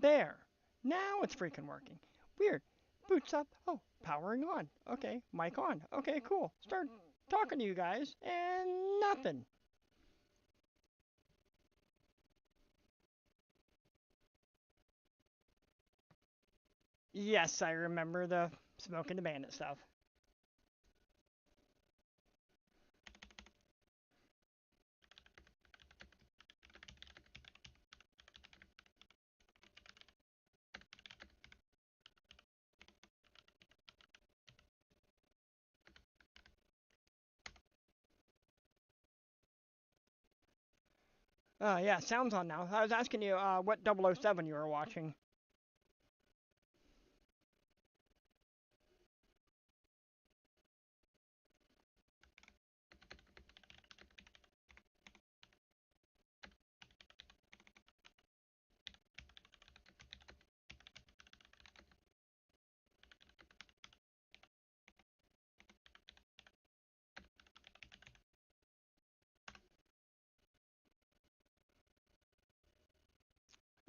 There. Now it's freaking working. Weird. Boots up. Oh, powering on. Okay, mic on. Okay, cool. Start talking to you guys, and nothing. Yes, I remember the smoking the bandit stuff. Yeah, sound's on now. I was asking you what 007 you were watching.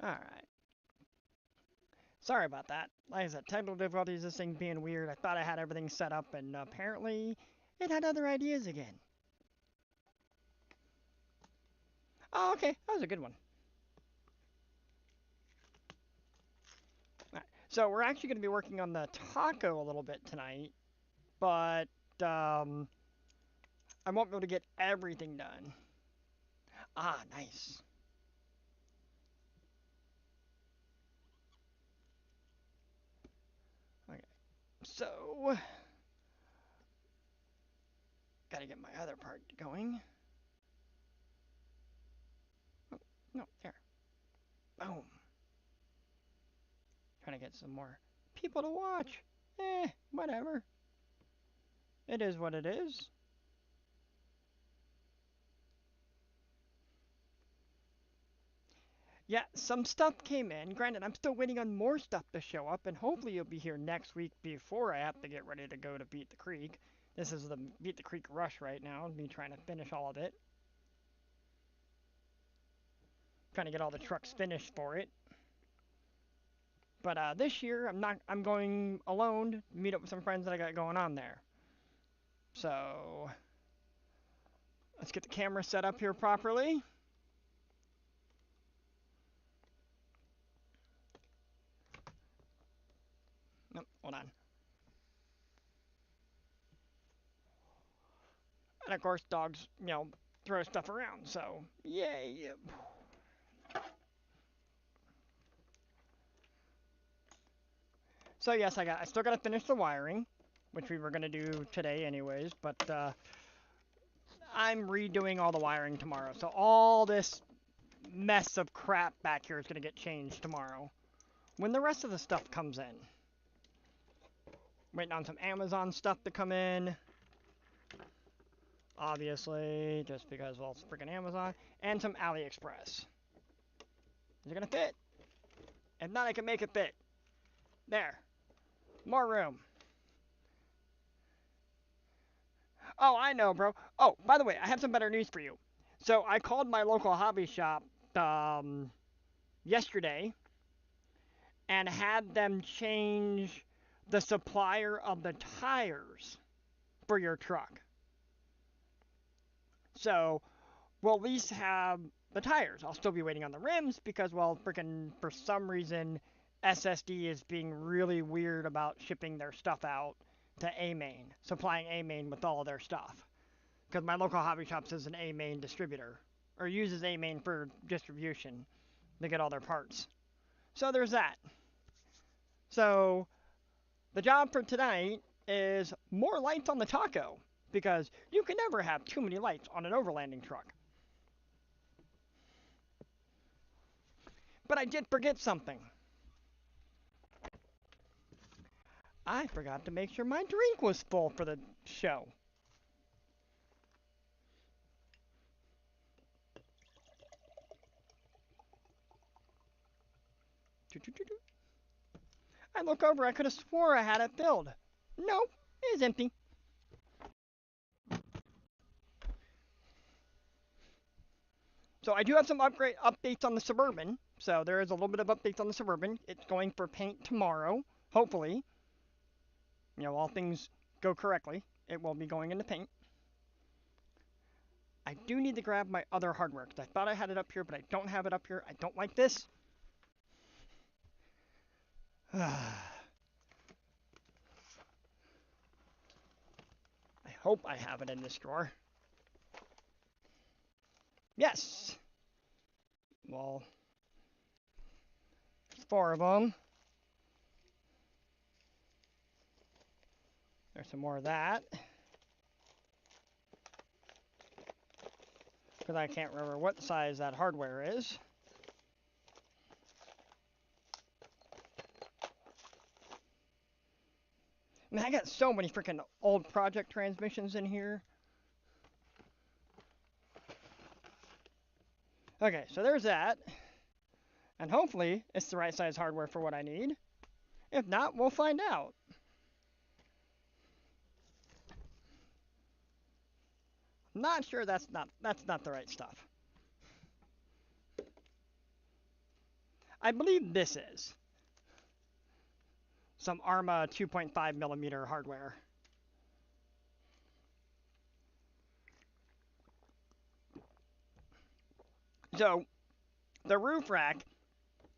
Alright. Sorry about that. Like I said, technical difficulties, this thing being weird. I thought I had everything set up, and apparently it had other ideas again. Oh, okay. That was a good one. Alright. So we're actually going to be working on the taco a little bit tonight, but I won't be able to get everything done. Ah, nice. Okay. So, gotta get my other part going. Oh, no, there. Boom. Trying to get some more people to watch. Whatever. It is what it is. Yeah, some stuff came in. Granted, I'm still waiting on more stuff to show up, and hopefully you'll be here next week before I have to get ready to go to Beat the Creek. This is the Beat the Creek rush right now, me trying to finish all of it. Trying to get all the trucks finished for it. But this year, I'm going alone to meet up with some friends that I got going on there. So let's get the camera set up here properly. Nope, hold on. And of course, dogs, throw stuff around. So yay. So yes, I still got to finish the wiring, which we were gonna do today anyways. But I'm redoing all the wiring tomorrow. So all this mess of crap back here is gonna get changed tomorrow when the rest of the stuff comes in. Waiting on some Amazon stuff to come in. Obviously, just because, well, it's freaking Amazon. And some AliExpress. Is it gonna fit? If not, I can make it fit. There. More room. Oh, I know, bro. Oh, by the way, I have some better news for you. So I called my local hobby shop yesterday and had them change the supplier of the tires for your truck. So we'll at least have the tires. I'll still be waiting on the rims because, well, freaking for some reason, SSD is being really weird about shipping their stuff out to A Main, supplying A Main with all of their stuff. Because my local hobby shop is an A Main distributor, or uses A Main for distribution to get all their parts. So there's that. So the job for tonight is more lights on the taco, because you can never have too many lights on an overlanding truck. But I did forget something. I forgot to make sure my drink was full for the show. I look over, I could have swore I had it filled. Nope, it's empty. So I do have some upgrade updates on the Suburban. So there is a little bit of updates on the Suburban. It's going for paint tomorrow, hopefully. You know, all things go correctly. It will be going into paint. I do need to grab my other hardware because I thought I had it up here, but I don't have it up here. I don't like this. I hope I have it in this drawer. Yes. Well, there's 4 of them. There's some more of that. Because I can't remember what size that hardware is. Man, I got so many freaking old project transmissions in here. Okay, so there's that. And hopefully, it's the right size hardware for what I need. If not, we'll find out. Not sure that's not the right stuff. I believe this is some ARMA 2.5 millimeter hardware. So the roof rack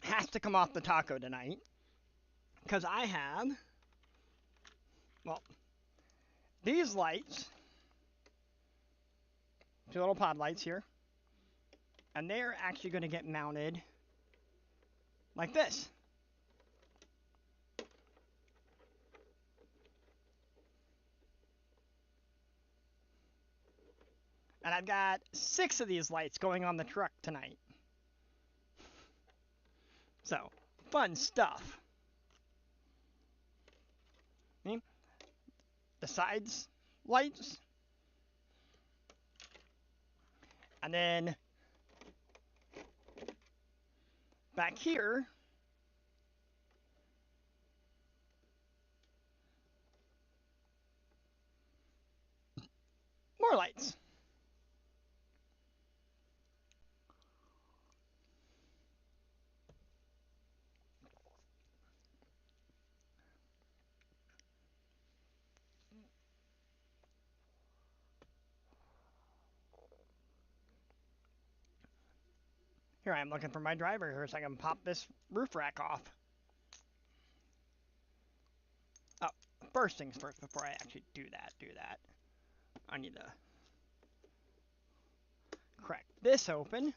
has to come off the taco tonight because I have, well, these lights, 2 little pod lights here, and they're actually going to get mounted like this. And I've got 6 of these lights going on the truck tonight. So, fun stuff. See? The sides lights. And then back here, more lights. Here I am looking for my driver here so I can pop this roof rack off. Oh, first things first before I actually do that. I need to crack this open.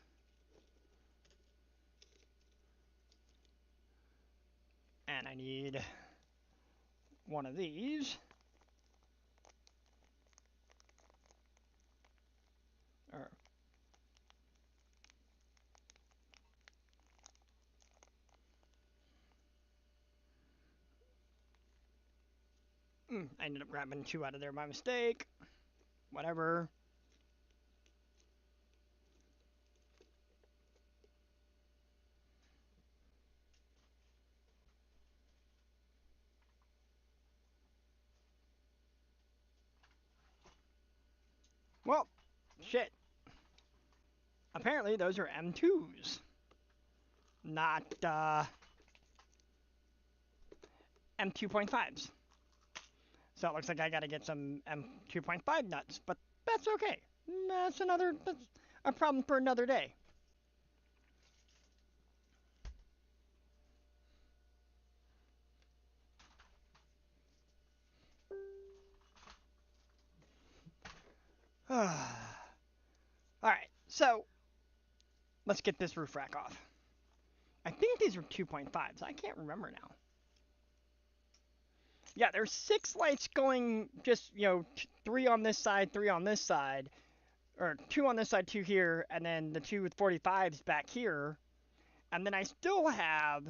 And I need one of these. Or, I ended up grabbing 2 out of there by mistake. Whatever. Well, shit. Apparently those are M2s. Not, M2.5s. So it looks like I gotta get some M2.5 nuts, but that's okay. That's a problem for another day. Alright, so let's get this roof rack off. I think these are 2.5s. I can't remember now. Yeah, there's 6 lights going just, 3 on this side, 3 on this side. Or 2 on this side, 2 here, and then the 2 with 45s back here. And then I still have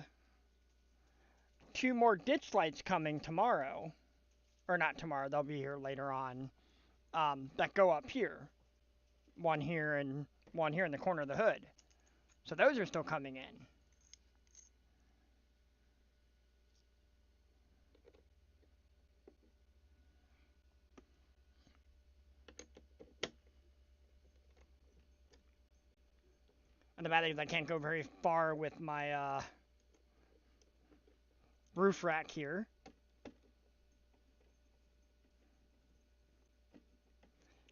2 more ditch lights coming tomorrow. Or not tomorrow, they'll be here later on. That go up here. One here and one here in the corner of the hood. So those are still coming in. And the bad thing is I can't go very far with my roof rack here.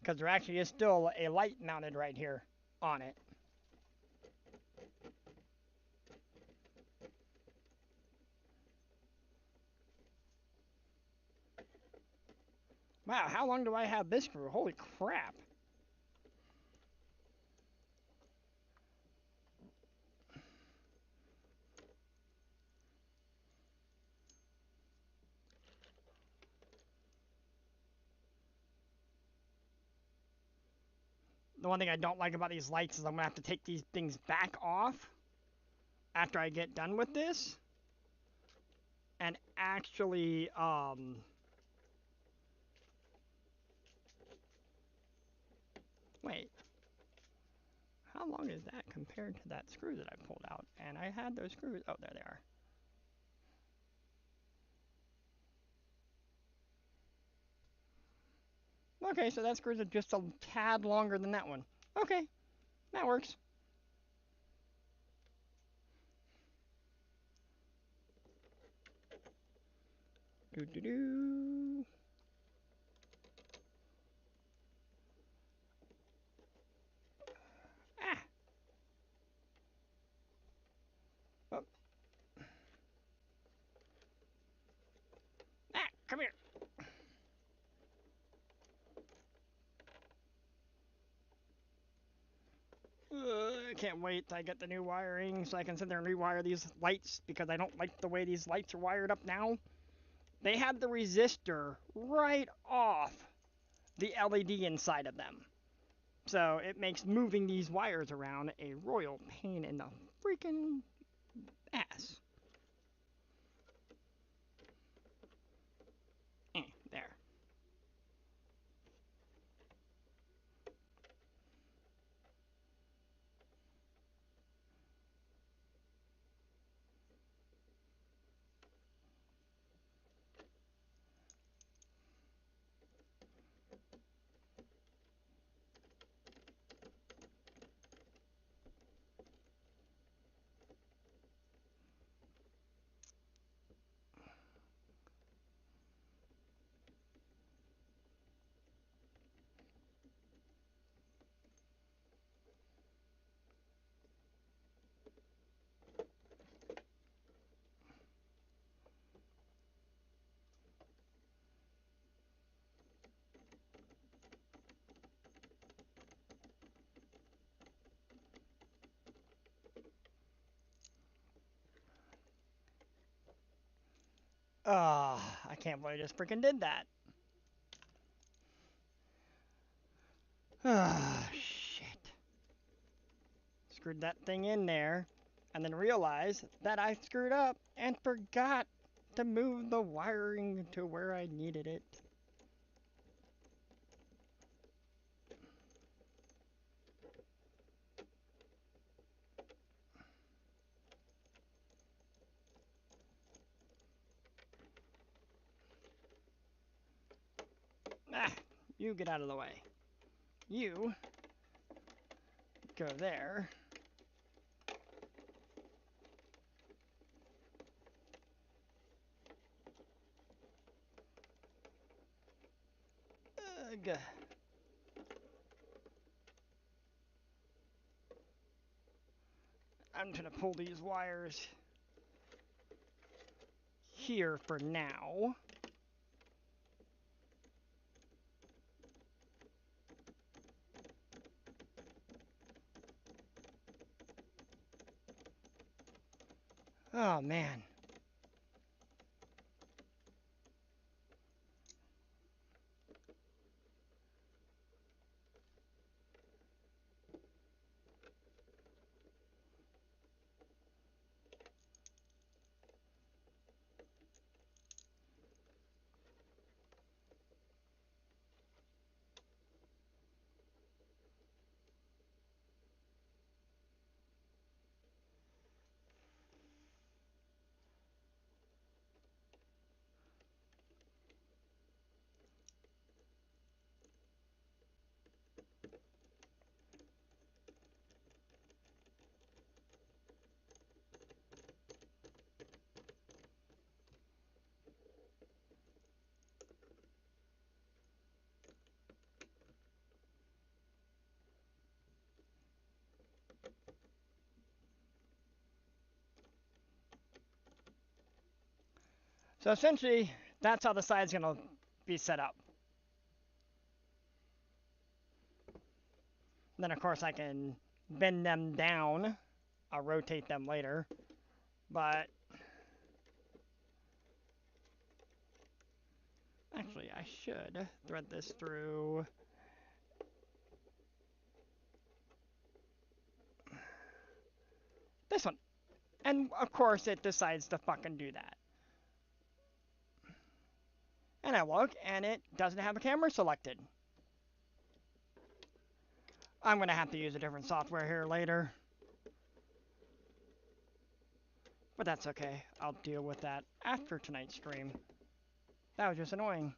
Because there actually is still a light mounted right here on it. Wow, how long do I have this screw? Holy crap. The one thing I don't like about these lights is I'm going to have to take these things back off after I get done with this. And actually, wait. How long is that compared to that screw that I pulled out? And I had those screws. Oh, there they are. Okay, so that screws are just a tad longer than that one. Okay, that works. Do do do. Ah. Oh. Ah, come here. I can't wait till I get the new wiring so I can sit there and rewire these lights because I don't like the way these lights are wired up now. They have the resistor right off the LED inside of them. So it makes moving these wires around a royal pain in the freaking ass. There. I can't believe I just freaking did that. Shit. Screwed that thing in there and then realized that I screwed up and forgot to move the wiring to where I needed it. Ah, you get out of the way. You go there. Ugh. I'm gonna pull these wires here for now. Oh man. So essentially, that's how the side's going to be set up. Then, of course, I can bend them down. I'll rotate them later. But actually, I should thread this through this one. And, of course, it decides to fucking do that. And I look, and it doesn't have a camera selected. I'm going to have to use a different software here later. But that's okay. I'll deal with that after tonight's stream. That was just annoying.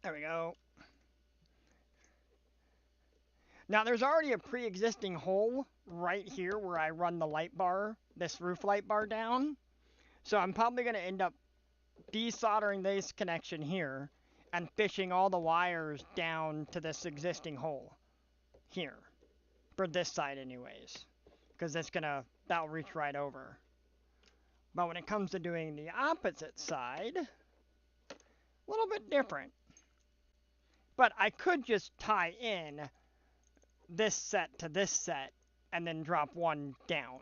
There we go. Now, there's already a pre-existing hole right here where I run the light bar, this roof light bar down. So I'm probably going to end up desoldering this connection here and fishing all the wires down to this existing hole here. For this side anyways. Because that'll reach right over. But when it comes to doing the opposite side, a little bit different. But I could just tie in this set to this set and then drop one down.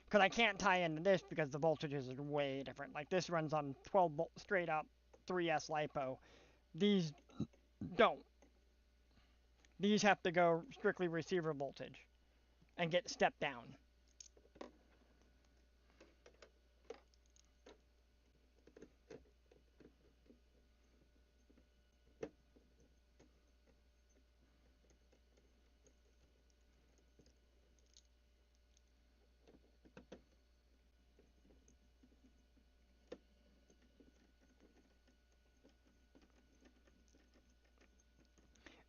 Because I can't tie into this because the voltages are way different. Like this runs on 12 volt straight up 3S LiPo. These don't. These have to go strictly receiver voltage and get stepped down.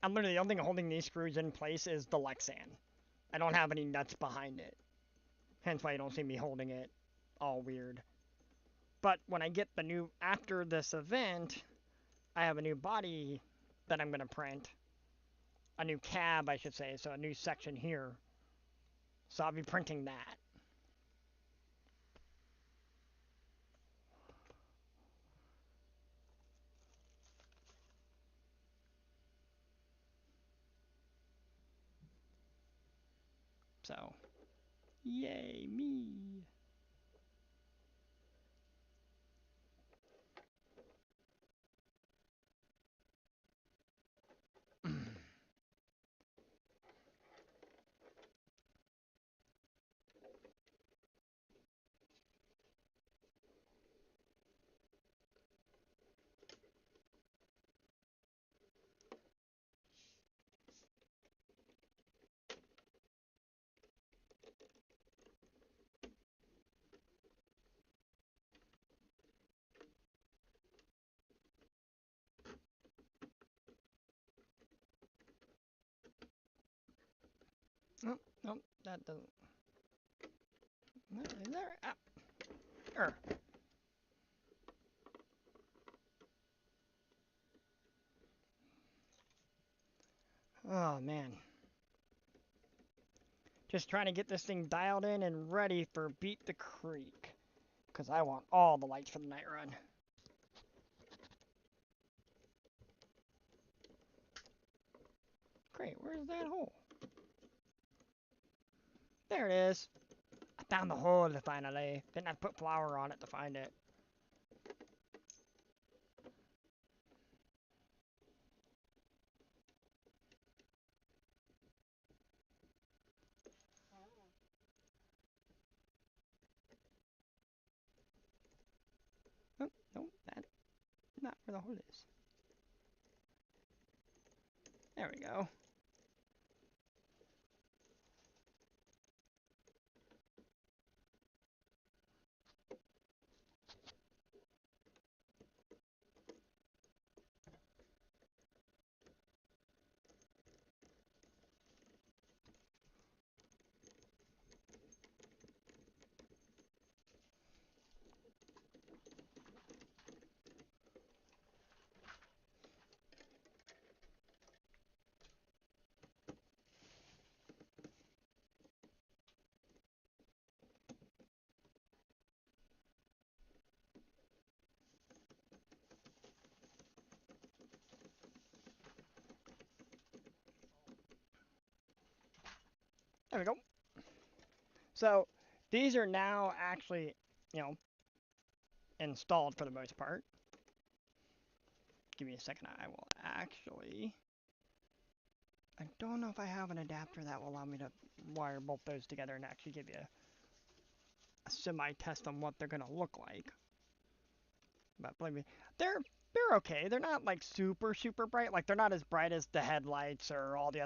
And literally the only thing holding these screws in place is the Lexan. I don't have any nuts behind it. Hence why you don't see me holding it all weird. But when I get after this event, I have a new body that I'm going to print. A new cab, I should say, so a new section here. So I'll be printing that. So, yay me. Oh, nope, that doesn't. Is there? Ah. Oh, man. Just trying to get this thing dialed in and ready for Beat the Creek. Because I want all the lights for the night run. Great, where's that hole? There it is. I found the hole finally. Didn't have to put flour on it to find it. Oh, no, that's not where the hole is. There we go. There we go. So these are now actually, you know, installed for the most part. Give me a second. I will actually. I don't know if I have an adapter that will allow me to wire both those together and actually give you a semi-test on what they're gonna look like. But believe me, they're okay. They're not like super bright. Like they're not as bright as the headlights or all the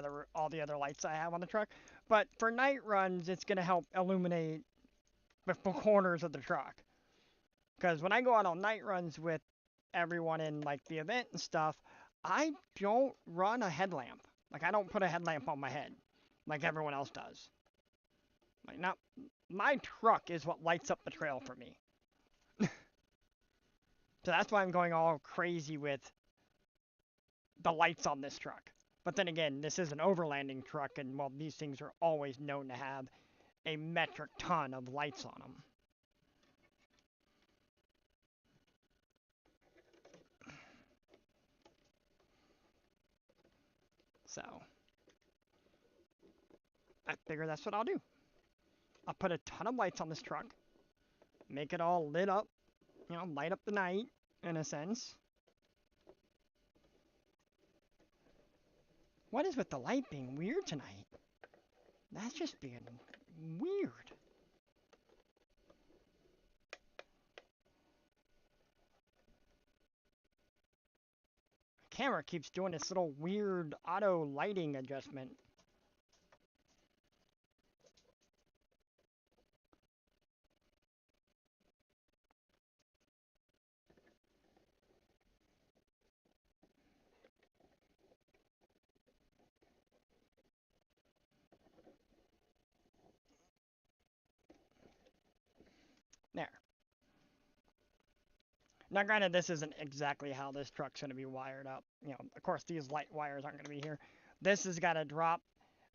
other lights I have on the truck. But for night runs, it's gonna help illuminate the corners of the truck. Because when I go out on night runs with everyone in like the event and stuff, I don't run a headlamp. Like I don't put a headlamp on my head like everyone else does. Like not my truck is what lights up the trail for me. So that's why I'm going all crazy with the lights on this truck. But then again, this is an overlanding truck, and well, these things are always known to have a metric ton of lights on them. So I figure that's what I'll do. I'll put a ton of lights on this truck, make it all lit up, light up the night in a sense. What is with the light being weird tonight? That's just being weird. The camera keeps doing this little weird auto lighting adjustment. There. Now, granted, this isn't exactly how this truck's going to be wired up. Of course, these light wires aren't going to be here. This has got to drop.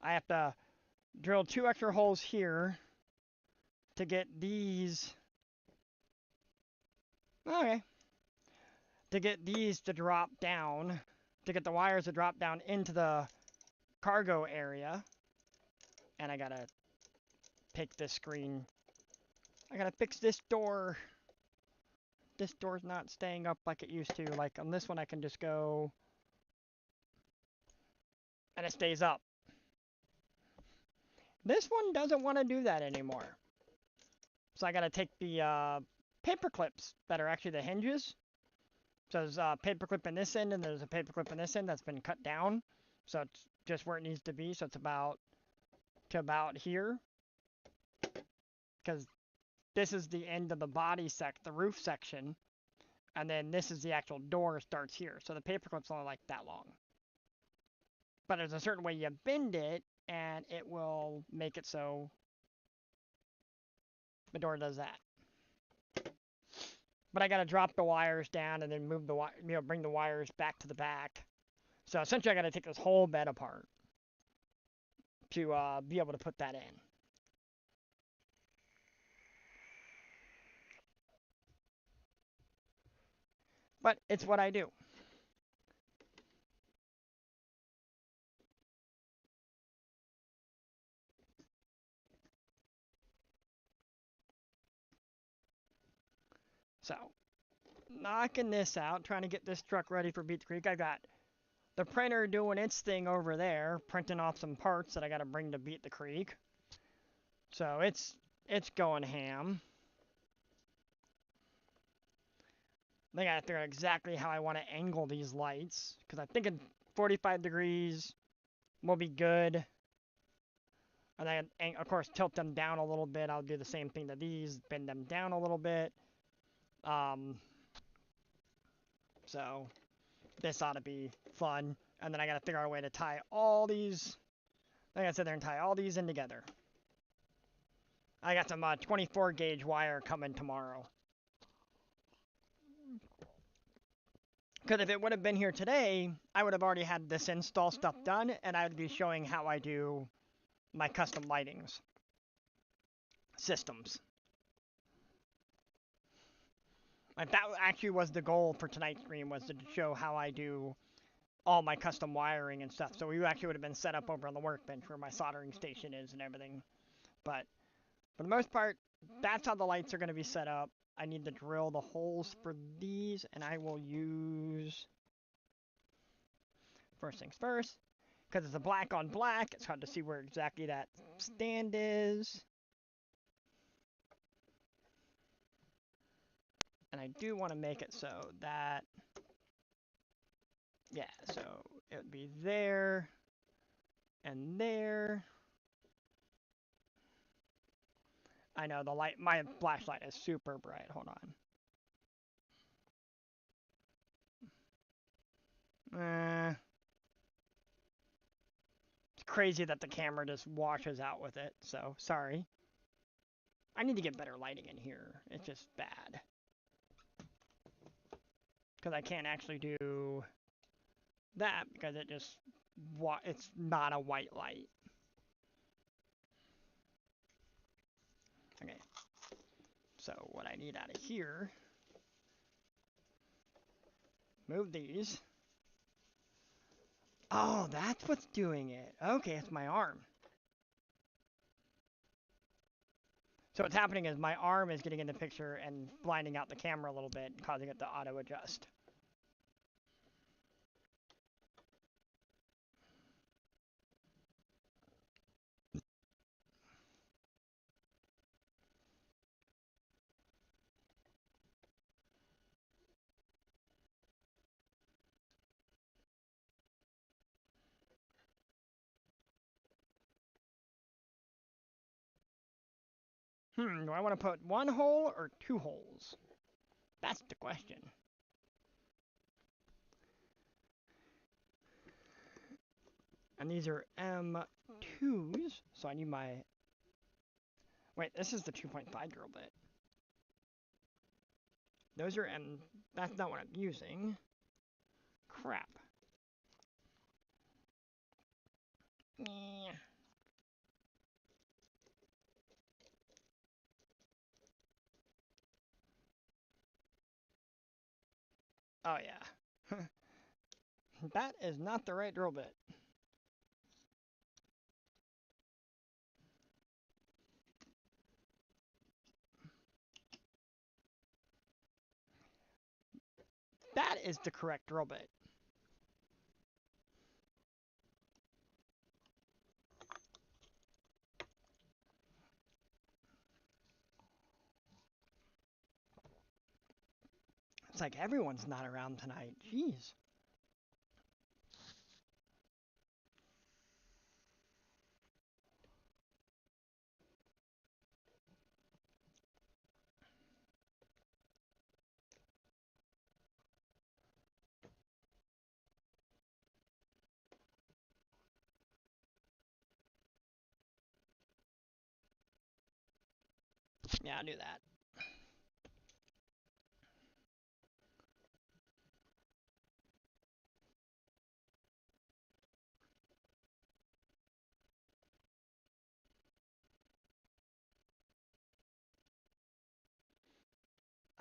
I have to drill 2 extra holes here to get these. Okay. To get these to drop down. To get the wires to drop down into the cargo area. And I got to pick this screen. I got to fix this door. This door's not staying up like it used to. Like on this one, I can just go. And it stays up. This one doesn't want to do that anymore. So I gotta take the paper clips that are actually the hinges. So there's a paper clip in this end and there's a paper clip in this end that's been cut down. So it's just where it needs to be. So it's about here. Because this is the end of the the roof section. And then this is the actual door starts here. So the paper clip's only like that long. But there's a certain way you bend it and it will make it so the door does that. But I gotta drop the wires down and then move bring the wires back to the back. So essentially, I gotta take this whole bed apart to be able to put that in. But it's what I do. So, knocking this out, trying to get this truck ready for Beat the Creek. I got the printer doing its thing over there, printing off some parts that I gotta bring to Beat the Creek. So it's going ham. I gotta figure out exactly how I want to angle these lights, because I'm thinking 45 degrees will be good. And then, of course, tilt them down a little bit. I'll do the same thing to these, bend them down a little bit. So this ought to be fun. And then I gotta figure out a way to tie all these. I gotta sit there and tie all these in together. I got some 24 gauge wire coming tomorrow. Because if it would have been here today, I would have already had this install stuff done, and I would be showing how I do my custom lightings systems. Like that actually was the goal for tonight's stream, was to show how I do all my custom wiring and stuff. So we actually would have been set up over on the workbench where my soldering station is and everything. But for the most part, that's how the lights are going to be set up. I need to drill the holes for these, and I will use, first things first, because it's a black on black, it's hard to see where exactly that stand is. And I do want to make it so that, yeah, so it would be there and there. I know the light, my flashlight is super bright. Hold on. It's crazy that the camera just washes out with it, so sorry. I need to get better lighting in here. It's just bad. Because I can't actually do that because it just, it's not a white light. Okay. So what I need out of here, move these. Oh, that's what's doing it. Okay, it's my arm. So what's happening is my arm is getting in the picture and blinding out the camera a little bit, causing it to auto-adjust. Do I want to put one hole or two holes? That's the question. And these are M2s, so I need my... Wait, this is the 2.5 drill bit. Those are M... That's not what I'm using. Crap. Yeah. Oh, yeah. That is not the right drill bit. That is the correct drill bit. It's like everyone's not around tonight. Jeez. Yeah, I knew that.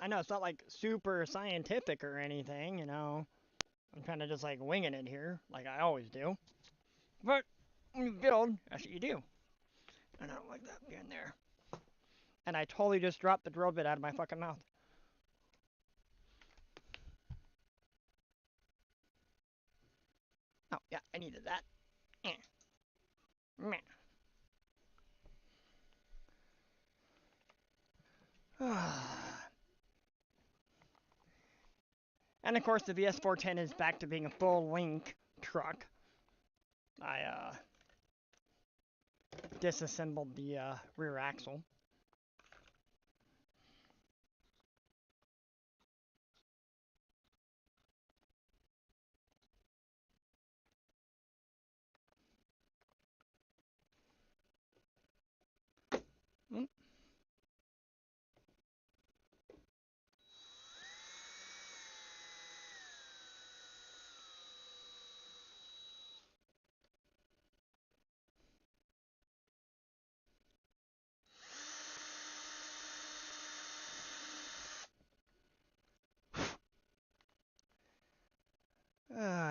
I know it's not like super scientific or anything, you know. I'm kind of just like winging it here, like I always do. But when you build, that's what you do. And I don't like that being there. And I totally just dropped the drill bit out of my fucking mouth. Oh, yeah, I needed that. Meh. And of course, the VS410 is back to being a full link truck. I disassembled the rear axle.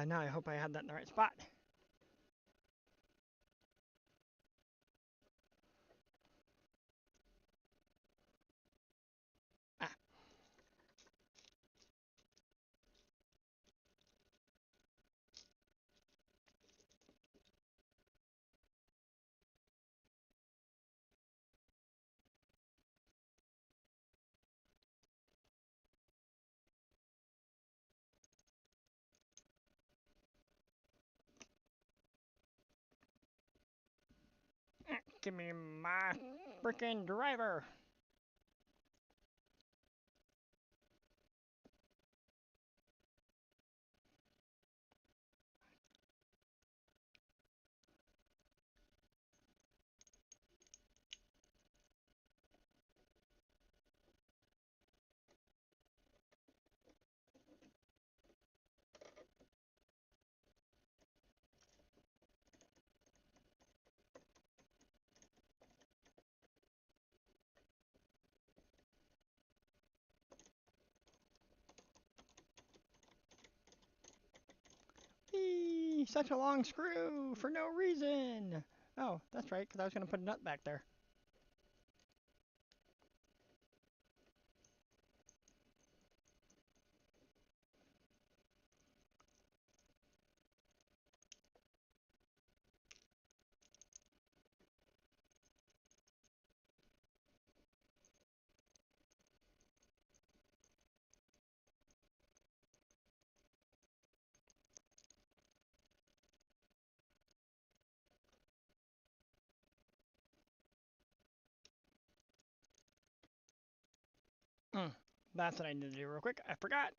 Now I hope I had that in the right spot. Ah. Give me my freaking driver. Eee, such a long screw for no reason. Oh, that's right, because I was going to put a nut back there. Mm, that's what I need to do real quick. I forgot.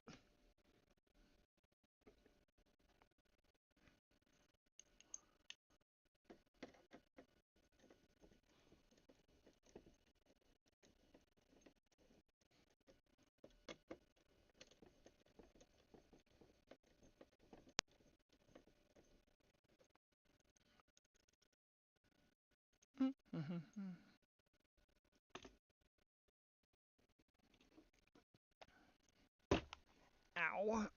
Mm, mm, mm. Ow.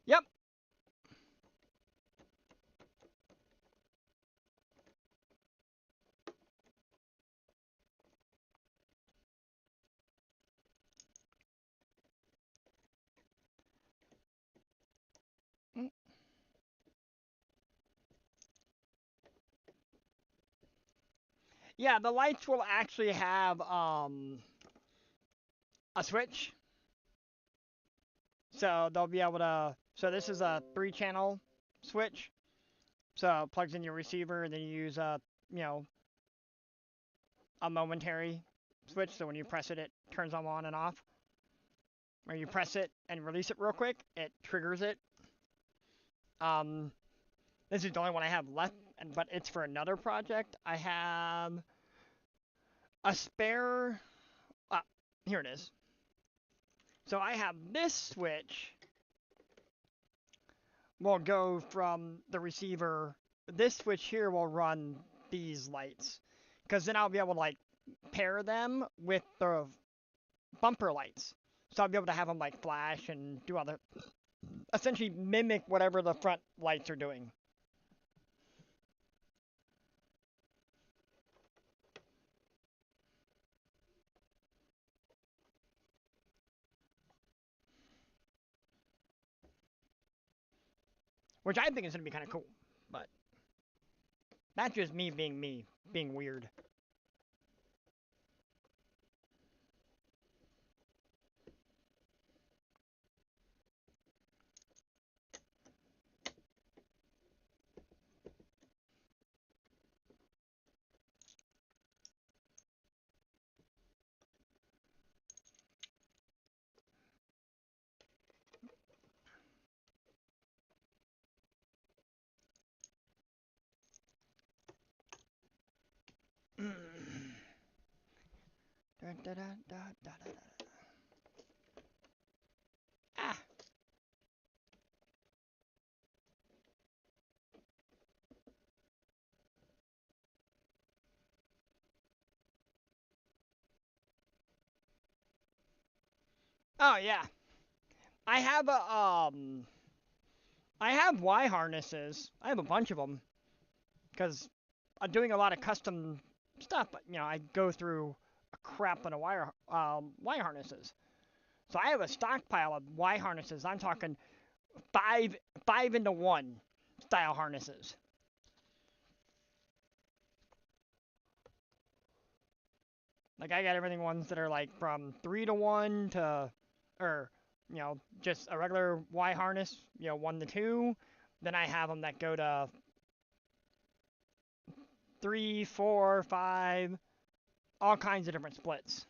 Yep. Mm. Yeah, the lights will actually have a switch, so they'll be able to. So this is a 3-channel switch. So it plugs in your receiver, and then you use you know, a momentary switch. So when you press it, it turns them on and off. Or you press it and release it real quick, it triggers it. Um, this is the only one I have left, but it's for another project. I have a spare. Ah, here it is. So I have this switch will go from the receiver. This switch here will run these lights, because then I'll be able to like pair them with the bumper lights. So I'll be able to have them like flash and do other, essentially mimic whatever the front lights are doing. which I think is going to be kind of cool. But that's just me, being weird. Da, da, da, da, da, da. Ah. Oh yeah. I have a I have Y harnesses. I have a bunch of them because I'm doing a lot of custom stuff. But I go through a crap ton of Y harnesses. So I have a stockpile of Y harnesses. I'm talking five into one style harnesses. Like I got everything ones that are like from 3 to 1 to, or just a regular Y harness, 1 to 2. Then I have them that go to 3, 4, 5, all kinds of different splits.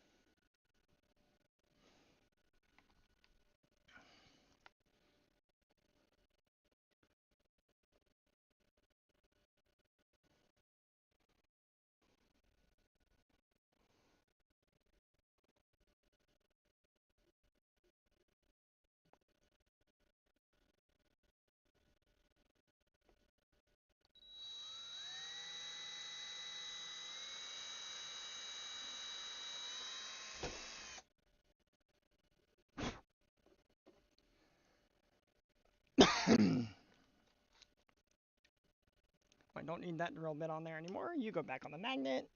I don't need that drill bit on there anymore. You go back on the magnet.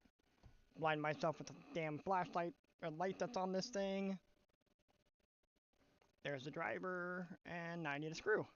Blind myself with the damn flashlight or light that's on this thing. There's the driver, and now I need a screw.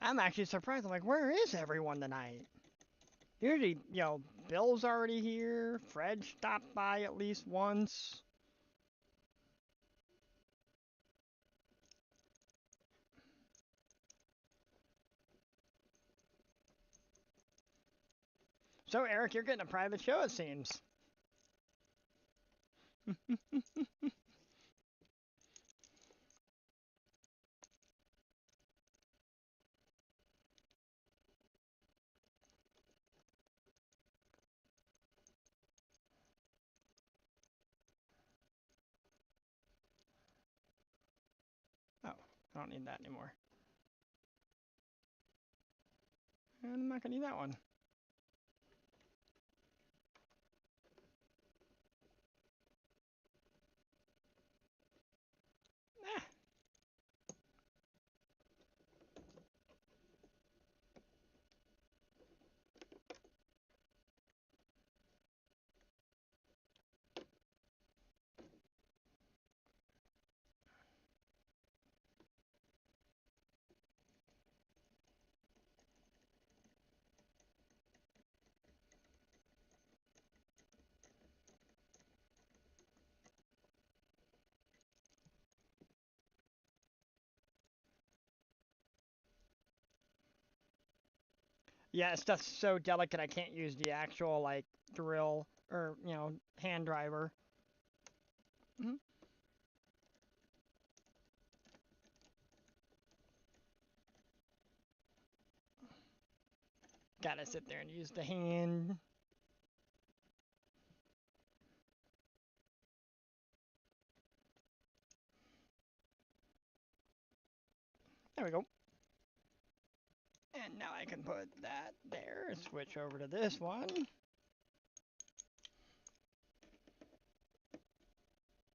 I'm actually surprised. I'm like, where is everyone tonight? Usually, Bill's already here. Fred stopped by at least once. So, Eric, you're getting a private show, it seems. Oh, I don't need that anymore. And I'm not going to need that one. Ah. Yeah, stuff's so delicate I can't use the actual, like, drill or, hand driver. Mm-hmm. Gotta sit there and use the hand. There we go. And And now I can put that there and switch over to this one.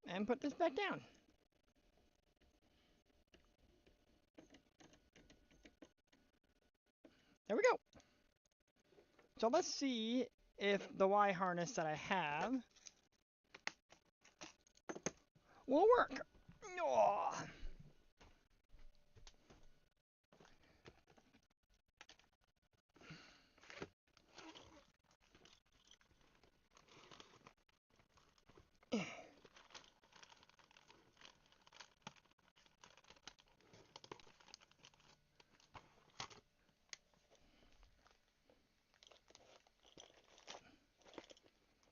And put this back down. There we go. So let's see if the Y harness that I have will work. Oh.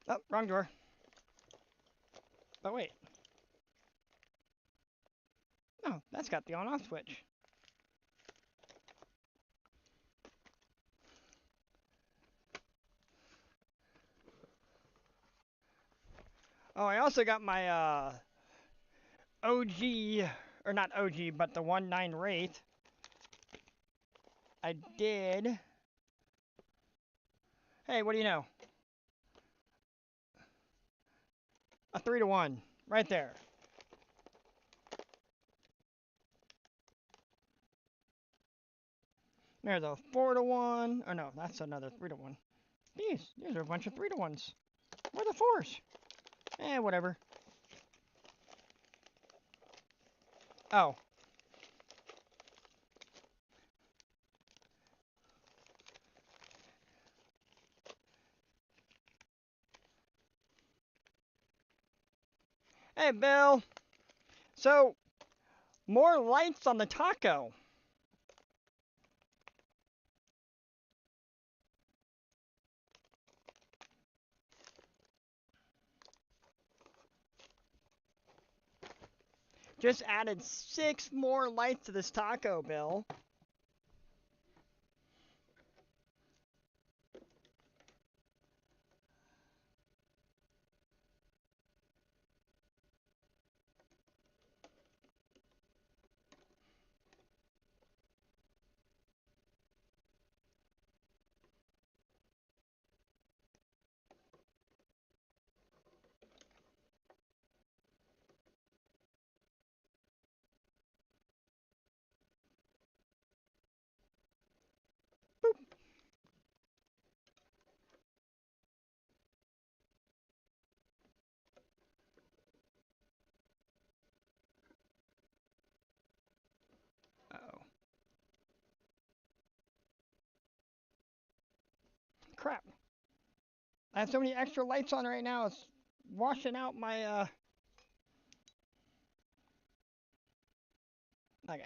Oh, wrong door. But wait. No, that's got the on-off switch. Oh, I also got my OG, or not OG, but the 1.9 Wraith. I did. Hey, what do you know? A 3-to-1, right there. There's a 4-to-1. Oh no, that's another 3-to-1. These are a bunch of 3-to-1s. Where are the 4s? Whatever. Oh. Hey, Bill. So, more lights on the taco. Just added 6 more lights to this taco, Bill. Boop. Uh-oh. Crap. I have so many extra lights on right now, it's washing out my, Okay.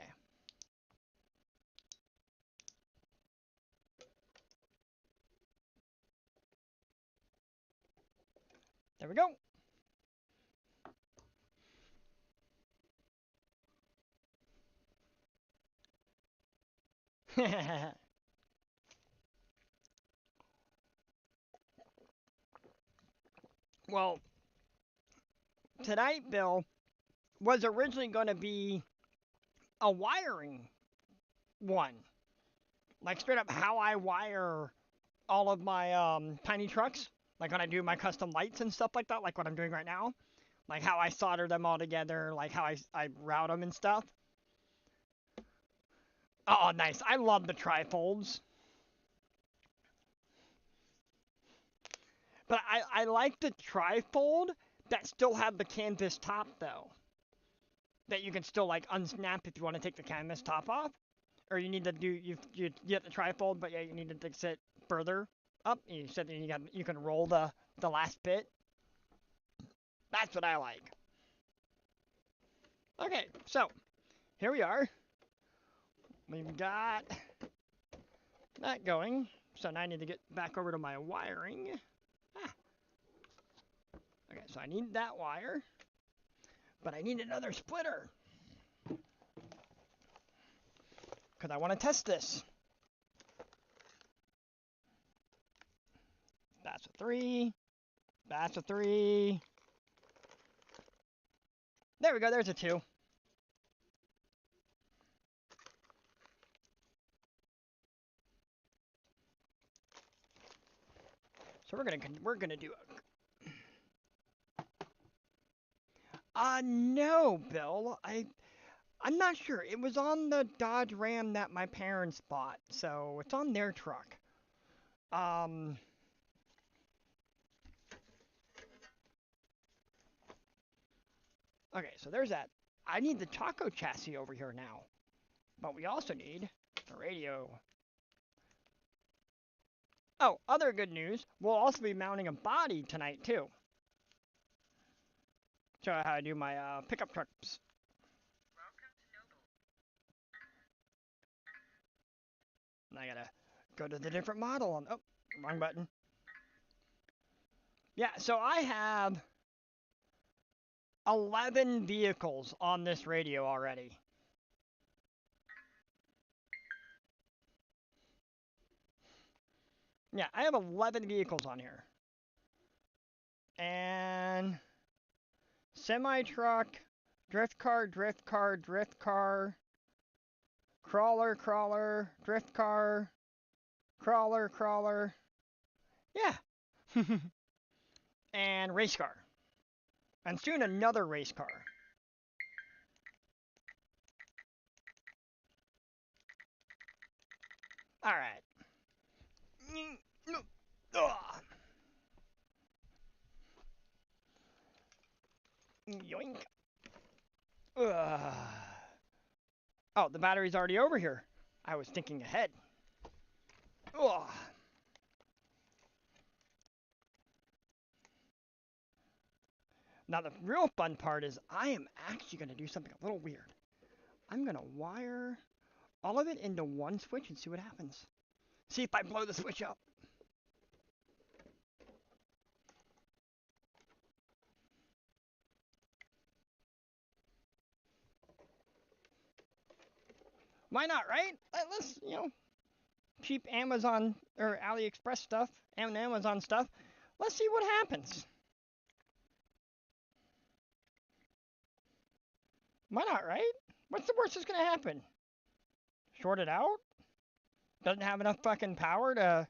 There we go. Well, tonight, Bill, was originally going to be a wiring one. Like, straight up how I wire all of my tiny trucks. Like, when I do my custom lights and stuff like that, like what I'm doing right now. Like, how I solder them all together, like how I route them and stuff. Oh, nice. I love the trifolds. But I like the trifold that still have the canvas top, though. That you can still, like, unsnap if you want to take the canvas top off. Or you need to do, you get the trifold, but yeah, you need to fix it further up. You said that you can roll the last bit. That's what I like. Okay, so, here we are. We've got that going. So now I need to get back over to my wiring. Okay, so I need that wire. But I need another splitter. Because I want to test this. That's a 3. That's a 3. There we go, there's a 2. So we're gonna do no, Bill. I'm not sure. It was on the Dodge Ram that my parents bought, so it's on their truck. Um. Okay, so there's that. I need the Taco chassis over here now, but we also need the radio. Oh, other good news. We'll also be mounting a body tonight too. Show you how I do my pickup trucks. And I gotta go to the different model on. Oh, wrong button. Yeah, so I have 11 vehicles on this radio already. Yeah, I have 11 vehicles on here. And semi-truck, drift car, crawler, drift car, crawler. Yeah. And race car. And soon another race car. Alright. Yoink. Oh, the battery's already over here. I was thinking ahead. Ugh. Now the real fun part is I am actually going to do something a little weird. I'm going to wire all of it into one switch and see what happens. See if I blow the switch up. Why not, right? Let's, cheap Amazon or AliExpress stuff and Amazon stuff. Let's see what happens. Why not, right? What's the worst that's going to happen? Short it out? Doesn't have enough fucking power to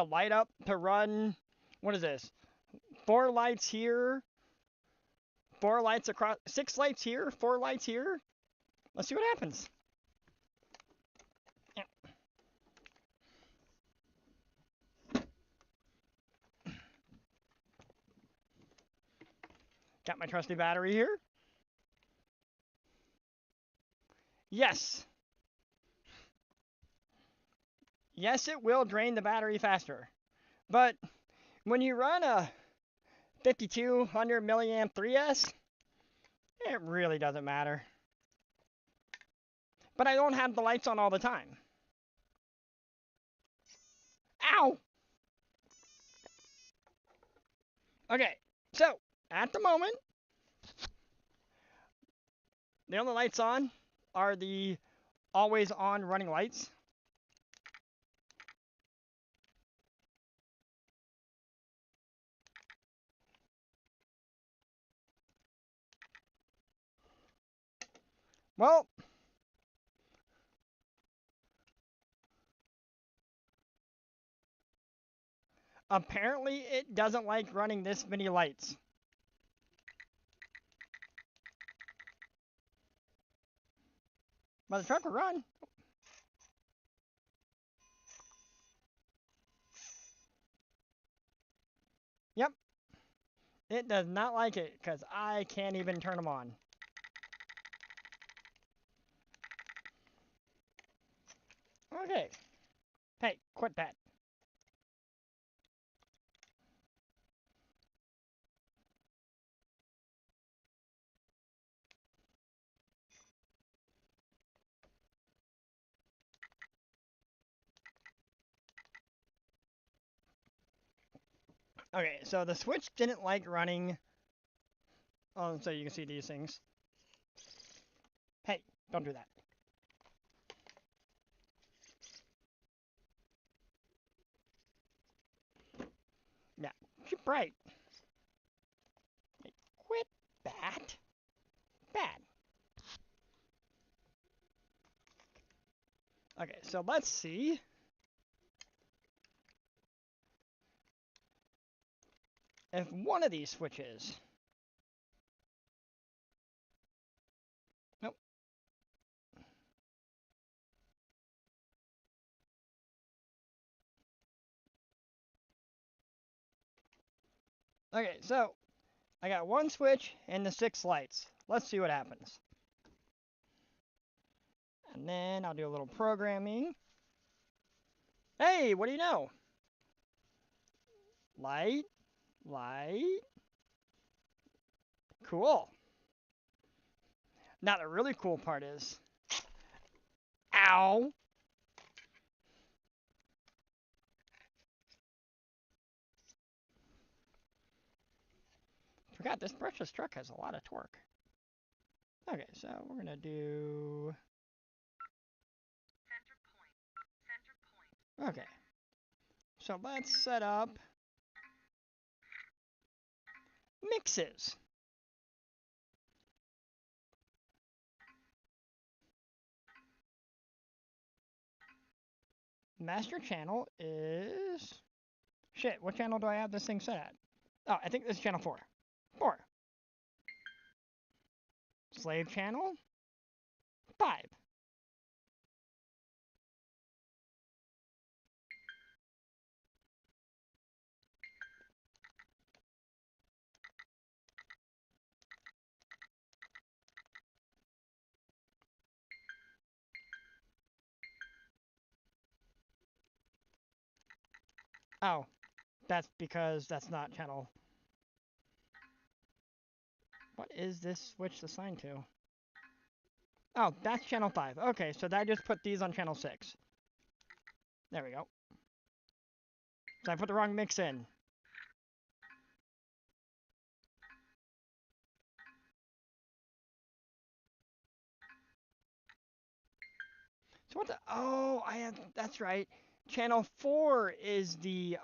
light up, to run. What is this? 4 lights here, 4 lights across, 6 lights here, 4 lights here. Let's see what happens. Got my trusty battery here. Yes. Yes, it will drain the battery faster. But when you run a 5200 milliamp 3S, it really doesn't matter. But I don't have the lights on all the time. Ow! Okay, so at the moment, the only lights on are the always on running lights. Well, apparently it doesn't like running this many lights. But the truck will run. Yep. It does not like it because I can't even turn them on. Okay. Hey, quit that. Okay, so the switch didn't like running. Oh, so you can see these things. Hey, don't do that. Yeah, keep bright. Hey, quit that. Bad. Okay, so let's see. if one of these switches. Nope. Okay, so I got one switch and the 6 lights. Let's see what happens. And then I'll do a little programming. Hey, what do you know? Light, light. Cool. Now the really cool part is, ow. Forgot this brushless truck has a lot of torque. Okay, so we're gonna do. Okay. So let's set up mixes. Master channel is... Shit, what channel do I have this thing set at? Oh, I think this is channel 4. 4. Slave channel? 5. Oh, that's because that's not channel... What is this switch assigned to? Oh, that's channel 5. Okay, so that just put these on channel 6. There we go. So I put the wrong mix in. So what the... Oh, I have... That's right. Channel 4 is the,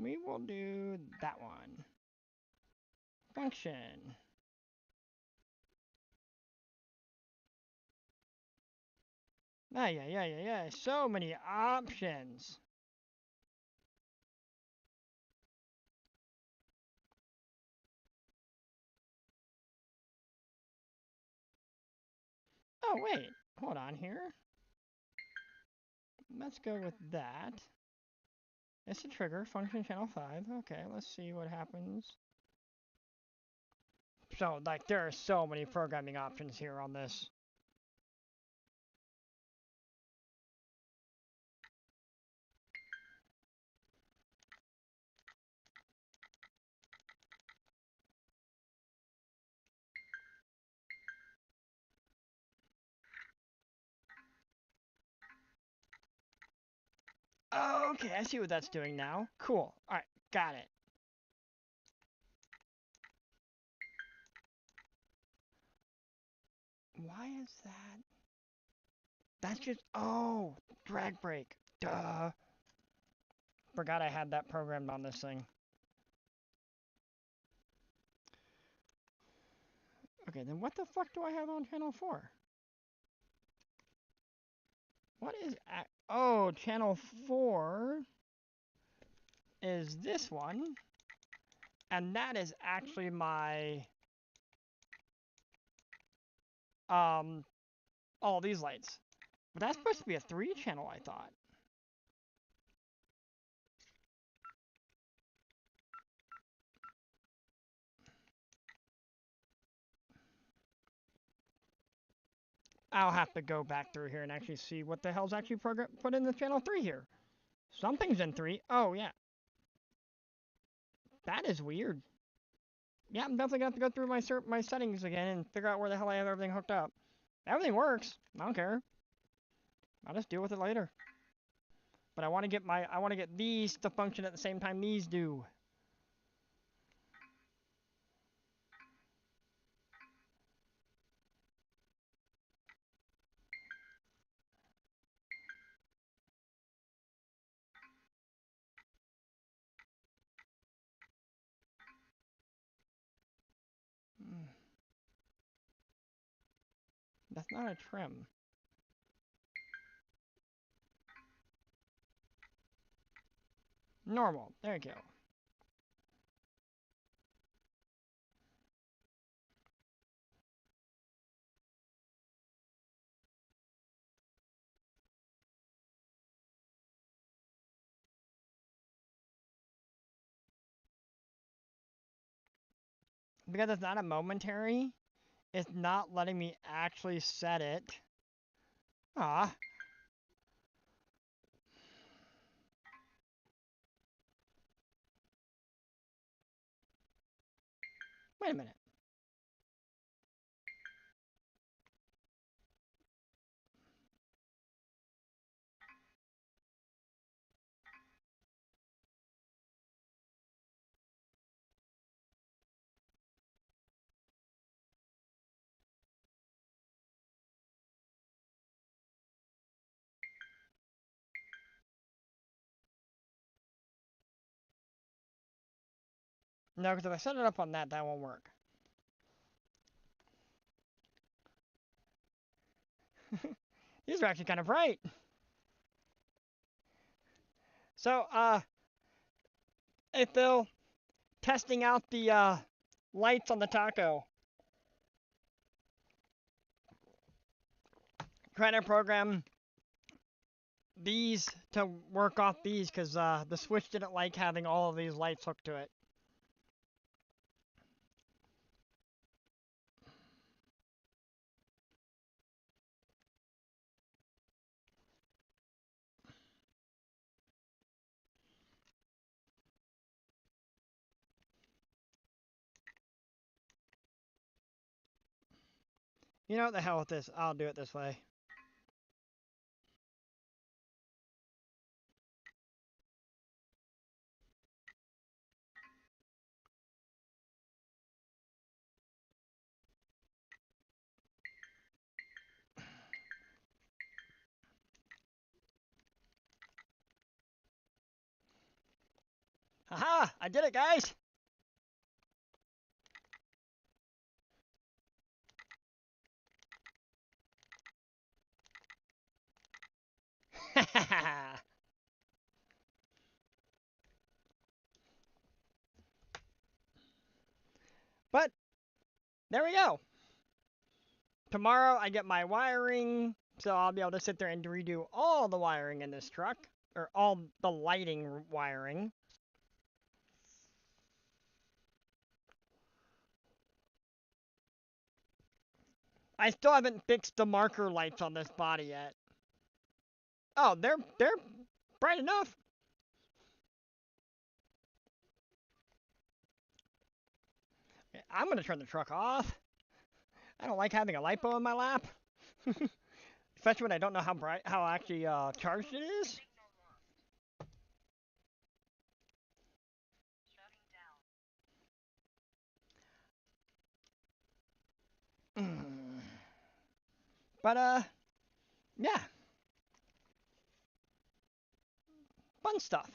We will do that one. Function. Yeah. So many options. Oh, wait. Hold on here. Let's go with that. It's a trigger. Function channel 5. Okay, let's see what happens. So, like, there are so many programming options here on this. Okay, I see what that's doing now. Cool. Alright, got it. Why is that? That's just... Oh, drag brake. Duh. Forgot I had that programmed on this thing. Okay, then what the fuck do I have on channel 4? What is... Oh, channel 4 is this one. And that is actually my... all these lights. But that's supposed to be a 3-channel, I thought. I'll have to go back through here and actually see what the hell's actually put in the channel 3 here. Something's in 3. Oh, yeah. That is weird. Yeah, I'm definitely going to have to go through my settings again and figure out where the hell I have everything hooked up. Everything works. I don't care. I'll just deal with it later. But I want to get these to function at the same time these do. That's not a trim. Normal. There you go. Because it's not a momentary, it's not letting me actually set it. Ah. Wait a minute. No, because if I set it up on that, that won't work. These are actually kind of bright. So, hey Phil, testing out the lights on the taco. Trying to program these to work off these because the Switch didn't like having all of these lights hooked to it. You know what the hell with this? I'll do it this way. Haha! I did it, guys! But there we go. Tomorrow I get my wiring, so I'll be able to sit there and redo all the wiring in this truck, or all the lighting wiring. I still haven't fixed the marker lights on this body yet. Oh, they're bright enough. I'm gonna turn the truck off. I don't like having a lipo in my lap, especially when I don't know how actually charged it is. But yeah, fun stuff.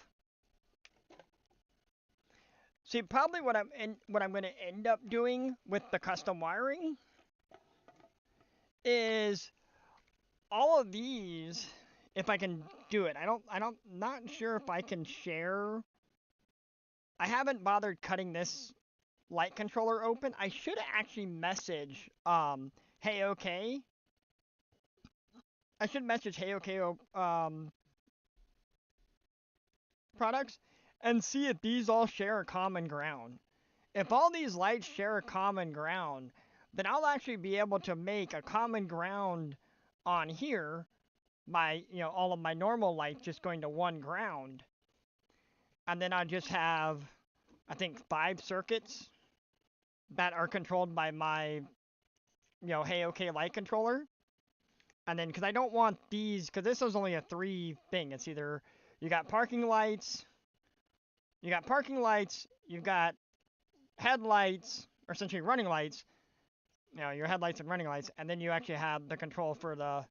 See, probably what I'm gonna end up doing with the custom wiring is all of these. If I can do it, not sure if I can share. I haven't bothered cutting this light controller open. I should actually message hey okay. I should message hey okay products and see if these all share a common ground. If all these lights share a common ground, then I'll actually be able to make a common ground on here by, all of my normal lights just going to one ground. And then I just have, I think, 5 circuits that are controlled by my, hey okay light controller. And then, because I don't want these, because this is only a 3 thing. It's either you got parking lights, you've got headlights, or essentially running lights, your headlights and running lights, and then you actually have the control for the,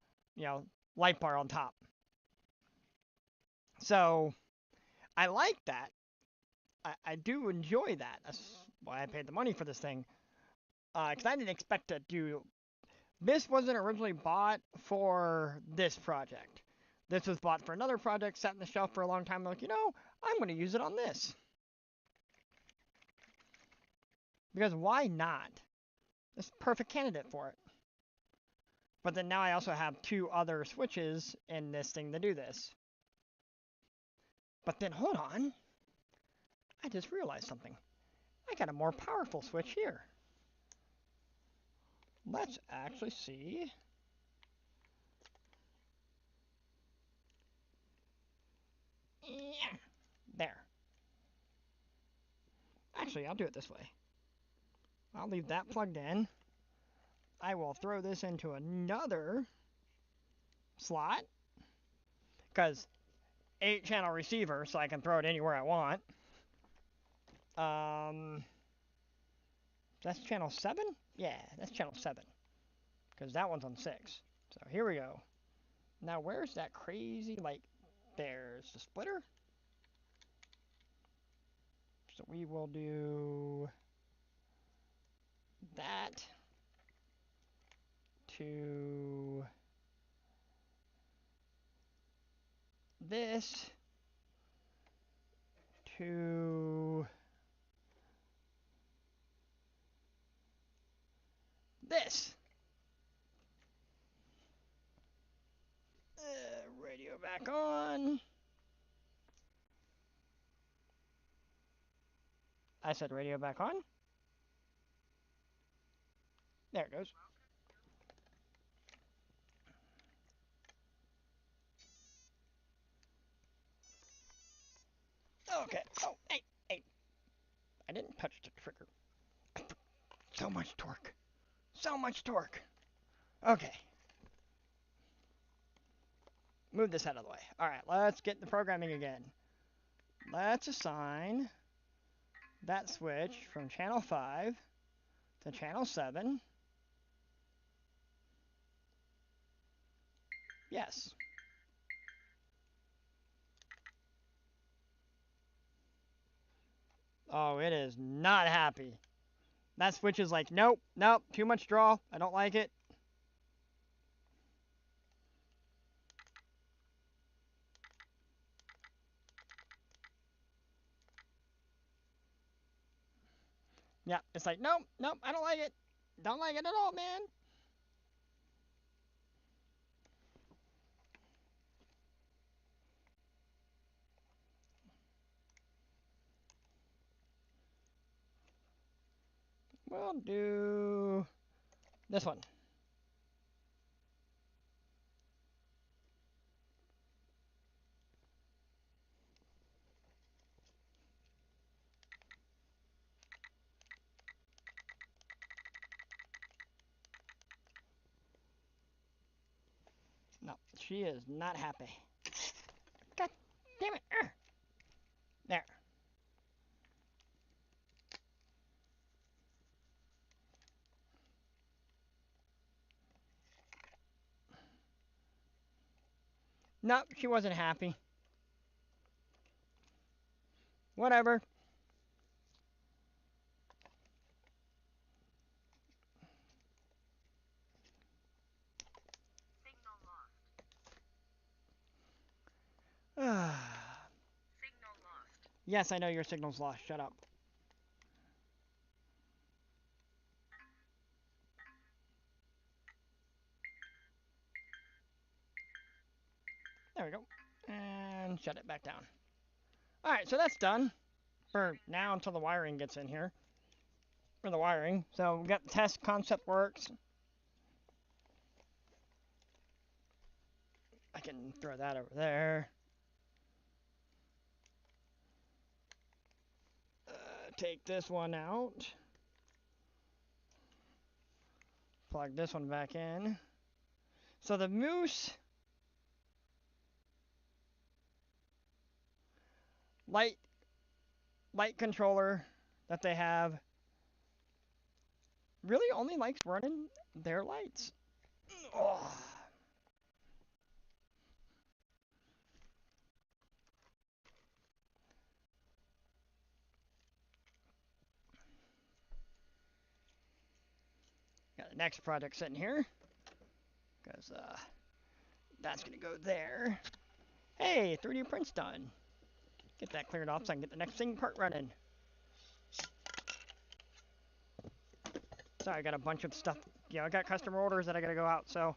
light bar on top. So, I like that. I do enjoy that. That's why I paid the money for this thing. Because I didn't expect to do This wasn't originally bought for this project. This was bought for another project, sat on the shelf for a long time. Like, I'm going to use it on this. Because why not? It's a perfect candidate for it. But then now I also have 2 other switches in this thing to do this. But then, hold on. I just realized something. I got a more powerful switch here. Let's actually see. Yeah, there. Actually, I'll do it this way. I'll leave that plugged in. I will throw this into another slot. Because 8-channel receiver, so I can throw it anywhere I want. That's channel 7? Yeah, that's channel 7. Because that one's on 6. So here we go. Now where's that crazy, there's the splitter. So we will do that to this to this. Radio back on. I said radio back on. There it goes. Okay. Oh, hey. I didn't touch the trigger. So much torque. So much torque. Okay. Move this out of the way. Alright, let's get the programming again. Let's assign that switch from channel 5 to channel 7. Yes. Oh, it is not happy. That switch is like, nope, too much draw. I don't like it. Yeah, it's like, nope, I don't like it. Don't like it at all, man. We'll do this one. No, she is not happy. God damn it. There. Nope, she wasn't happy. Whatever. Signal lost. Yes, I know your signal's lost. Shut up. There we go. And shut it back down. Alright, so that's done. For now until the wiring gets in here. For the wiring. So we got the test concept works. I can throw that over there. Take this one out. Plug this one back in. So the Moose light controller that they have really only likes running their lights. Oh. Got the next project sitting here. because that's going to go there. Hey, 3D print's done. Get that cleared off so I can get the next thing part running. Sorry, I got a bunch of stuff. Yeah, I got customer orders that I got to go out, so.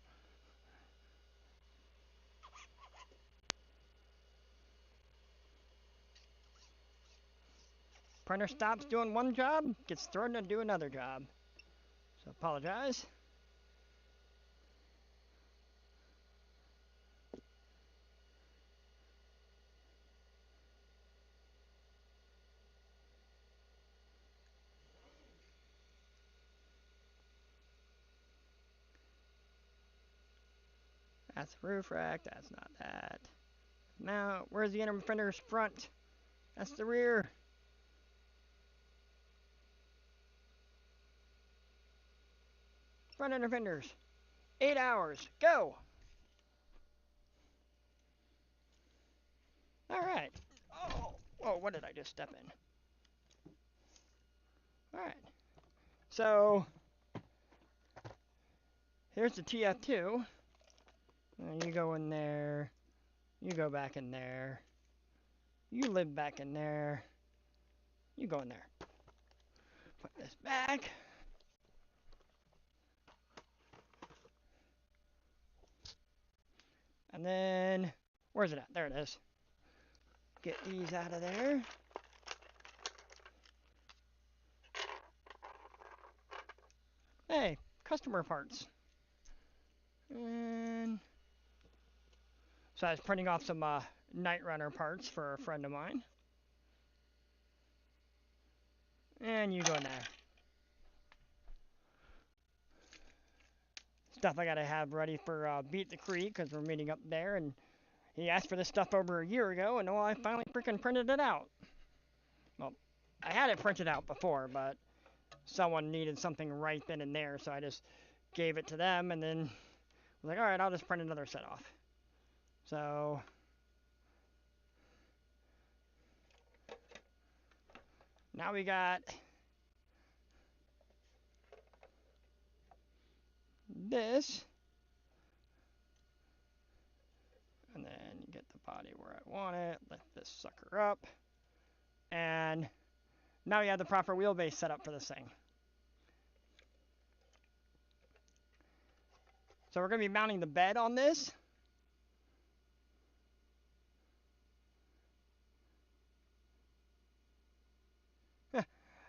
Printer stops doing one job, gets thrown to do another job. So apologize. That's the roof rack, that's not that. Now, where's the inner fender's front? That's the rear. Front inner fenders. 8 hours. Go! Alright. Oh, what did I just step in? Alright. So, here's the TF2. You go in there. You go back in there. You live back in there. You go in there. Put this back. And then, where's it at? There it is. Get these out of there. Hey, customer parts. And so I was printing off some Night Runner parts for a friend of mine. And you go in there. Stuff I gotta have ready for Beat the Creek, because we're meeting up there, and he asked for this stuff over a year ago, and I finally freaking printed it out. Well, I had it printed out before, but someone needed something right then and there, so I just gave it to them, and then was like, alright, I'll just print another set off. So, now we got this. And then get the body where I want it, lift this sucker up, and now we have the proper wheelbase set up for this thing. So we're going to be mounting the bed on this.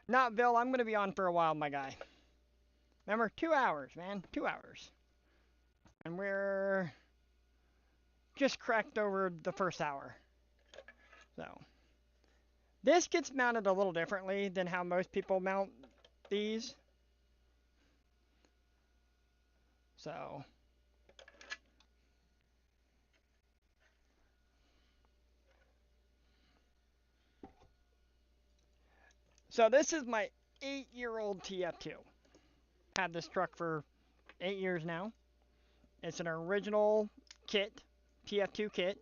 Not Bill, I'm going to be on for a while, my guy. Remember, 2 hours, man, 2 hours. And we're just cracked over the first hour. So, this gets mounted a little differently than how most people mount these. So, this is my 8-year-old TF2. Had this truck for 8 years now. It's an original kit, TF2 kit.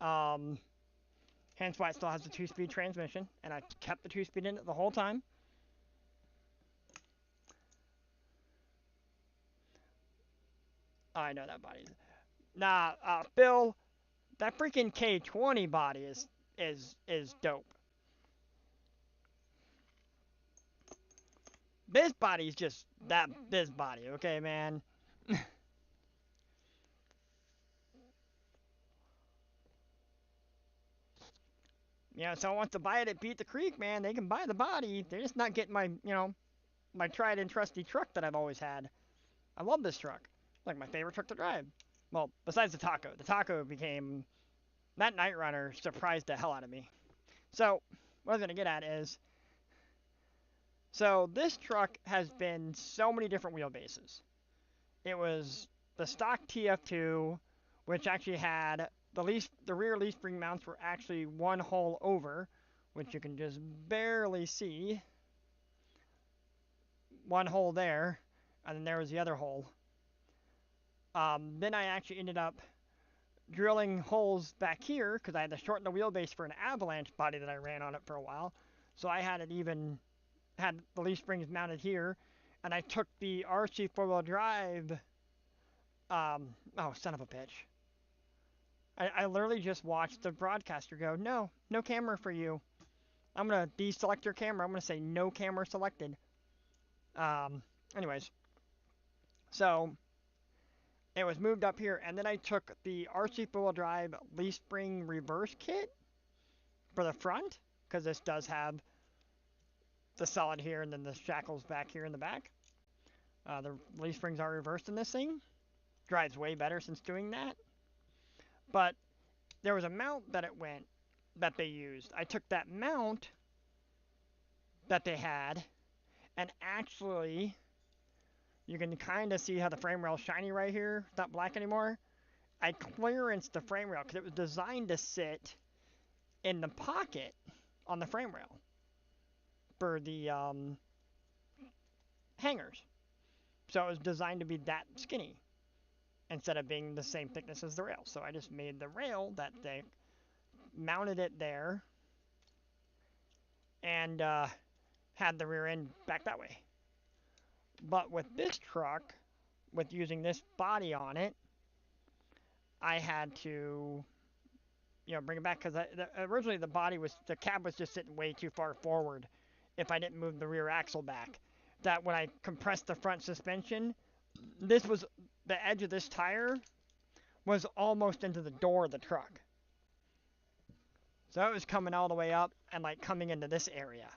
Hence why it still has the 2-speed transmission, and I kept the 2-speed in it the whole time. Oh, I know that body. Nah, Phil, that freaking K20 body is dope. This body's just this body, okay, man. Yeah, if someone wants to buy it at Beat the Creek, man, they can buy the body. They're just not getting my tried and trusty truck that I've always had. I love this truck. It's like my favorite truck to drive. Well, besides the Taco. The Taco became... That Night Runner surprised the hell out of me. So, what I was going to get at is... So, this truck has been so many different wheelbases. It was the stock TF2, which actually had... The rear leaf spring mounts were actually one hole over, which you can just barely see. One hole there, and then there was the other hole. Then I actually ended up drilling holes back here because I had to shorten the wheelbase for an avalanche body that I ran on it for a while. So I had the leaf springs mounted here, and I took the RC four-wheel drive. Oh, son of a bitch. I literally just watched the broadcaster go, no, no camera for you. I'm going to deselect your camera. I'm going to say no camera selected. Um, anyways, so it was moved up here, and then I took the RC four-wheel drive leaf spring reverse kit for the front, because this does have the solid here and then the shackles back here in the back. The leaf springs are reversed in this thing. Drives way better since doing that. But there was a mount that they used. I took that mount that they had, and actually, you can kind of see how the frame rail is shiny right here. It's not black anymore. I clearanced the frame rail because it was designed to sit in the pocket on the frame rail for the hangers. So it was designed to be that skinny instead of being the same thickness as the rail. So I just made the rail that thick, mounted it there, and had the rear end back that way. But with this truck, with using this body on it, I had to, bring it back because originally the cab was just sitting way too far forward if I didn't move the rear axle back. That when I compressed the front suspension, the edge of this tire was almost into the door of the truck. So it was coming all the way up and like coming into this area.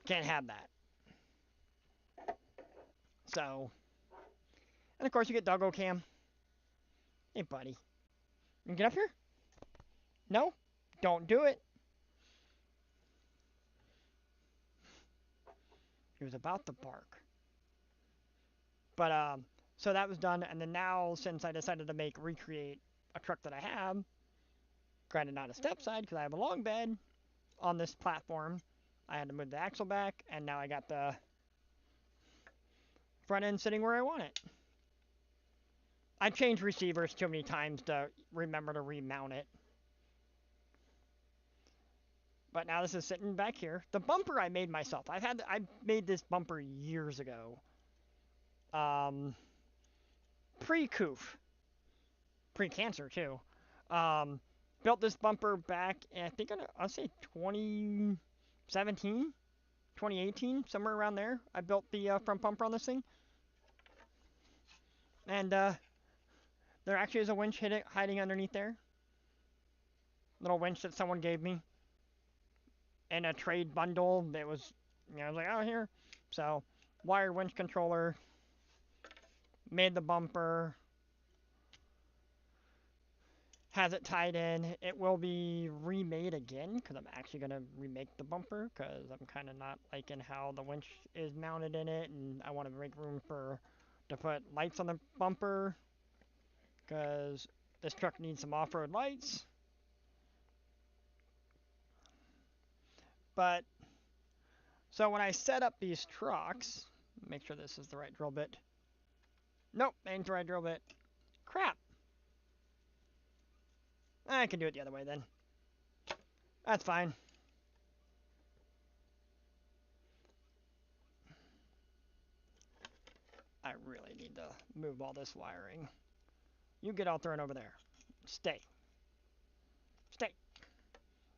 Can't have that. So, and of course you get doggo cam. Hey buddy, you can get up here? No? Don't do it. He was about to bark. But so that was done, and then now since I decided to recreate a truck that I have, granted not a step side because I have a long bed on this platform, I had to move the axle back, and now I got the front end sitting where I want it. I've changed receivers too many times to remember to remount it. But now this is sitting back here. The bumper I made myself. I made this bumper years ago. Pre-coof. Pre-cancer too. Built this bumper back in, I think I'll say 2017, 2018, somewhere around there. I built the front bumper on this thing. And there actually is a winch hiding underneath there. Little winch that someone gave me. In a trade bundle. It was, I was like, oh, here. So, wire winch controller. Made the bumper. Has it tied in. It will be remade again because I'm actually going to remake the bumper because I'm kind of not liking how the winch is mounted in it, and I want to make room to put lights on the bumper because this truck needs some off-road lights. But so when I set up these trucks, make sure this is the right drill bit. Nope, ain't the right drill bit. Crap. I can do it the other way then. That's fine. I really need to move all this wiring. You get out there and over there. Stay. Stay.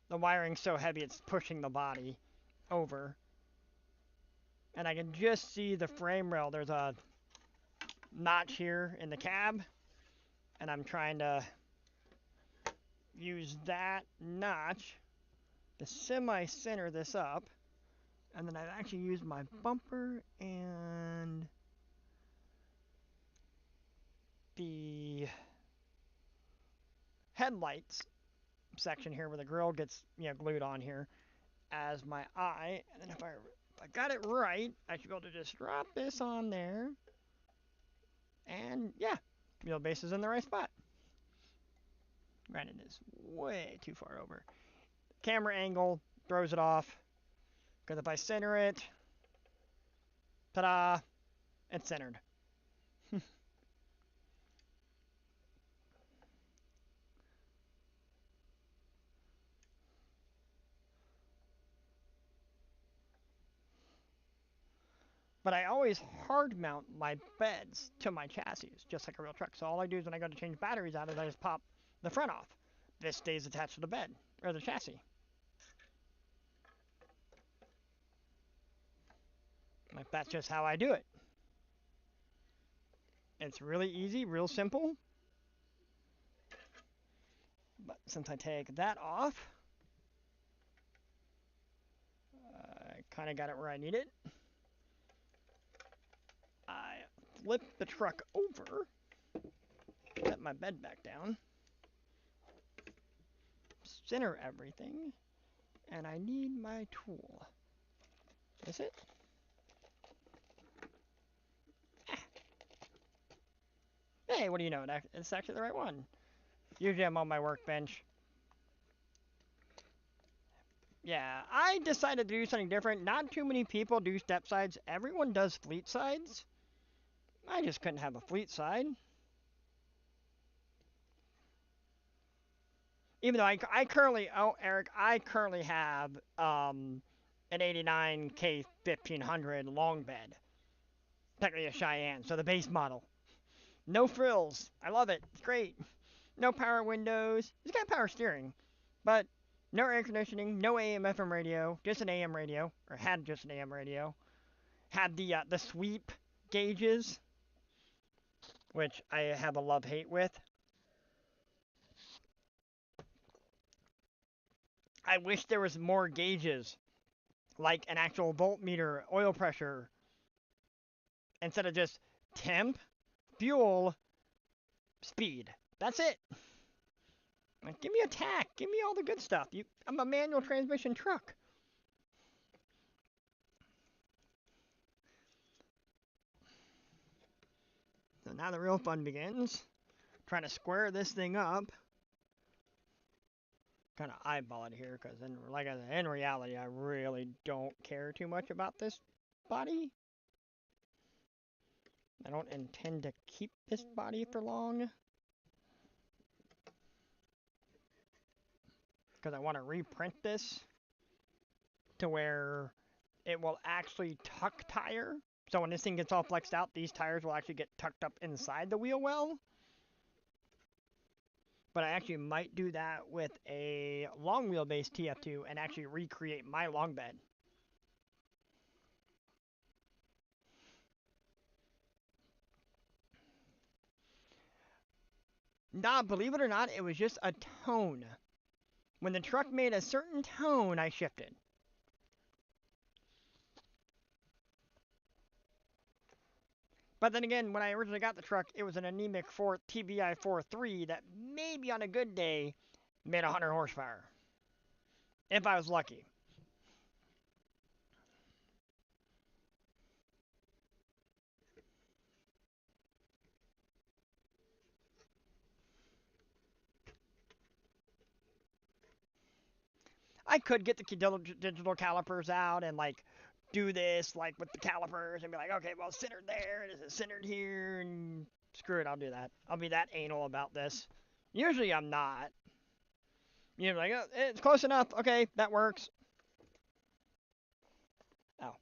The wiring's so heavy it's pushing the body over. And I can just see the frame rail. There's a notch here in the cab. And I'm trying to use that notch to semi-center this up. And then I've actually used my bumper and the headlights section here where the grill gets glued on here as my eye. And then if I got it right, I should be able to just drop this on there. And yeah, wheelbase is in the right spot. Granted, it's way too far over. Camera angle throws it off. Because if I center it, ta-da, it's centered. But I always hard mount my beds to my chassis, just like a real truck. So all I do is when I go to change batteries out, is I just pop the front off. This stays attached to the bed or the chassis. Like that's just how I do it. It's really easy, real simple. But since I take that off, I kind of got it where I need it. I flip the truck over, set my bed back down, center everything, and I need my tool. Is it? Hey, what do you know? It's actually the right one. Usually I'm on my workbench. Yeah, I decided to do something different. Not too many people do step sides. Everyone does fleet sides. I just couldn't have a fleet side. Even though I currently, oh, Eric, I currently have an 89K 1500 long bed. Technically a Cheyenne, so the base model. No frills. I love it. It's great. No power windows. It's got power steering, but no air conditioning, no AM FM radio, just an AM radio, or had just an AM radio. Had the sweep gauges, which I have a love hate with. I wish there was more gauges, like an actual voltmeter, oil pressure, instead of just temp, fuel, speed. That's it. Like, give me a tack. Give me all the good stuff. I'm a manual transmission truck. So now the real fun begins. Trying to square this thing up. Kind of eyeball it here because, like I said, in reality, I really don't care too much about this body. I don't intend to keep this body for long. Because I want to reprint this to where it will actually tuck tire. So when this thing gets all flexed out, these tires will actually get tucked up inside the wheel well. But I actually might do that with a long wheelbase TF2 and actually recreate my long bed. Nah, believe it or not, it was just a tone. When the truck made a certain tone, I shifted. But then again, when I originally got the truck, it was an anemic TBI 4.3 that maybe on a good day made 100 horsepower. If I was lucky. I could get the digital calipers out and like do this like with the calipers and be like, okay, well, centered there, and is it centered here? And screw it, I'll do that. I'll be that anal about this. Usually I'm not. You're like, oh, it's close enough. Okay, that works. Oh.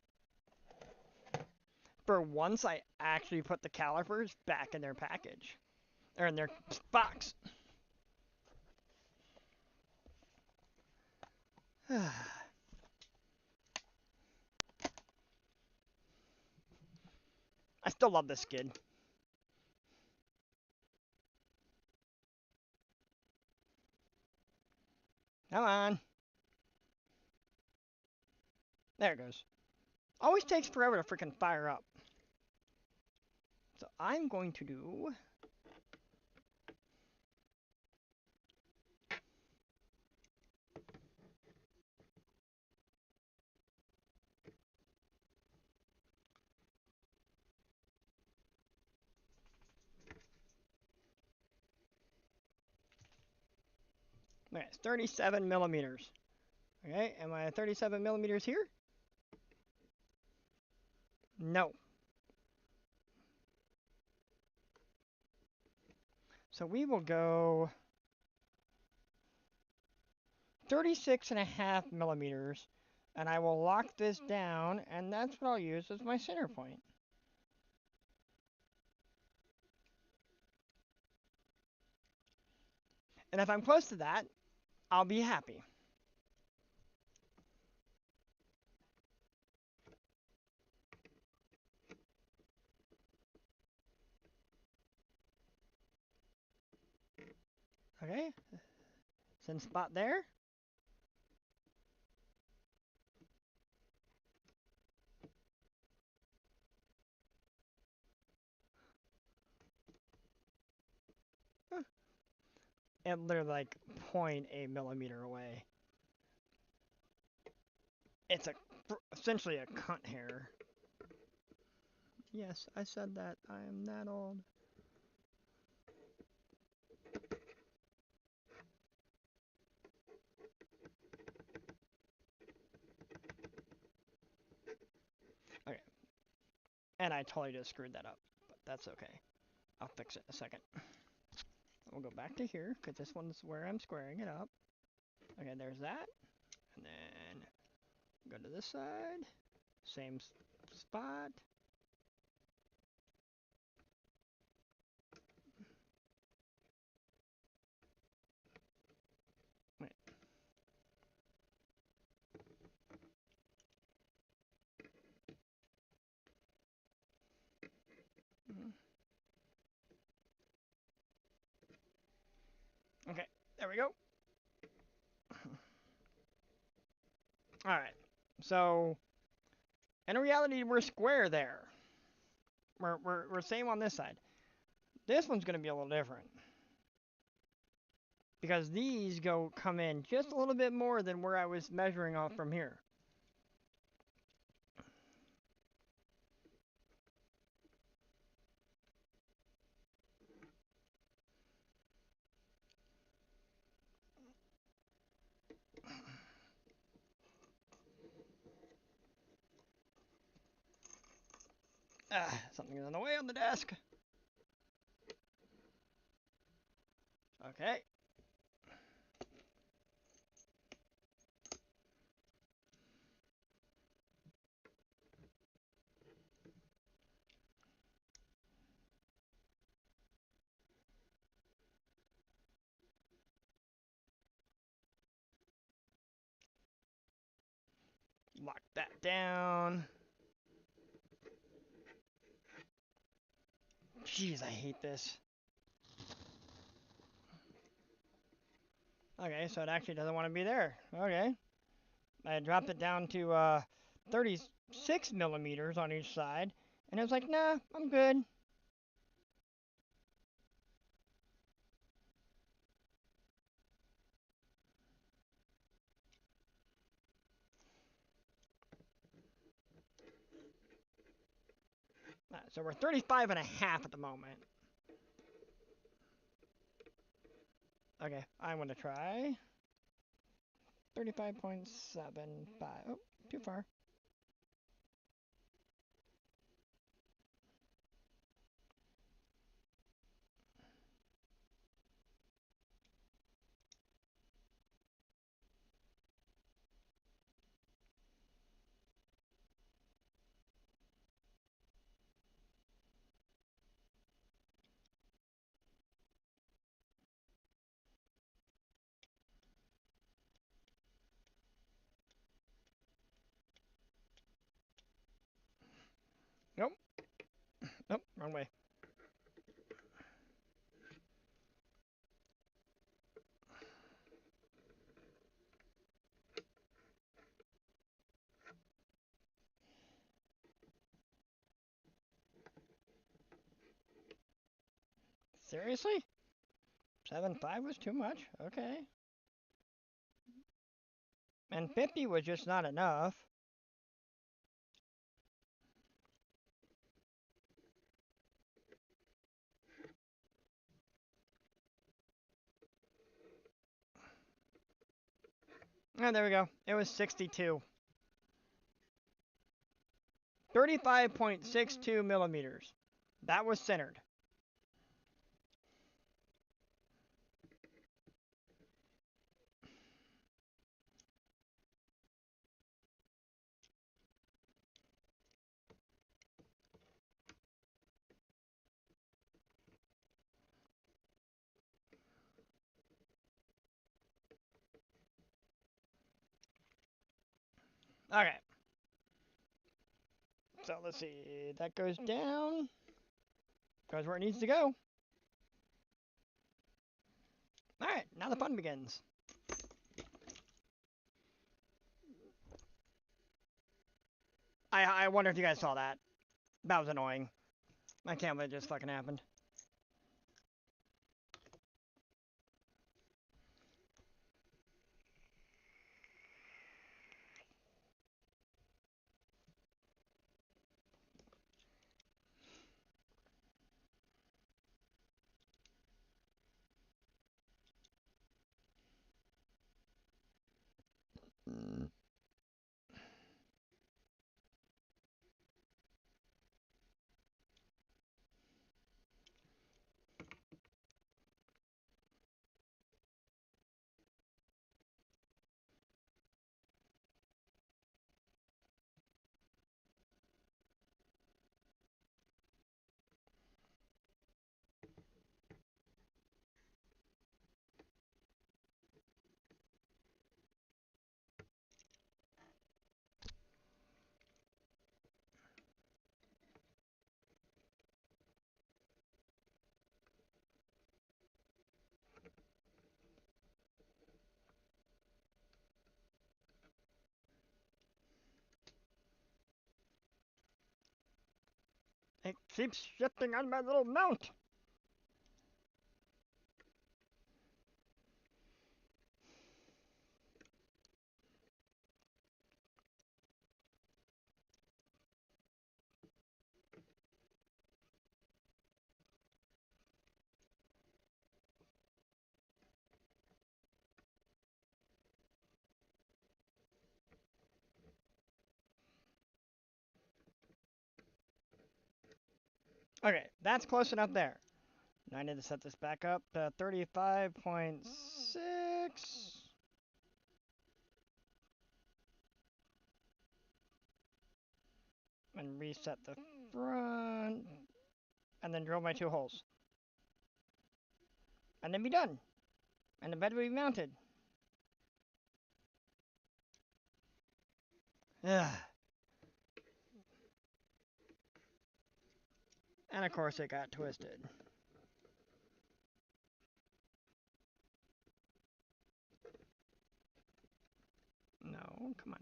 For once, I actually put the calipers back in their package. Or in their box. I still love this skid. Come on. There it goes. Always takes forever to freaking fire up. So I'm going to do... Okay, it's 37 millimeters. Okay, am I 37 millimeters here? No. So we will go 36.5 millimeters And I will lock this down, and that's what I'll use as my center point. And if I'm close to that, I'll be happy. Okay, send spot there. And they're like 0.8 millimeter away. It's essentially a cunt hair. Yes, I said that. I am that old. Okay. And I totally just screwed that up, but that's okay. I'll fix it in a second. We'll go back to here, because this one's where I'm squaring it up. Okay, there's that. And then go to this side. Same spot. Wait. Okay, there we go. Alright, so in reality, we're square there. We're same on this side. This one's going to be a little different. Because these come in just a little bit more than where I was measuring off from here. Something's in the way on the desk. Okay. Lock that down. Jeez, I hate this. Okay, so it actually doesn't want to be there. Okay. I dropped it down to 36 millimeters on each side, and it was like, nah, I'm good. So we're 35 and a half at the moment. Okay, I'm going to try 35.75. Oh, too far. Nope. Nope, wrong way. Seriously? 7.5 was too much? Okay. And 50 was just not enough. Oh, there we go. It was 62. 35.62 millimeters. That was centered. Okay. So let's see. That goes down. Goes where it needs to go. Alright, now the fun begins. I wonder if you guys saw that. That was annoying. I can't believe it just fucking happened. It keeps shifting on my little mount. Okay, that's close enough there. Now I need to set this back up to 35.6. And reset the front. And then drill my 2 holes. And then be done. And the bed will be mounted. Ugh. And of course it got twisted. No, come on.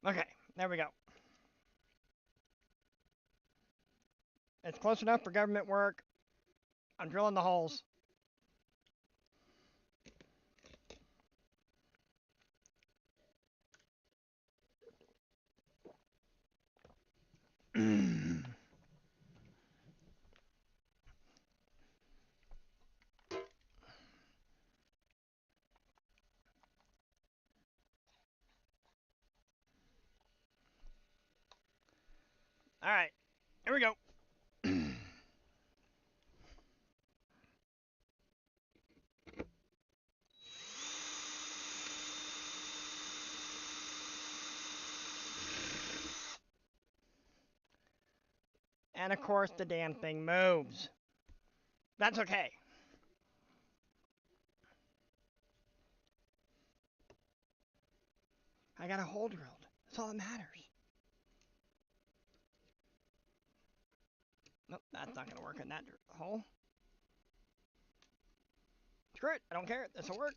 Okay, there we go. It's close enough for government work. I'm drilling the holes. Alright, here we go. And of course the damn thing moves. That's okay. I got a hole drilled. That's all that matters. Nope, that's not going to work in that hole. Screw it, I don't care. This will work.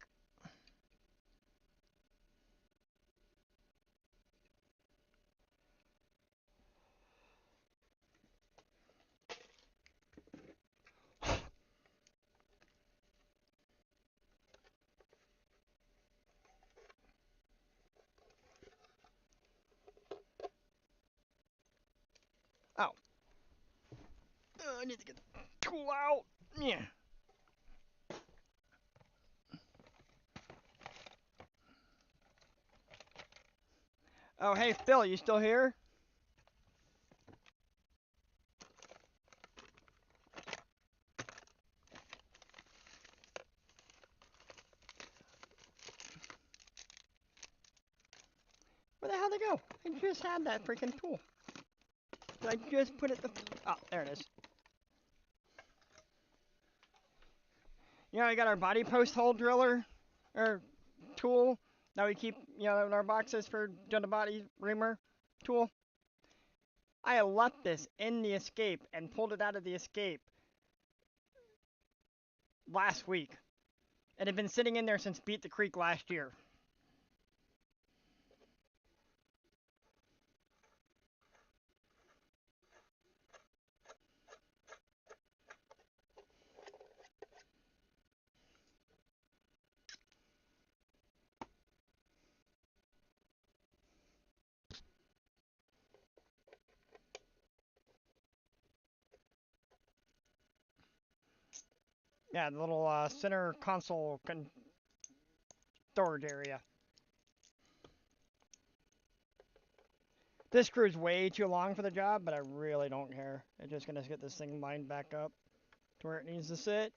Oh. I need to get the tool out. Yeah. Oh, hey, Phil, you still here? Where the hell did it go? I just had that freaking tool. I just put it oh, there it is. You know, we got our body post hole driller, or tool, that we keep, you know, in our boxes for doing the body reamer tool. I left this in the escape and pulled it out of the escape last week. It had been sitting in there since Beat the Creek last year. Yeah, the little center console storage area. This screw's way too long for the job, but I really don't care. I'm just gonna get this thing lined back up to where it needs to sit.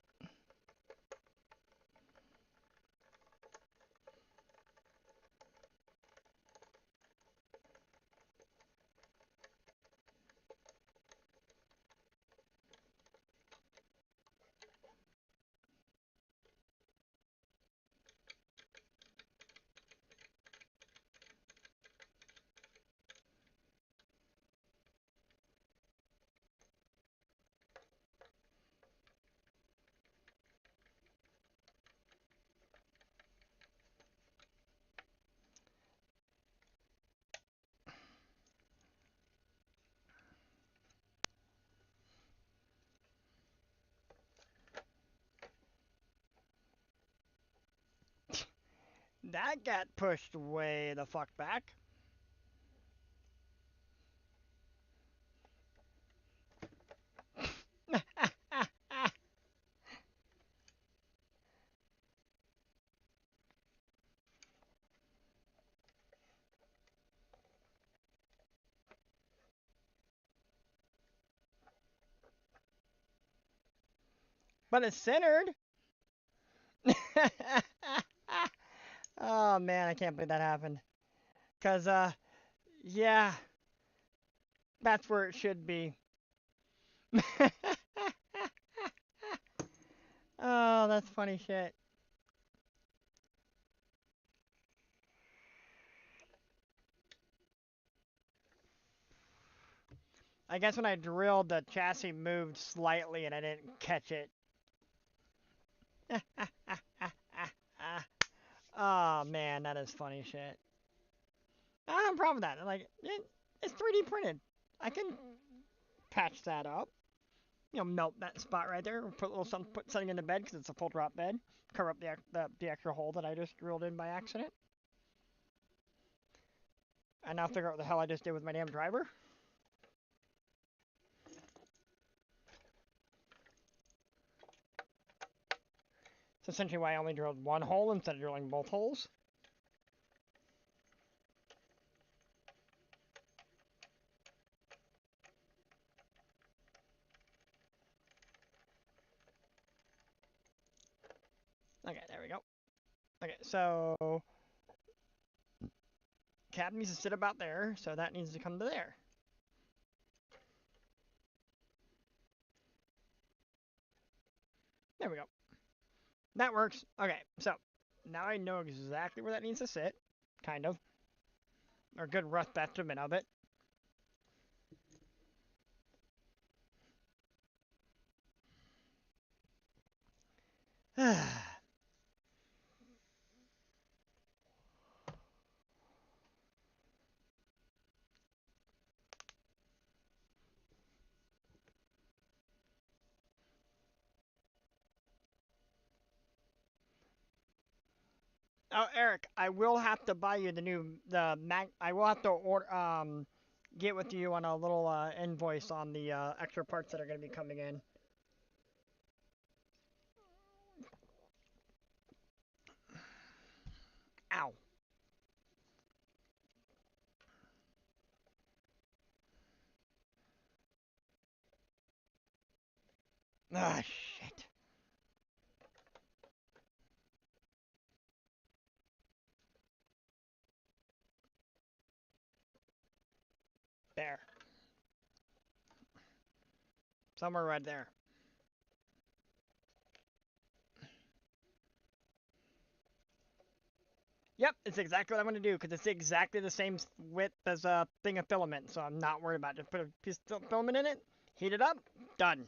That got pushed way the fuck back. But it's centered. Oh man, I can't believe that happened. Cause yeah, that's where it should be. Oh, that's funny shit. I guess when I drilled, the chassis moved slightly and I didn't catch it. Oh man, that is funny shit. I'm proud of that. Like, it's 3D printed. I can patch that up. You know, melt that spot right there. Put a little something, put something in the bed because it's a full drop bed. Cover up the extra hole that I just drilled in by accident. And now figure out what the hell I just did with my damn driver. It's essentially why I only drilled one hole instead of drilling both holes. Okay, there we go. Okay, so cab needs to sit about there, so that needs to come to there. There we go. That works. Okay, so now I know exactly where that needs to sit, kind of, or a good rough estimate of it. Oh, Eric, I will have to buy you the Mac. I will have to get with you on a little invoice on the extra parts that are going to be coming in. Ow. Ah, shit. There. Somewhere right there. Yep, it's exactly what I'm going to do because it's exactly the same width as a thing of filament, so I'm not worried about it. Just put a piece of filament in it, heat it up, done.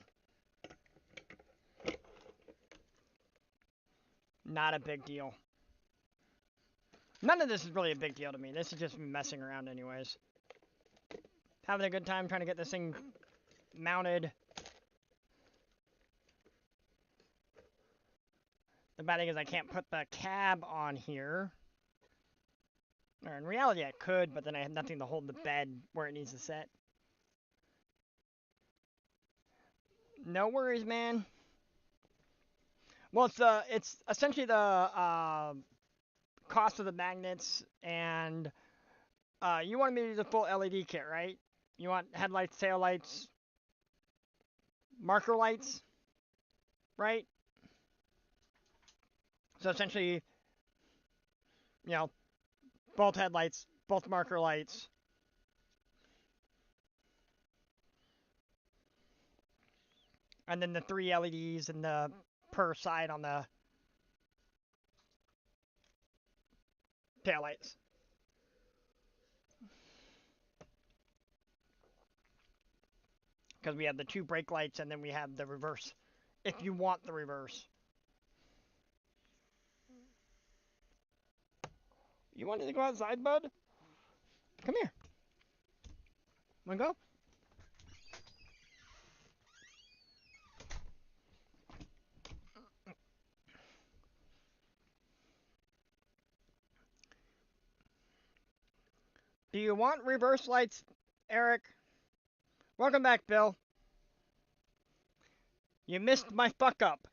Not a big deal. None of this is really a big deal to me. This is just messing around anyways. Having a good time trying to get this thing mounted. The bad thing is I can't put the cab on here. Or in reality I could, but then I have nothing to hold the bed where it needs to sit. No worries, man. Well, it's essentially the cost of the magnets, and you wanted me to do the full LED kit, right? You want headlights, tail lights, marker lights, right? So essentially, you know, both headlights, both marker lights. And then the 3 LEDs and the per side on the tail lights. Because we have the 2 brake lights and then we have the reverse. If you want the reverse. You wanted to go outside, bud? Come here. Wanna go? Do you want reverse lights, Eric? Welcome back, Bill. You missed my fuck up.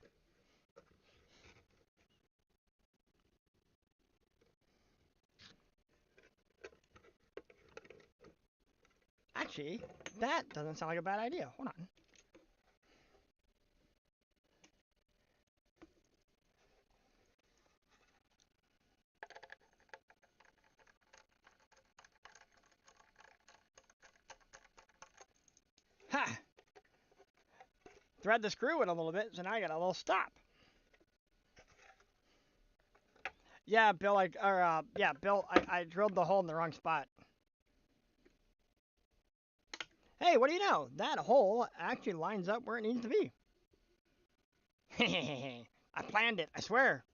Actually, that doesn't sound like a bad idea. Hold on. Ha! Thread the screw in a little bit, so now I got a little stop. Yeah, Bill, I drilled the hole in the wrong spot. Hey, what do you know? That hole actually lines up where it needs to be. I planned it, I swear.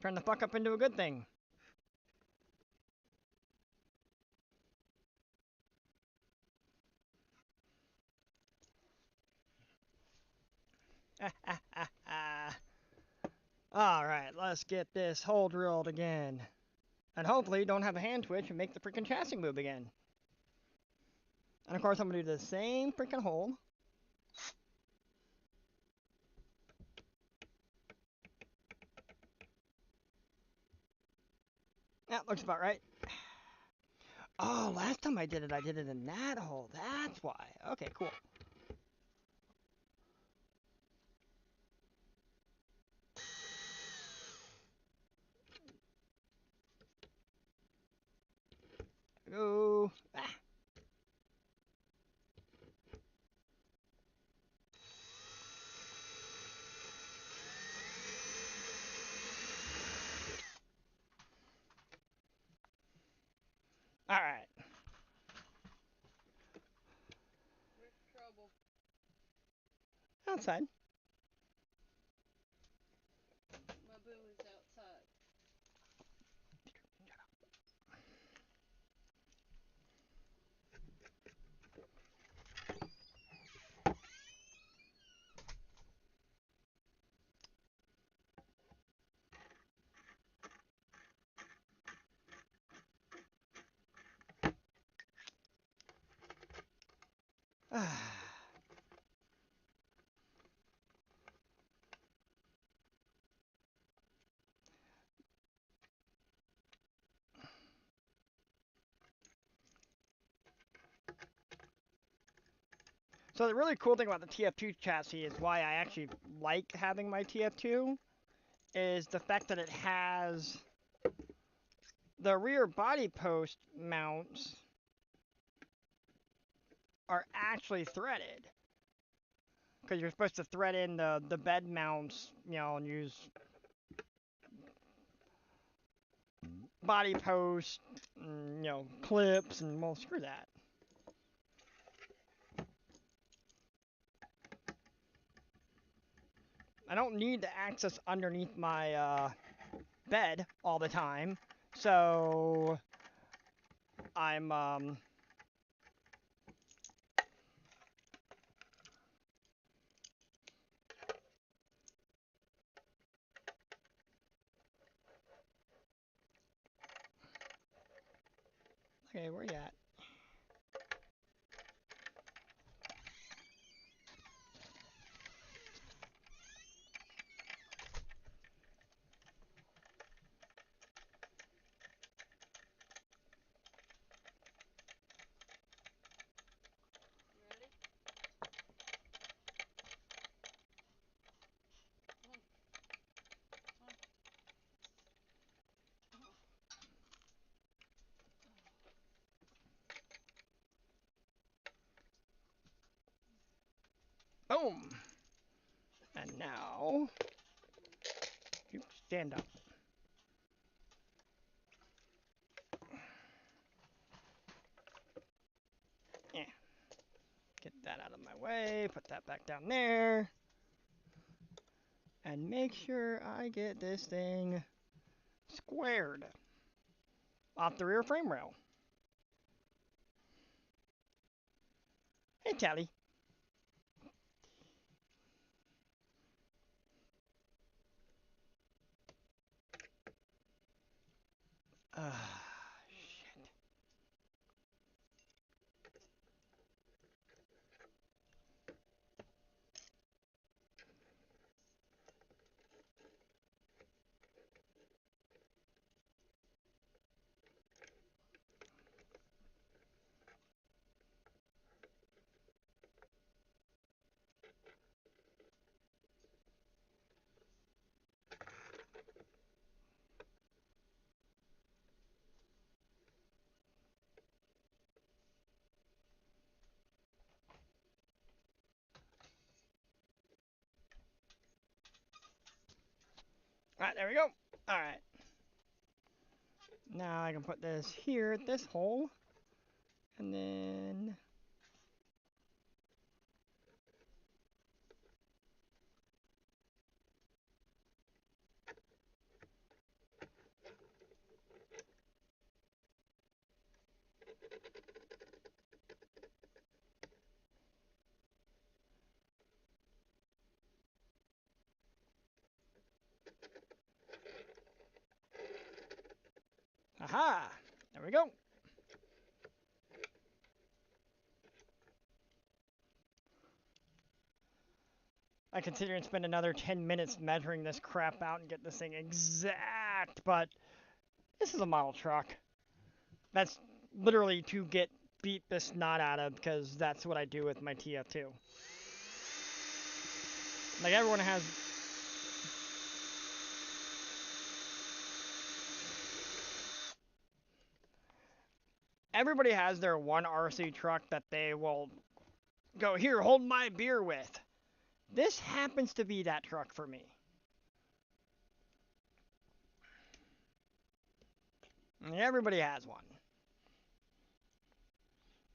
Turn the fuck up into a good thing. Alright, let's get this hole drilled again. And hopefully don't have a hand twitch and make the freaking chassis move again. And of course I'm going to do the same freaking hole. That looks about right. Oh, last time I did it in that hole. That's why. Okay, cool. Go. Ah. All right. Where's trouble? Outside. My boo is outside. So the really cool thing about the TF2 chassis is why I actually like having my TF2 is the fact that it has the rear body post mounts are actually threaded. Because you're supposed to thread in the bed mounts, and use body posts, and, clips, and well, screw that. I don't need to access underneath my bed all the time, so I'm okay. Where you at? You ready? Come on. Come on. Boom. And now, you stand up. Yeah. Get that out of my way. Put that back down there. And make sure I get this thing squared off the rear frame rail. Hey, Tally. Shit. Alright, there we go. Alright. Now I can put this here at this hole. And then... Aha! There we go. I consider and spend another 10 minutes measuring this crap out and get this thing exact, but this is a model truck. That's literally to beat the snot out of, because that's what I do with my TF2. Like, everyone has... Everybody has their one RC truck that they will go, here, hold my beer with. This happens to be that truck for me. And everybody has one.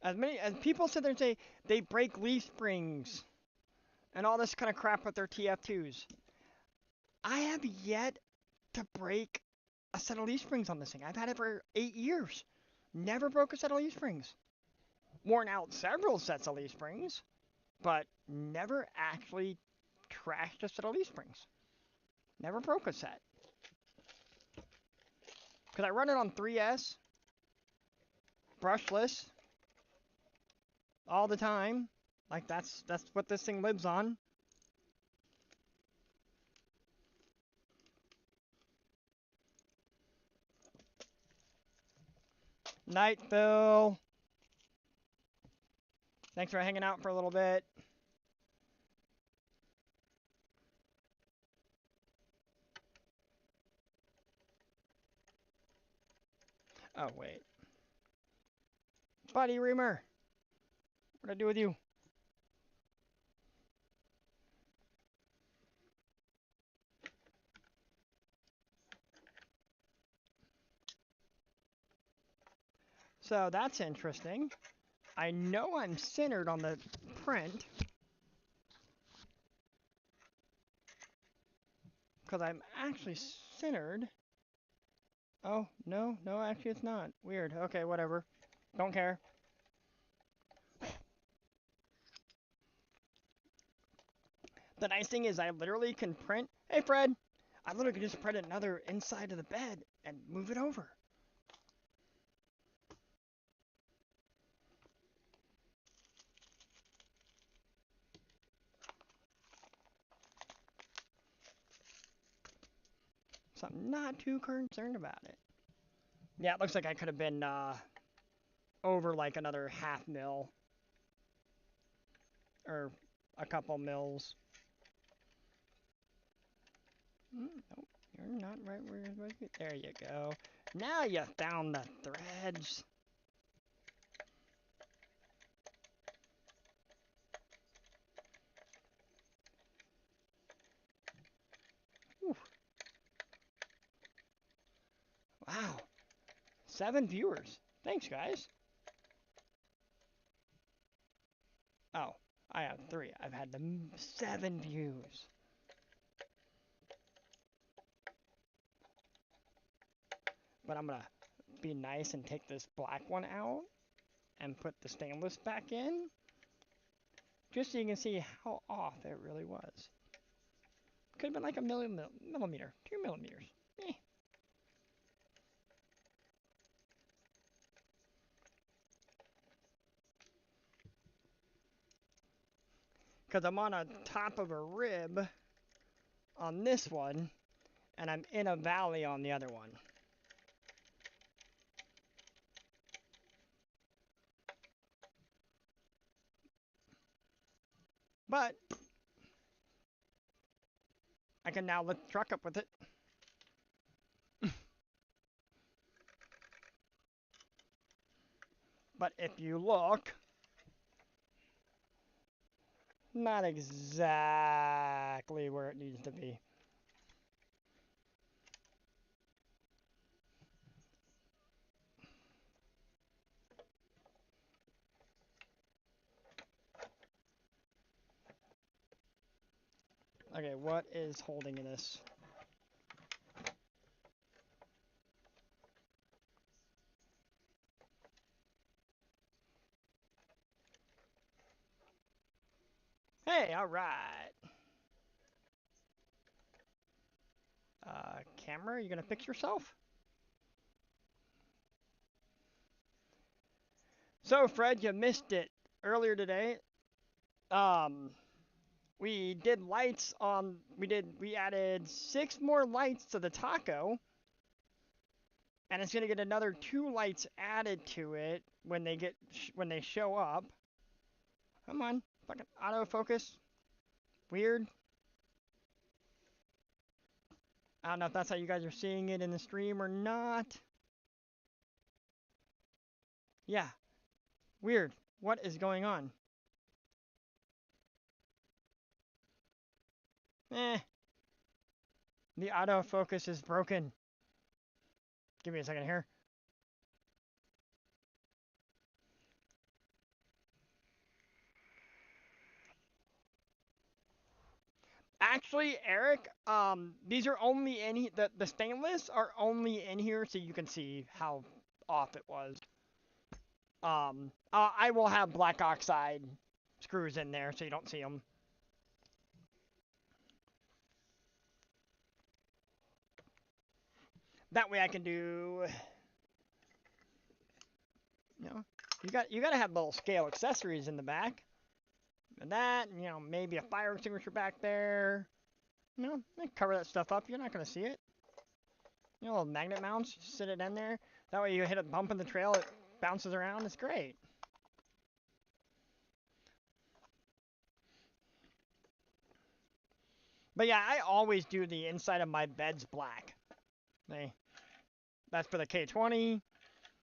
As people sit there and say they break leaf springs and all this kind of crap with their TF2s, I have yet to break a set of leaf springs on this thing. I've had it for 8 years. Never broke a set of leaf springs. Worn out several sets of leaf springs, but never actually trashed a set of leaf springs. Never broke a set. Because I run it on 3S, brushless, all the time. Like, that's what this thing lives on. Night, Phil. Thanks for hanging out for a little bit. Oh, wait. Buddy Reamer. What'd I do with you? So that's interesting. I know I'm centered on the print because I'm actually centered. Oh, no, no, actually it's not. Weird. Okay, whatever. Don't care. The nice thing is I literally can print. Hey, Fred! I literally can just print another inside of the bed and move it over. So I'm not too concerned about it. Yeah, it looks like I could have been over like another half mil or a couple mils. Nope, you're not right where you're supposed to be. There you go. Now you found the threads. Whew. Wow. 7 viewers. Thanks, guys. Oh, I have 3. I've had 7 views. But I'm gonna be nice and take this black one out and put the stainless back in, just so you can see how off it really was. Could have been like a millimeter, 2 millimeters. Eh. Because I'm on a top of a rib on this one, and I'm in a valley on the other one. But I can now lift the truck up with it. But if you look, not exactly where it needs to be. Okay, what is holding this? Hey, alright. Camera, you gonna fix yourself? So, Fred, you missed it earlier today. Um, we did lights on. We added 6 more lights to the taco, and it's gonna get another 2 lights added to it when they show up. Come on, fucking autofocus. Weird. I don't know if that's how you guys are seeing it in the stream or not. Yeah, weird. What is going on? Eh, the autofocus is broken. Give me a second here. Actually, Eric, these are only in the stainless are only in here so you can see how off it was. I will have black oxide screws in there so you don't see them. That way I can do, you know, you gotta have little scale accessories in the back, and that, maybe a fire extinguisher back there. Cover that stuff up. You're not gonna see it. Little magnet mounts, just sit it in there. That way you hit a bump in the trail, it bounces around. It's great. But yeah, I always do the inside of my beds black. That's for the K20, and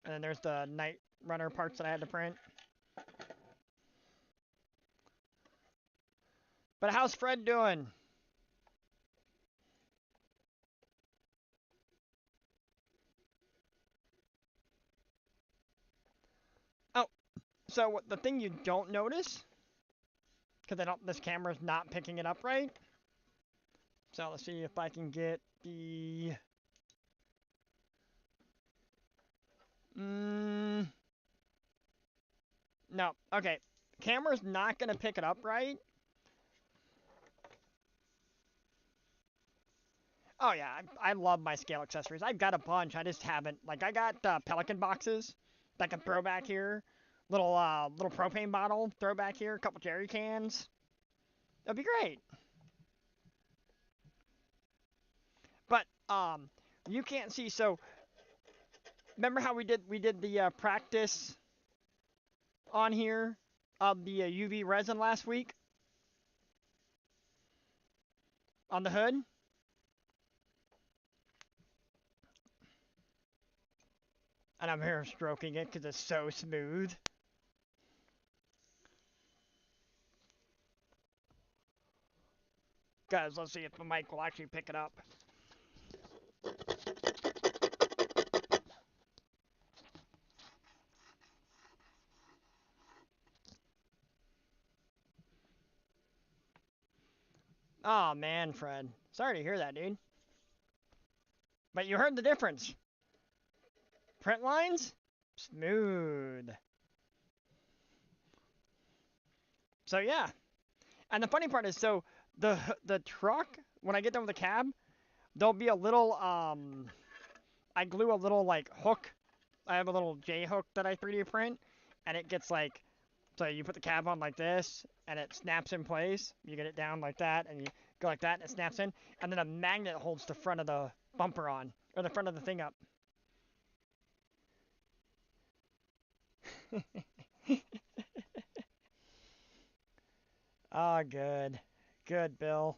then there's the Night Runner parts that I had to print. But how's Fred doing? Oh, so the thing you don't notice, because I don't, this camera's not picking it up right. So let's see if I can get the. No, okay. Camera's not gonna pick it up right. Oh yeah, I love my scale accessories. I've got a bunch. I just haven't. Like I got Pelican boxes that I can throw back here. Little propane bottle, throw back here. A couple jerry cans. That'd be great. But you can't see. So remember how we did the practice on here of the UV resin last week on the hood? And I'm here stroking it because it's so smooth. Guys, let's see if the mic will actually pick it up. Oh man, Fred. Sorry to hear that, dude. But you heard the difference. Print lines? Smooth. So yeah. And the funny part is, so the truck, when I get done with the cab, there'll be a little I glue a little like hook. I have a little J hook that I 3D print, and it gets like, so you put the cab on like this, and it snaps in place. You get it down like that, and you go like that, and it snaps in, and then a magnet holds the front of the bumper on, or the front of the thing up. Ah, good. Good, Bill.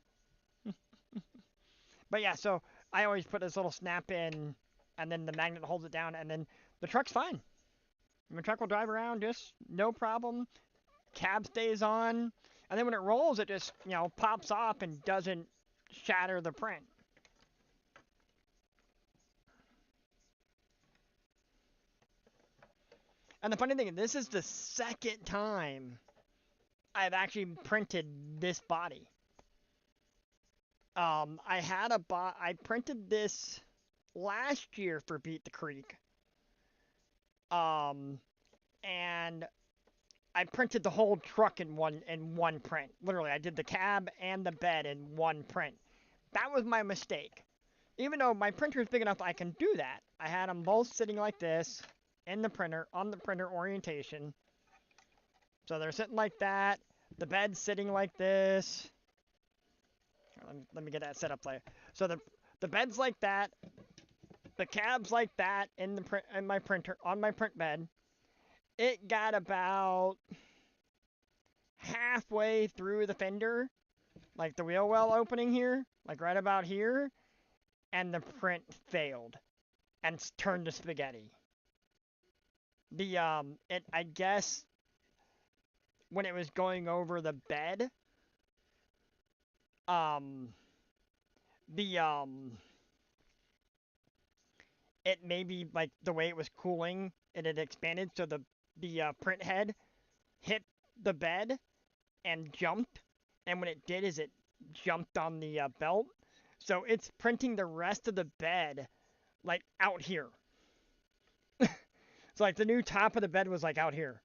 But yeah, so I always put this little snap in, and then the magnet holds it down, and then the truck's fine. The truck will drive around just no problem. Cab stays on, and then when it rolls, it just pops off and doesn't shatter the print. And the funny thing, this is the second time I've actually printed this body. I printed this last year for Beat the Creek. Um, and I printed the whole truck in one print. Literally, I did the cab and the bed in one print. That was my mistake. Even though my printer is big enough, I can do that. I had them both sitting like this in the printer on the printer orientation. So they're sitting like that. The bed's sitting like this. Let me get that set up there. So the bed's like that. The cab's like that in my printer on my print bed. It got about halfway through the fender, like the wheel well opening here, like right about here, and the print failed and turned to spaghetti. I guess when it was going over the bed, um, the it maybe like the way it was cooling, it had expanded, so the print head hit the bed and jumped, and when it did, is it jumped on the belt, so it's printing the rest of the bed like out here. So like the new top of the bed was like out here.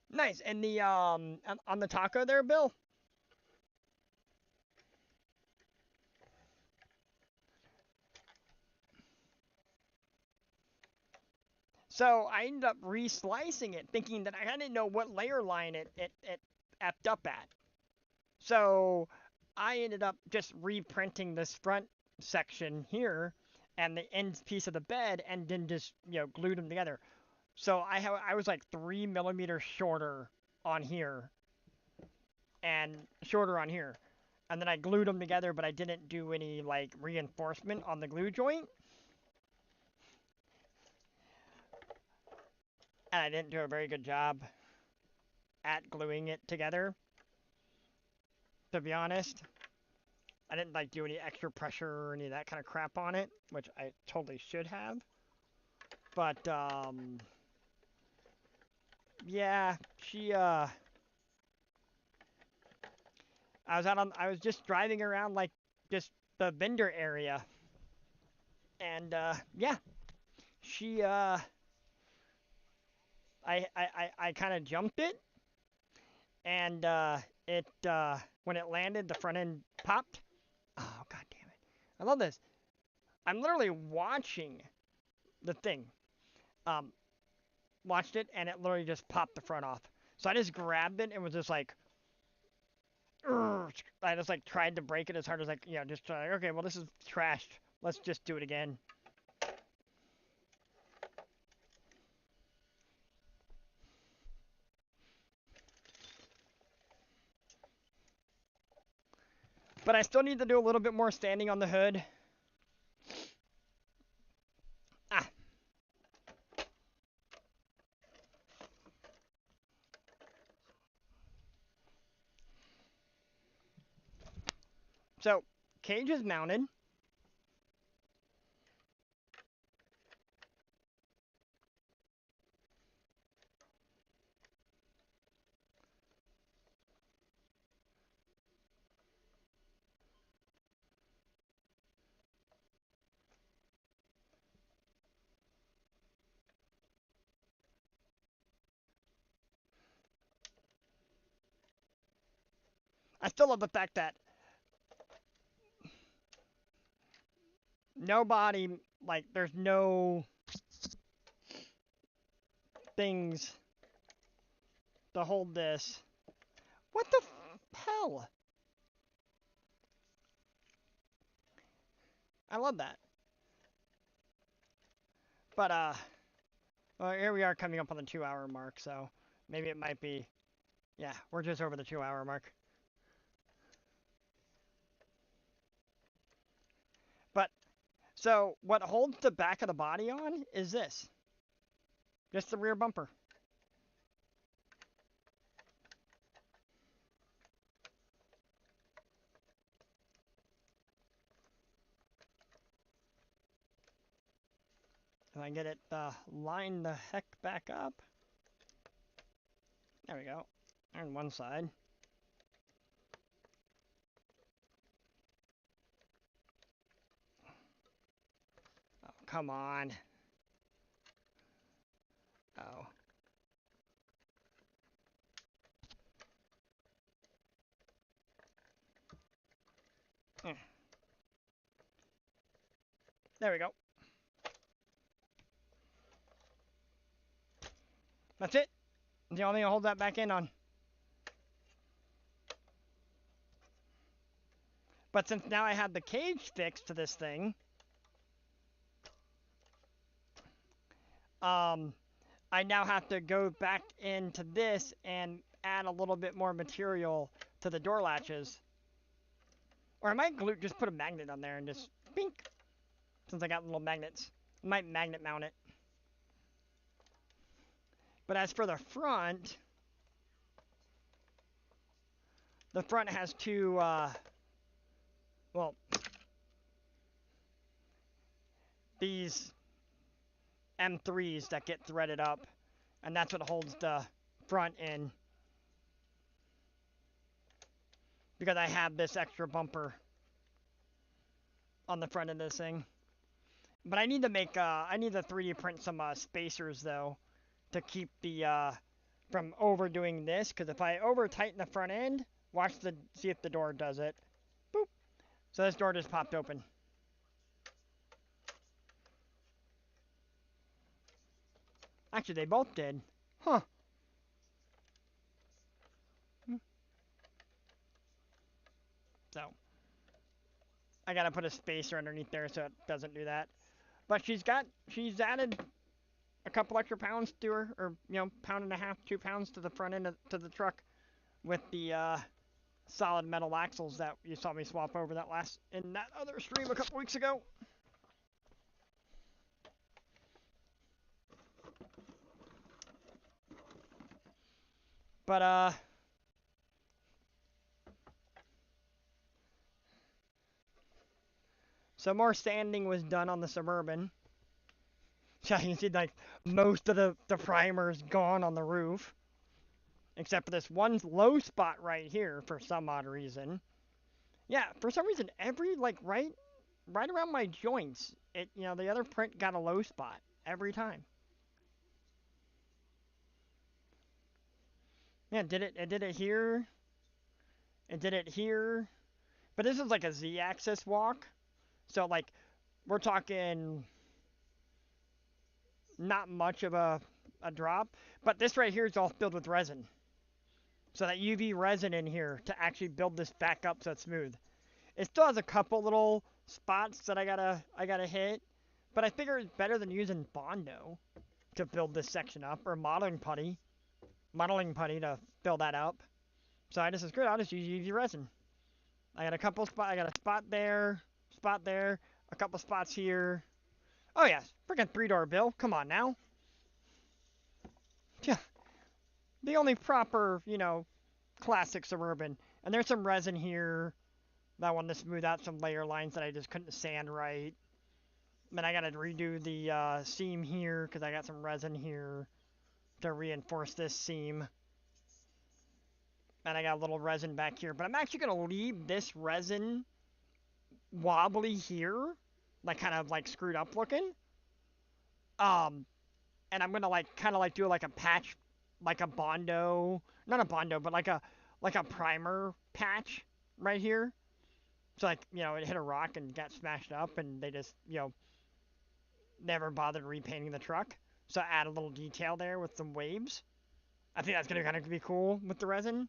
Nice. And the on the taco there, Bill. So I ended up re-slicing it, thinking that I didn't know what layer line it effed up at. So I ended up just reprinting this front section here and the end piece of the bed, and then just glued them together. So I was like 3 millimeters shorter on here and shorter on here. and then I glued them together, but I didn't do any like reinforcement on the glue joint, and I didn't do a very good job at gluing it together. To be honest, I didn't like do any extra pressure or any of that kind of crap on it, which I totally should have. But yeah, I was just driving around like just the vendor area, and yeah, she I kind of jumped it, and it when it landed, the front end popped. Oh god damn it! I love this. I'm literally watching the thing. Um, Watched it, and it literally just popped the front off. So I just grabbed it and was just like, I just like tried to break it as hard as like, just try. Okay, well this is trashed. Let's just do it again. But I still need to do a little bit more standing on the hood. Ah. So, cage is mounted. I still love the fact that nobody, like, there's no things to hold this. What the hell? I love that. But, well, here we are coming up on the 2 hour mark, so maybe it might be, yeah, we're just over the 2 hour mark. But, so, what holds the back of the body on is this. Just the rear bumper. If I get it lined the heck back up. There we go. On one side. Oh, come on. Oh. There we go. That's it. The only thing I'll hold that back in on. But since now I have the cage fixed to this thing, I now have to go back into this and add a little bit more material to the door latches. Or I might just put a magnet on there and just bink. Since I got little magnets. I might magnet mount it. But as for the front has two, well, these M3s that get threaded up, and that's what holds the front in. Because I have this extra bumper on the front of this thing. But I need to make, I need to 3D print some spacers though, to keep the, from overdoing this. Because if I over tighten the front end, see if the door does it. Boop. So this door just popped open. Actually, they both did. Huh. So, I gotta put a spacer underneath there so it doesn't do that. But she's added a couple extra pounds to her, or, pound and a half, 2 pounds to the front end to the truck with the, solid metal axles that you saw me swap over that last in that other stream a couple weeks ago. But so more sanding was done on the Suburban. So you can see like most of the primer's gone on the roof, except for this one low spot right here for some odd reason. Yeah, for some reason every like right around my joints, the other print got a low spot every time. Yeah, it did it here. It did it here. But this is like a Z-axis walk, so like we're talking not much of a drop. But this right here is all filled with resin. So that UV resin in here to actually build this back up so it's smooth. It still has a couple little spots that I gotta hit, but I figure it's better than using Bondo to build this section up or modeling putty to fill that up. So I just said, screw it, I'll just use UV resin. I got a spot there, a couple spots here. Oh yeah, freaking 3-door Bill. Come on now. Yeah, the only proper, classic Suburban. And there's some resin here that I wanted to smooth out some layer lines that I just couldn't sand right. And I gotta redo the seam here because I got some resin here to reinforce this seam. And I got a little resin back here. But I'm actually gonna leave this resin wobbly here, like kind of like screwed up looking. Um, and I'm gonna like kind of like do like a patch, like a Bondo, not a Bondo, but like a primer patch right here. So like it hit a rock and got smashed up, and they just never bothered repainting the truck. So add a little detail there with some waves. I think that's gonna kind of be cool with the resin.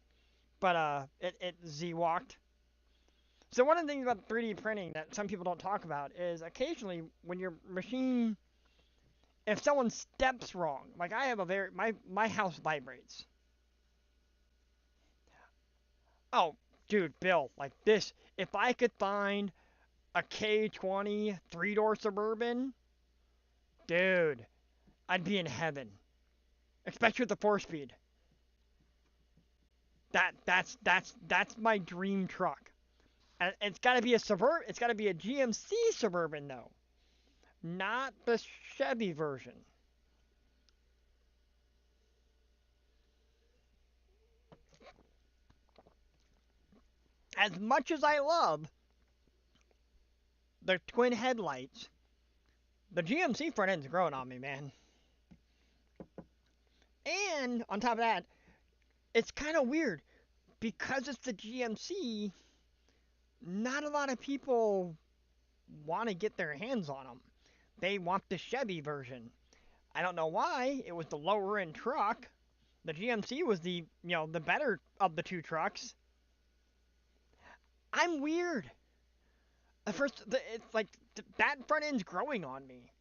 But it Z walked. So one of the things about 3D printing that some people don't talk about is occasionally when your machine, if someone steps wrong, like I have a very my house vibrates. Oh, dude, Bill, like this, if I could find a K20 3-door Suburban, dude, I'd be in heaven. Especially with the 4-speed. That's my dream truck. And it's got to be a Suburban. It's got to be a GMC Suburban though, not the Chevy version. As much as I love the twin headlights, the GMC front end's growing on me, man. And on top of that, it's kind of weird because it's the GMC. Not a lot of people want to get their hands on them. They want the Chevy version. I don't know why. It was the lower end truck. The GMC was the better of the two trucks. I'm weird. At first, it's like that front end's growing on me.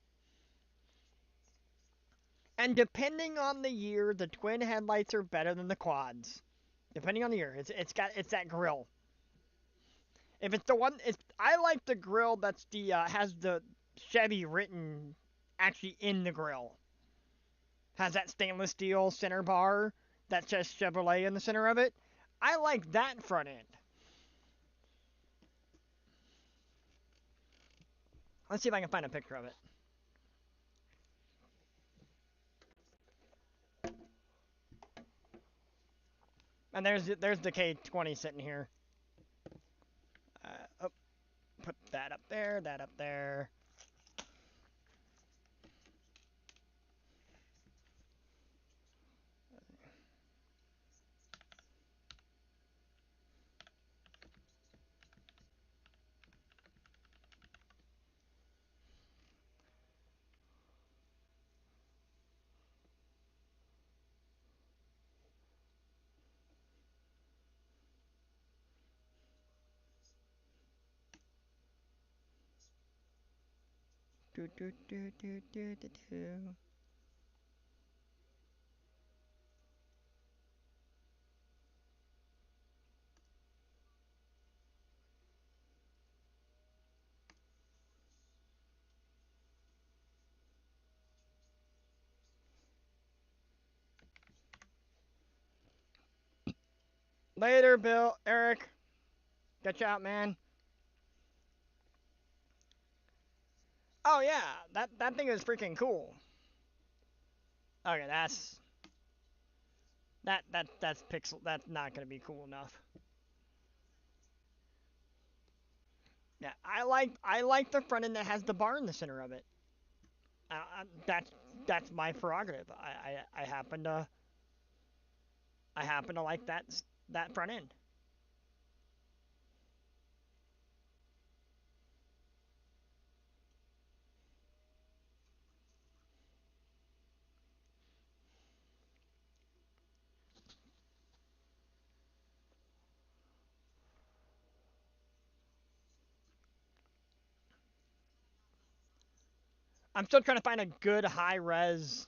And depending on the year, the twin headlights are better than the quads. Depending on the year, it's that grill. If it's the one, I like the grill that's the has the Chevy written actually in the grill. Has that stainless steel center bar that says Chevrolet in the center of it. I like that front end. Let's see if I can find a picture of it. And there's the K20 sitting here. Oh, put that up there, that up there. Do do do do do do do. Later, Bill. Eric. Get you out, man. Oh yeah, that thing is freaking cool. Okay, that's pixel. That's not gonna be cool enough. Yeah, I like the front end that has the bar in the center of it. That's my prerogative. I happen to like that front end. I'm still trying to find a good high res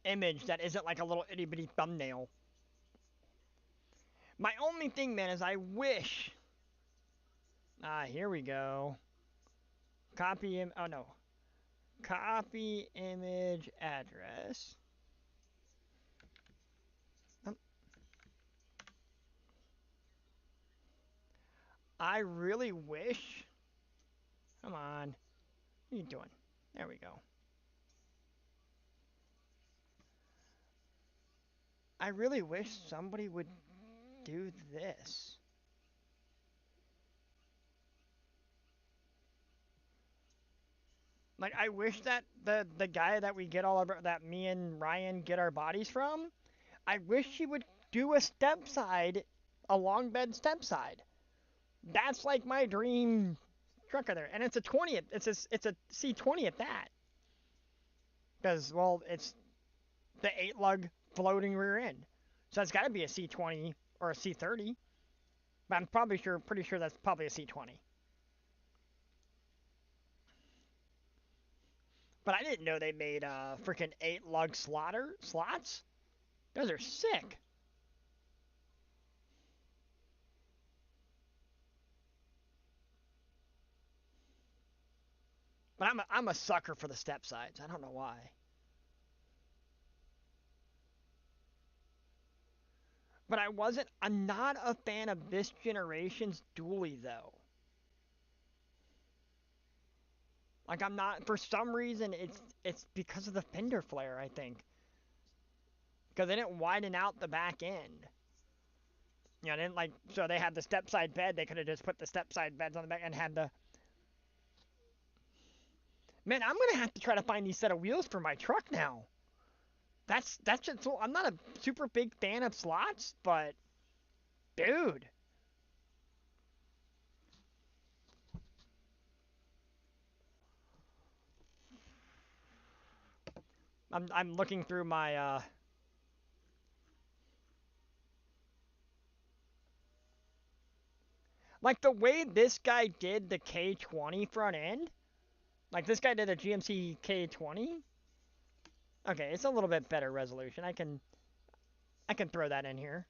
image that isn't like a little itty bitty thumbnail. My only thing, man, is I wish. Here we go. Copy im. Oh no. Copy image address. Um, I really wish. Come on. What are you doing? There we go. I really wish somebody would do this. Like I wish that the guy that we get all our that me and Ryan get our bodies from, I wish he would do a step side, a long bed step side. That's like my dream trucker there, and it's a 20th. It's a C20 at that. Because well, it's the 8 lug floating rear end, so it's got to be a C20 or a C30. But I'm pretty sure that's probably a C20. But I didn't know they made freaking 8 lug slots. Those are sick. But I'm a sucker for the step sides. I don't know why. But I'm not a fan of this generation's dually though. Like I'm not for some reason it's because of the fender flare, I think. Because they didn't widen out the back end. You know, they didn't like so they had the step side bed, they could have just put the step side beds on the back and had the. Man, I'm gonna have to try to find these set of wheels for my truck now. That's just so I'm not a super big fan of slots, but dude, I'm looking through my like the way this guy did the K20 front end. Like this guy did a GMC K20. Okay, it's a little bit better resolution. I can throw that in here.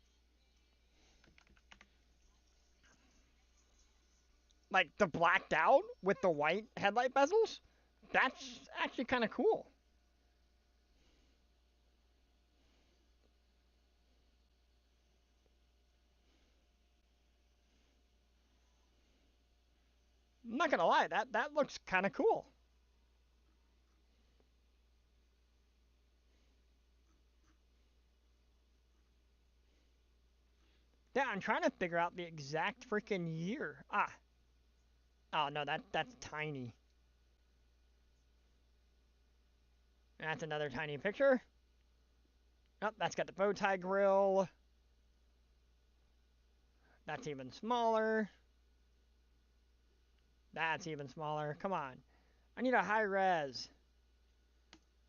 Like the blacked out with the white headlight bezels. That's actually kind of cool. I'm not gonna lie, that looks kind of cool. Yeah, I'm trying to figure out the exact freaking year. Oh no, that's tiny. That's another tiny picture. Oh, that's got the bow tie grill. That's even smaller. That's even smaller. Come on. I need a high res.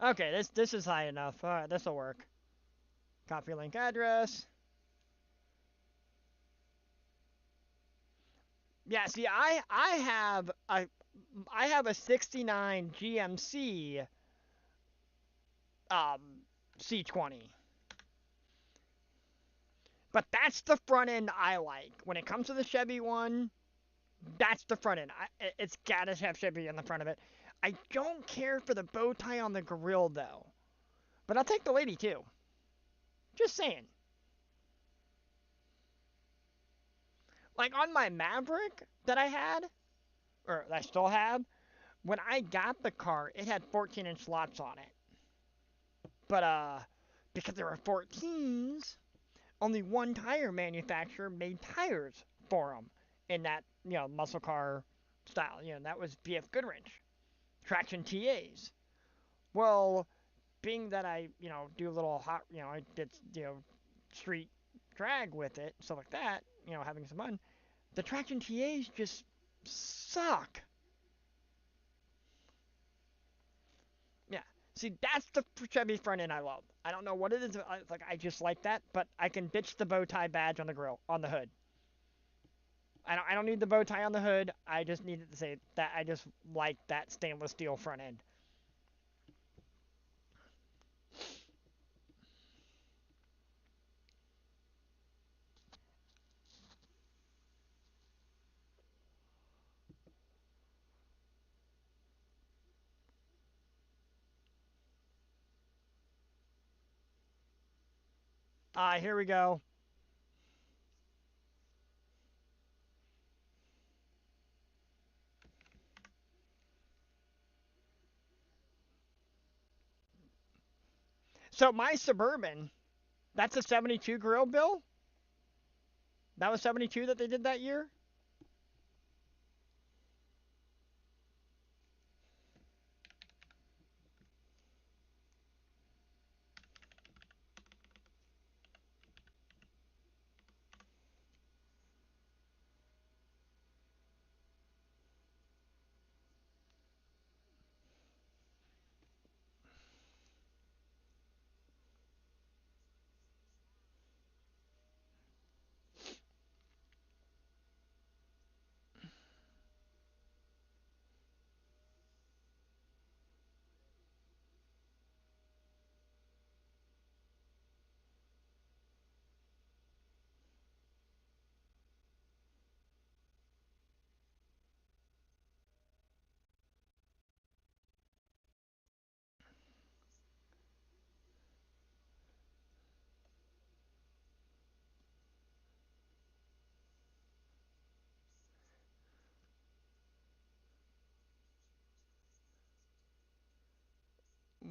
Okay, this is high enough. All right, this will work. Copy link address. Yeah, see, I have a '69 GMC um C20, but that's the front end I like. When it comes to the Chevy one, that's the front end. It's gotta have Chevy in the front of it. I don't care for the bow tie on the grill though, but I'll take the lady too. Just saying. Like on my Maverick that I had, or I still have, when I got the car, it had 14-inch slots on it. But because there were 14s, only one tire manufacturer made tires for them in that muscle car style. That was BF Goodwrench traction TAs. Well, being that I do a little hot, I did street drag with it, stuff like that. Having some fun. The traction TAs just suck. Yeah. See, that's the Chevy front end I love. I don't know what it is. I just like that, but I can ditch the bow tie badge on the grill, on the hood. I don't need the bow tie on the hood. I just needed to say that I just like that stainless steel front end. Here we go. So my Suburban, that's a 72 grill, Bill? That was 72 that they did that year?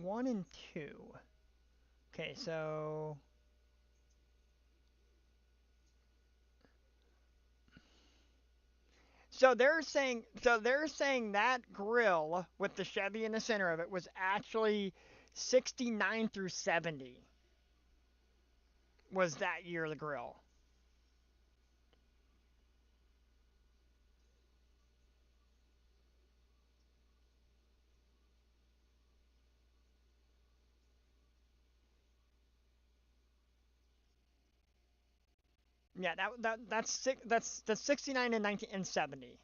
One and two. Okay, so they're saying that grill with the Chevy in the center of it was actually 69 through 70 was that year the grill. Yeah, that's 69 and 19 and 70.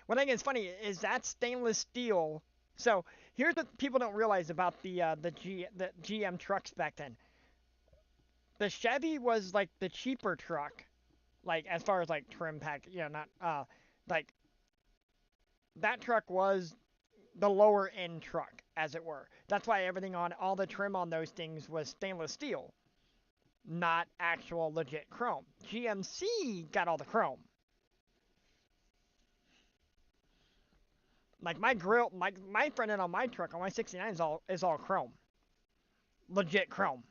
What I think is funny is that stainless steel. So here's what people don't realize about the GM trucks back then. The Chevy was like the cheaper truck, like as far as like trim pack, not like that truck was the lower end truck, as it were. That's why everything on all the trim on those things was stainless steel, not actual legit chrome. GMC got all the chrome. Like my grill, my front end on my truck on my 69 is all chrome, legit chrome.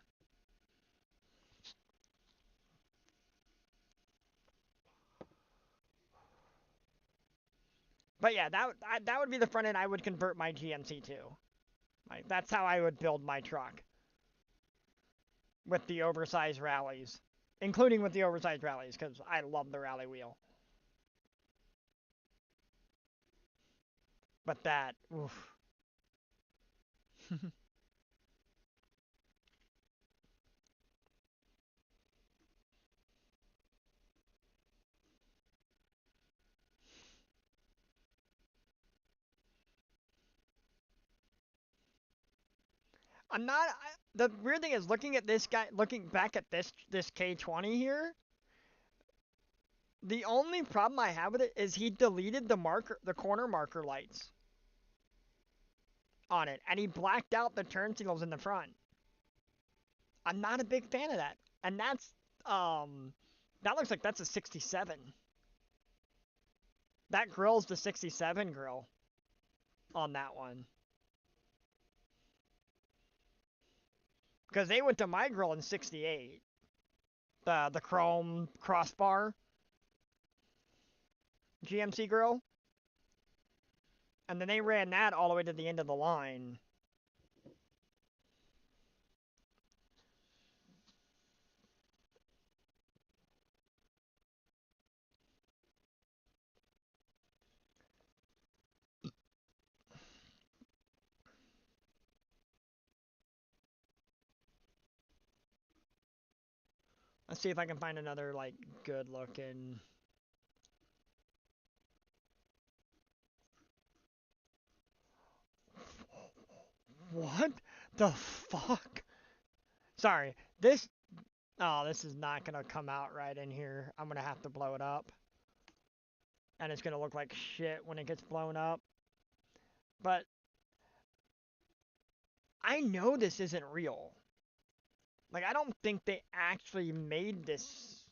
But yeah, that would be the front end I would convert my GMC to. Like that's how I would build my truck with the oversized rallies, including with the oversized rallies because I love the rally wheel. But that, oof. I'm not. The weird thing is looking at this guy, looking back at this K20 here. The only problem I have with it is he deleted the corner marker lights. on it, and he blacked out the turn signals in the front. I'm not a big fan of that, and that looks like that's a 67. That grill's the 67 grill on that one. Because they went to my grill in 68. The chrome crossbar GMC grill. And then they ran that all the way to the end of the line. Let's see if I can find another, like, good looking. What the fuck? Sorry, this. Oh, this is not gonna come out right in here. I'm gonna have to blow it up. And it's gonna look like shit when it gets blown up. But I know this isn't real. Like, I don't think they actually made this.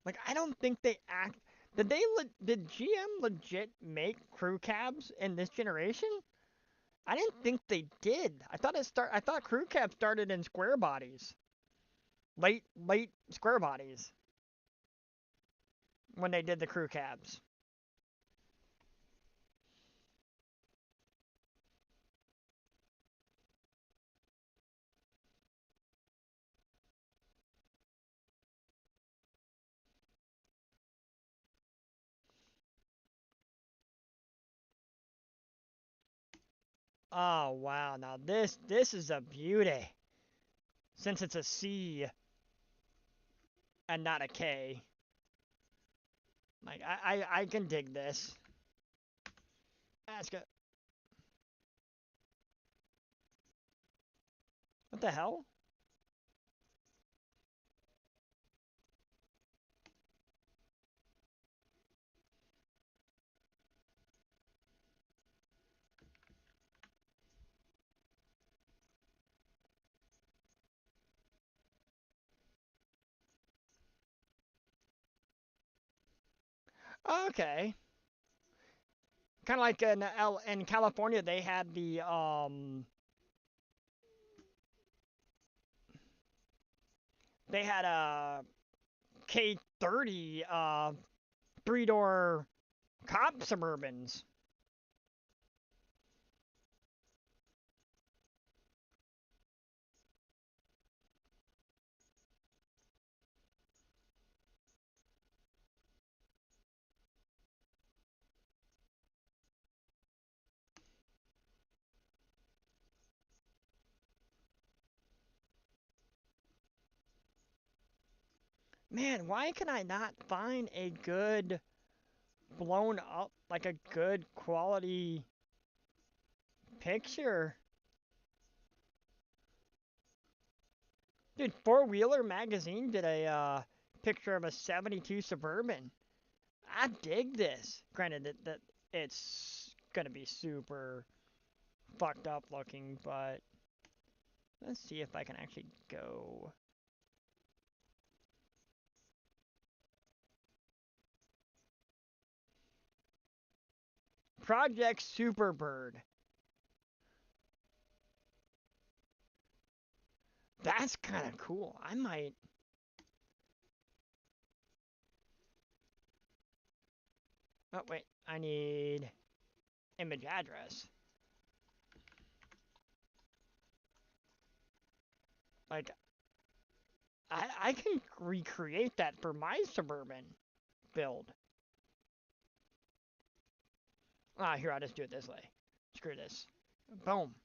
Like, I don't think they act. Did GM legit make crew cabs in this generation? I didn't think they did. I thought crew cabs started in square bodies. Late square bodies when they did the crew cabs. Oh wow, now this is a beauty. Since it's a C and not a K. Like I can dig this. That's good. What the hell? Okay. Kind of like in California, they had a K30 three-door cop Suburbans. Man, why can I not find a good blown up, like a good quality picture? Dude, Four Wheeler Magazine did a picture of a 72 Suburban. I dig this. Granted that it's gonna be super fucked up looking, but let's see if I can actually go. Project Superbird. That's kind of cool. I might. Oh wait, I need image address. Like I can recreate that for my Suburban build. Ah, here, I'll just do it this way. Screw this. Boom.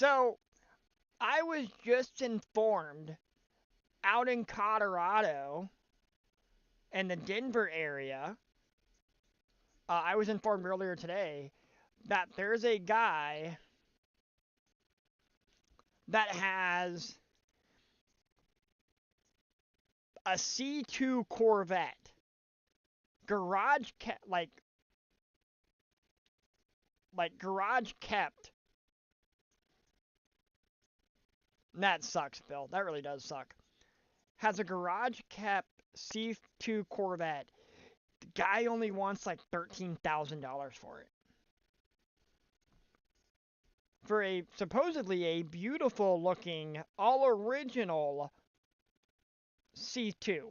So I was just informed out in Colorado and the Denver area. I was informed earlier today that there's a guy that has a C2 Corvette, like garage kept. That sucks, Bill. That really does suck. Has a garage kept C2 Corvette. The guy only wants like $13,000 for it. For a supposedly a beautiful looking, all original C2.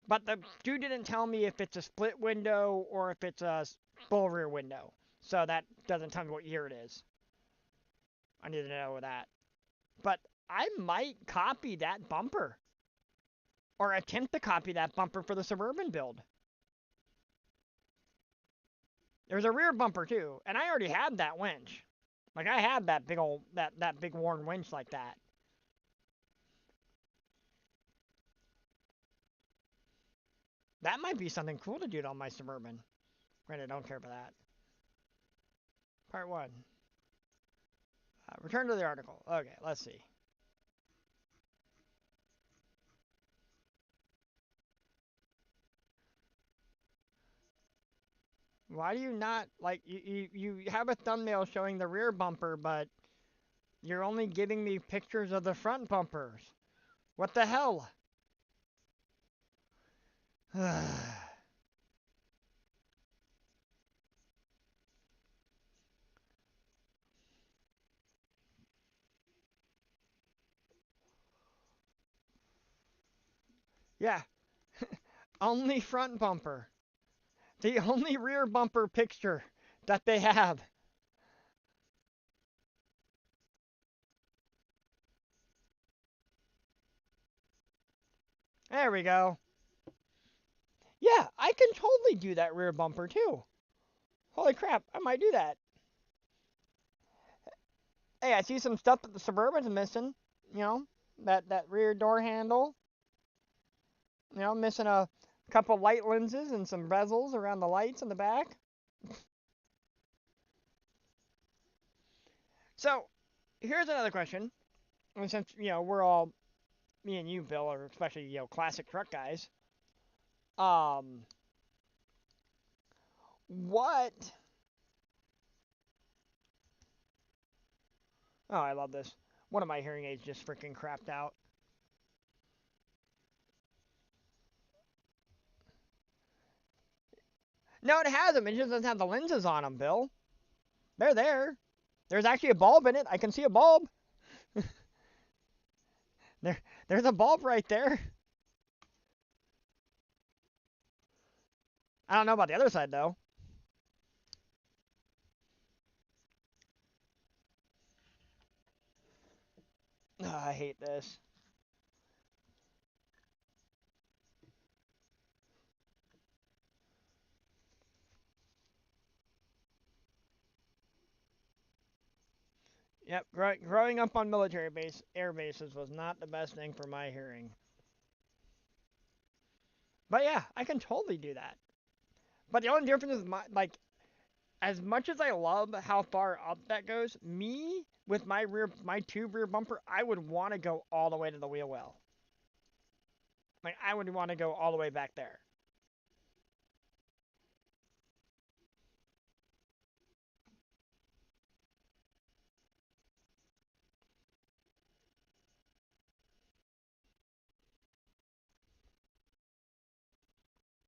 But the dude didn't tell me if it's a split window or if it's a full rear window. So that doesn't tell me what year it is. I need to know that. But I might copy that bumper. Or attempt to copy that bumper for the Suburban build. There's a rear bumper too, and I already had that winch. Like I had that big old that big worn winch like that. That might be something cool to do on my Suburban. Granted, I don't care for that. Part 1. Return to the article. Okay, let's see. Why do you not, like, you have a thumbnail showing the rear bumper, but you're only giving me pictures of the front bumpers? What the hell? Yeah, only front bumper. The only rear bumper picture that they have. There we go. Yeah, I can totally do that rear bumper too. Holy crap, I might do that. Hey, I see some stuff that the Suburban's missing. You know, that rear door handle. You know, missing a couple light lenses and some bezels around the lights in the back. So, here's another question. And since, we're all, me and you, Bill, are especially, classic truck guys. Um, what? Oh, I love this. One of my hearing aids just freaking crapped out. No, it has them. It just doesn't have the lenses on them, Bill. They're there. There's actually a bulb in it. I can see a bulb. There's a bulb right there. I don't know about the other side, though. Oh, I hate this. Yep, growing up on military air bases was not the best thing for my hearing. But yeah, I can totally do that. But the only difference is as much as I love how far up that goes, me with my tube rear bumper, I would want to go all the way to the wheel well. Like I would want to go all the way back there.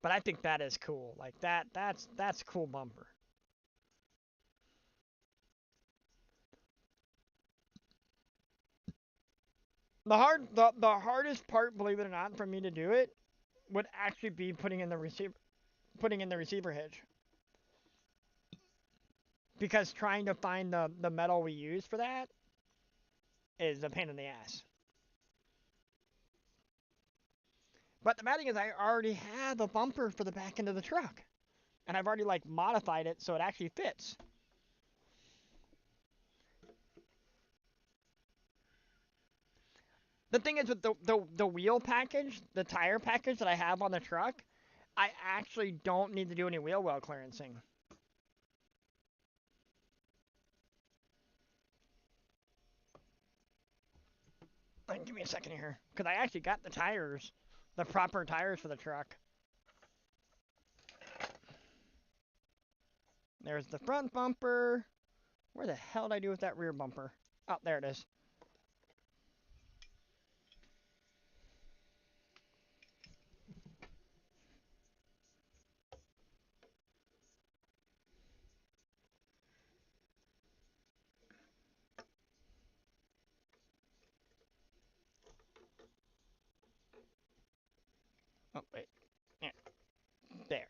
But I think that is cool. Like that's cool bumper. The hardest part, believe it or not, for me to do it would actually be putting in the receiver hitch. Because trying to find the metal we use for that is a pain in the ass. But the bad thing is I already have a bumper for the back end of the truck. And I've already like modified it so it actually fits. The thing is with the wheel package, the tire package that I have on the truck, I actually don't need to do any wheel well clearancing. Give me a second here, because I actually got the tires, the proper tires for the truck. There's the front bumper. Where the hell did I do with that rear bumper? Oh, there it is. Oh, wait. Yeah, there.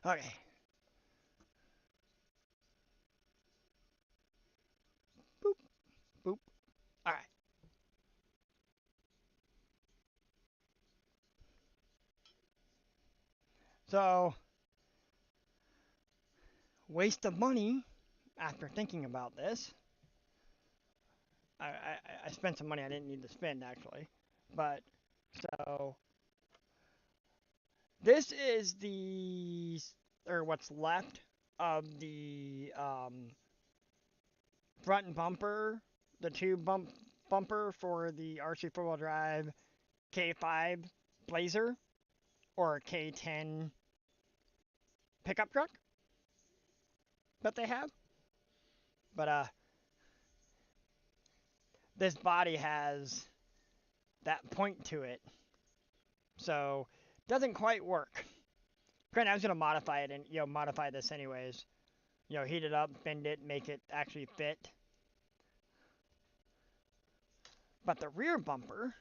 Okay. Boop, boop. All right. So, waste of money after thinking about this. I spent some money I didn't need to spend, actually. But, so, this is or what's left of the front bumper, the bumper for the RC four-wheel drive K5 Blazer or K10 pickup truck that they have. But this body has that point to it, so doesn't quite work. Granted, I was gonna modify it and modify this anyways. Heat it up, bend it, make it actually fit. But the rear bumper,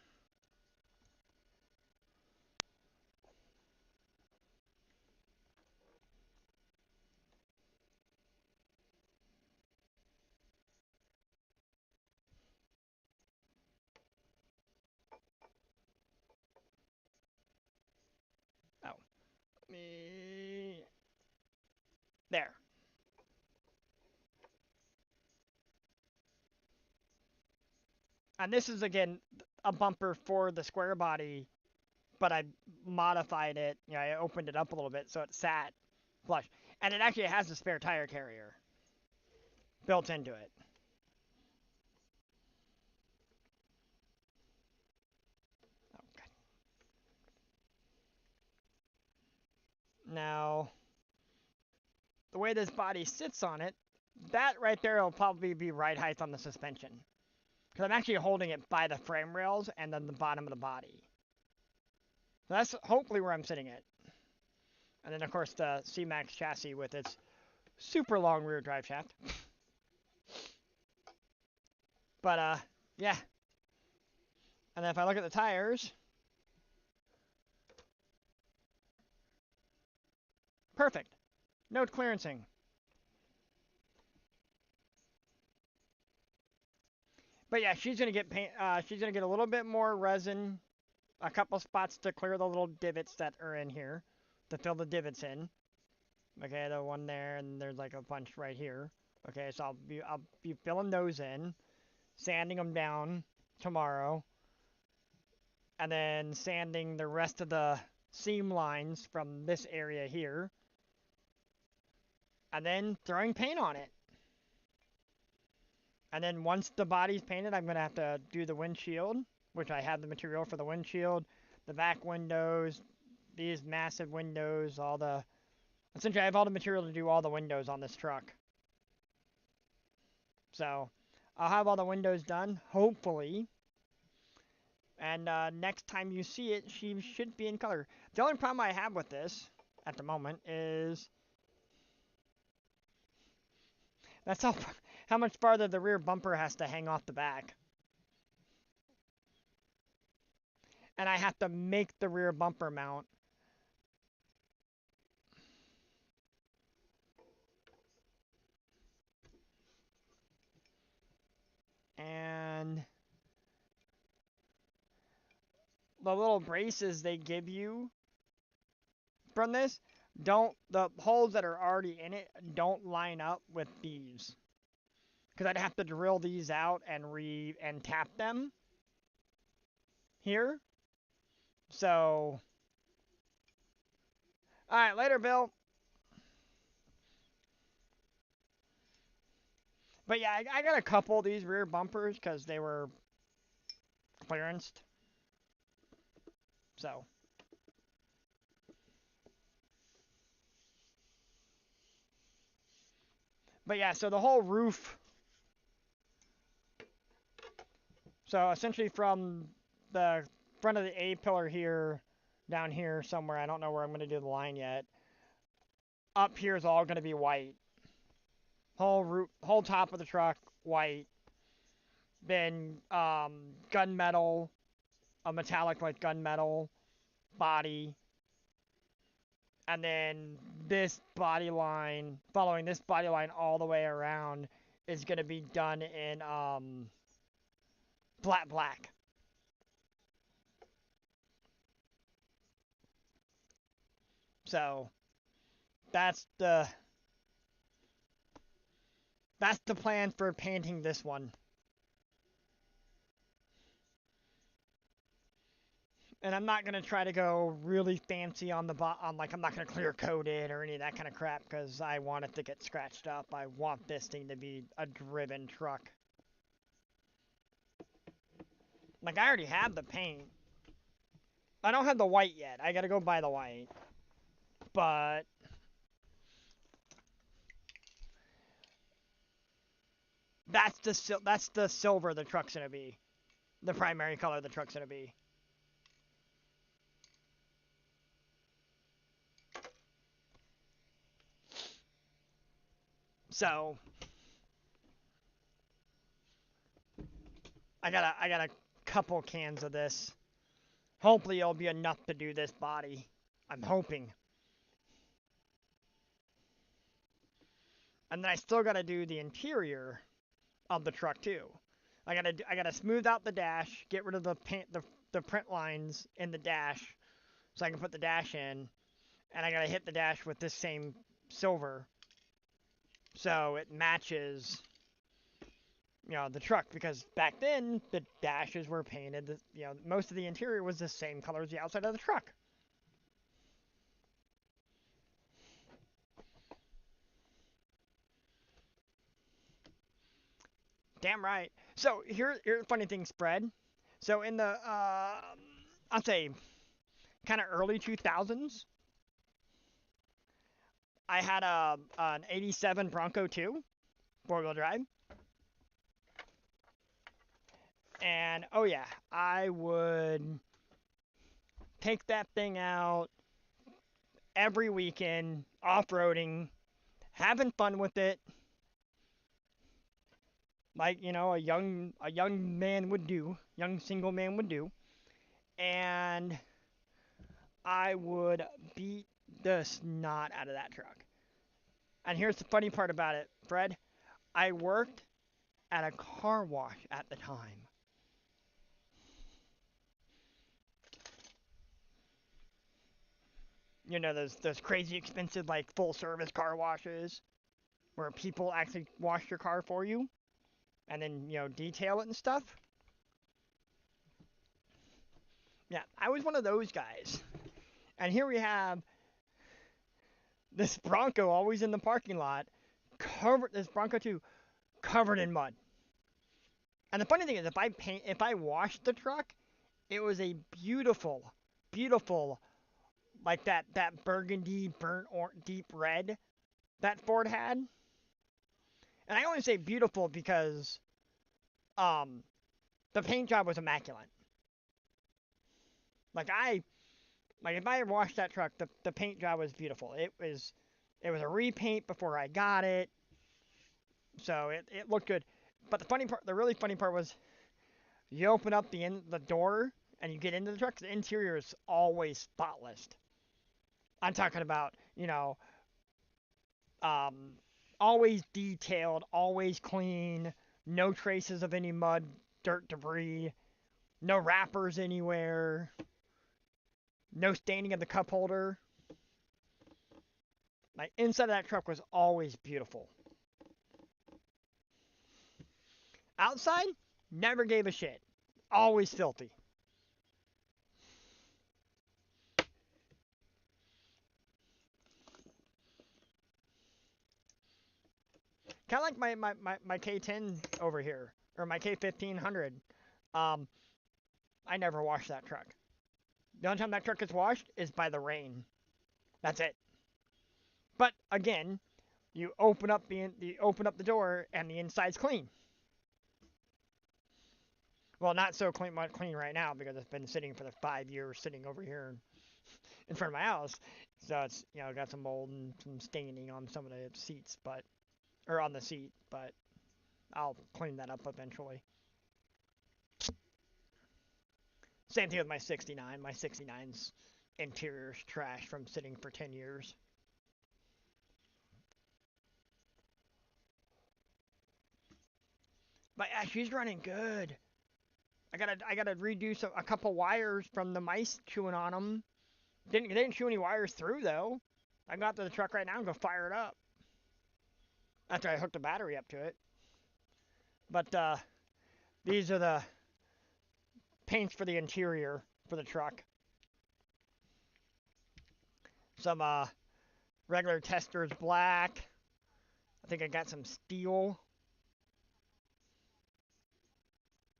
oh, there. And this is again a bumper for the square body, but I modified it. I opened it up a little bit so it sat flush, and it actually has a spare tire carrier built into it. Okay. Now, the way this body sits on it, that right there will probably be right height on the suspension. Because I'm actually holding it by the frame rails and then the bottom of the body. So that's hopefully where I'm sitting it. And then, of course, the C-Max chassis with its super long rear drive shaft. But, yeah. And then if I look at the tires, perfect. No clearancing. But yeah, she's gonna get paint. She's gonna get a little bit more resin, a couple spots to clear the little divots that are in here, to fill the divots in. Okay, the one there, and there's like a bunch right here. Okay, so I'll be filling those in, sanding them down tomorrow, and then sanding the rest of the seam lines from this area here, and then throwing paint on it. And then once the body's painted, I'm gonna have to do the windshield, which I have the material for the windshield, the back windows, these massive windows, essentially I have all the material to do all the windows on this truck. So I'll have all the windows done, hopefully. And next time you see it, she should be in color. The only problem I have with this at the moment is that's how much farther the rear bumper has to hang off the back. And I have to make the rear bumper mount. And the little braces they give you from this the holes that are already in it don't line up with these. because I'd have to drill these out and tap them here. So, all right, later, Bill. But yeah, I got a couple of these rear bumpers because they were clearanced. So, but yeah, so the whole roof. So essentially from the front of the A pillar here, down here somewhere, I don't know where I'm going to do the line yet. Up here is all going to be white. Whole top of the truck white. Then gunmetal, a metallic like gunmetal body, and then this body line, following this body line all the way around, is going to be done in flat black. So that's the that's the plan for painting this one. And I'm not gonna try to go really fancy on like I'm not gonna clear coat it or any of that kind of crap because I want it to get scratched up. I want this thing to be a driven truck. Like I already have the paint. I don't have the white yet. I gotta go buy the white. But that's the silver the truck's gonna be. The primary color the truck's gonna be. So I got a couple cans of this. Hopefully it'll be enough to do this body. I'm hoping. And then I still gotta do the interior of the truck too. I gotta smooth out the dash, get rid of the print lines in the dash, so I can put the dash in, and I gotta hit the dash with this same silver, so it matches, the truck. Because back then the dashes were painted, most of the interior was the same color as the outside of the truck. Damn right. So here's the funny thing, spread. So in the I'll say kind of early 2000s, I had an '87 Bronco 2 four-wheel drive, and oh yeah, I would take that thing out every weekend, off-roading, having fun with it, like a young man would do, young single man would do, and I would beat the snot out of that truck. And here's the funny part about it, Fred. I worked at a car wash at the time. Those crazy expensive like full service car washes where people actually wash your car for you and then detail it and stuff. Yeah, I was one of those guys. And here we have this Bronco always in the parking lot, this Bronco 2 covered in mud. And the funny thing is, if I washed the truck, it was a beautiful, beautiful, like that burgundy burnt or deep red that Ford had. And I only say beautiful because um the paint job was immaculate. Like if I had washed that truck, the paint job was beautiful. It was a repaint before I got it, so it looked good. But the really funny part was you open up the door and you get into the truck. The interior is always spotless. I'm talking about um always detailed, always clean, no traces of any mud, dirt, debris, no wrappers anywhere, no staining of the cup holder. Like inside of that truck was always beautiful. Outside, never gave a shit. Always filthy. Kind of like my K10 over here, or my K1500. Um, I never wash that truck. The only time that truck gets washed is by the rain. That's it. But again, you open up the door and the inside's clean. Well, not so clean right now because it's been sitting for the 5 years sitting over here in front of my house. So it's got some mold and some staining on some of the seats, or on the seat, but I'll clean that up eventually. Same thing with my 69. My 69's interior's trash from sitting for 10 years. But yeah, she's running good. I gotta redo a couple wires from the mice chewing on them. They didn't chew any wires through though. I can go out to the truck right now and go fire it up after I hook the battery up to it. But these are the paints for the interior for the truck. Some regular Testors black. I think I got some steel.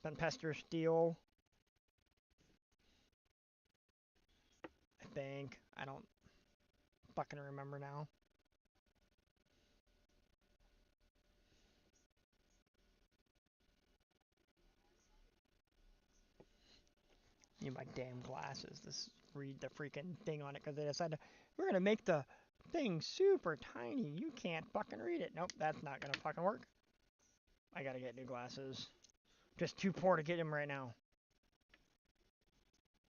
Some Tester steel. I think. I don't fucking remember now. Need my damn glasses. This read the freaking thing on it because they decided we're gonna make the thing super tiny. You can't fucking read it. Nope, that's not gonna fucking work. I gotta get new glasses. Just too poor to get them right now.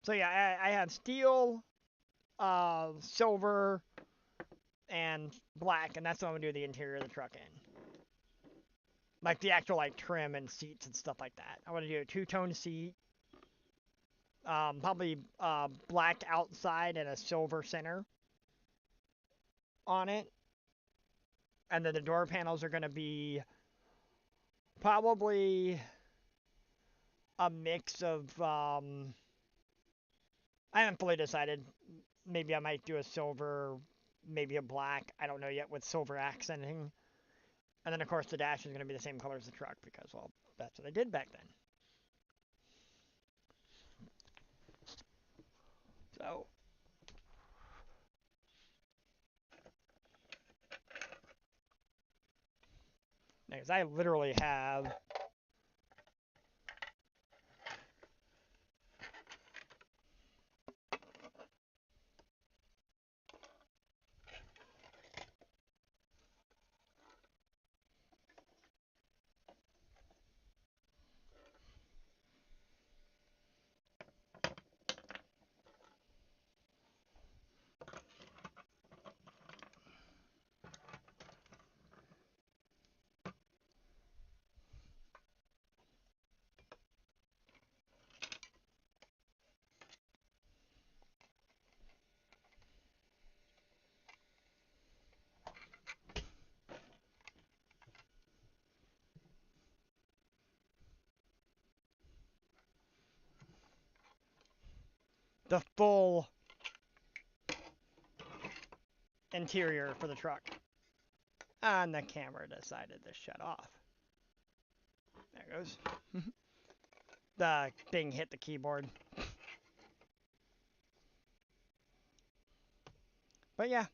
So yeah, I have steel, silver, and black, and that's what I'm gonna do the interior of the truck in. Like the actual trim and seats and stuff like that. I want to do a two-tone seat. Probably black outside and a silver center on it. And then the door panels are going to be probably a mix of. I haven't fully decided. Maybe I might do a silver, maybe a black. I don't know yet with silver accenting. And then, of course, the dash is going to be the same color as the truck because, well, that's what they did back then. So, because I literally have the full interior for the truck. And the camera decided to shut off. There it goes. The thing hit the keyboard. But yeah.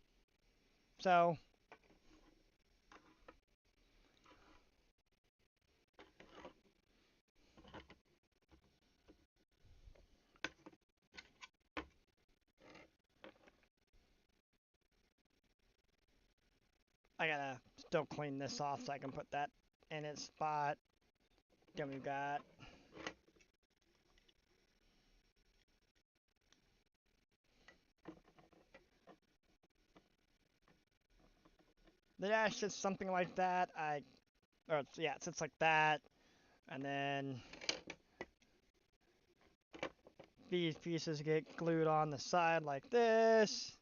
So I gotta still clean this off so I can put that in its spot. Then we've got the dash sits something like that. It sits like that. And then these pieces get glued on the side like this.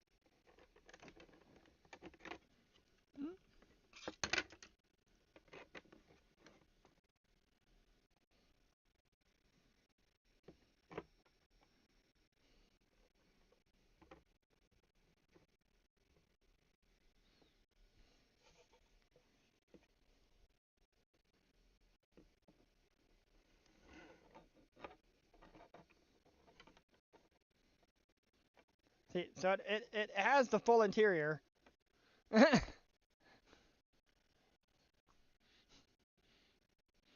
See, so it has the full interior.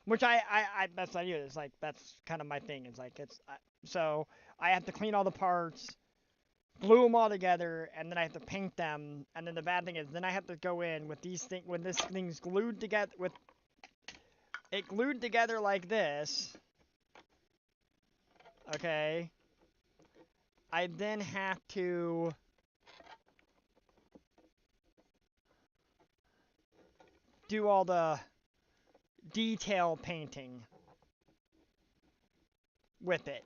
Which I that's what I do. It's like that's kind of my thing. It's like so I have to clean all the parts, glue them all together, and then I have to paint them. And then the bad thing is, then I have to go in with these thing when this thing's glued together with it glued together like this. Okay. I then have to do all the detail painting with it.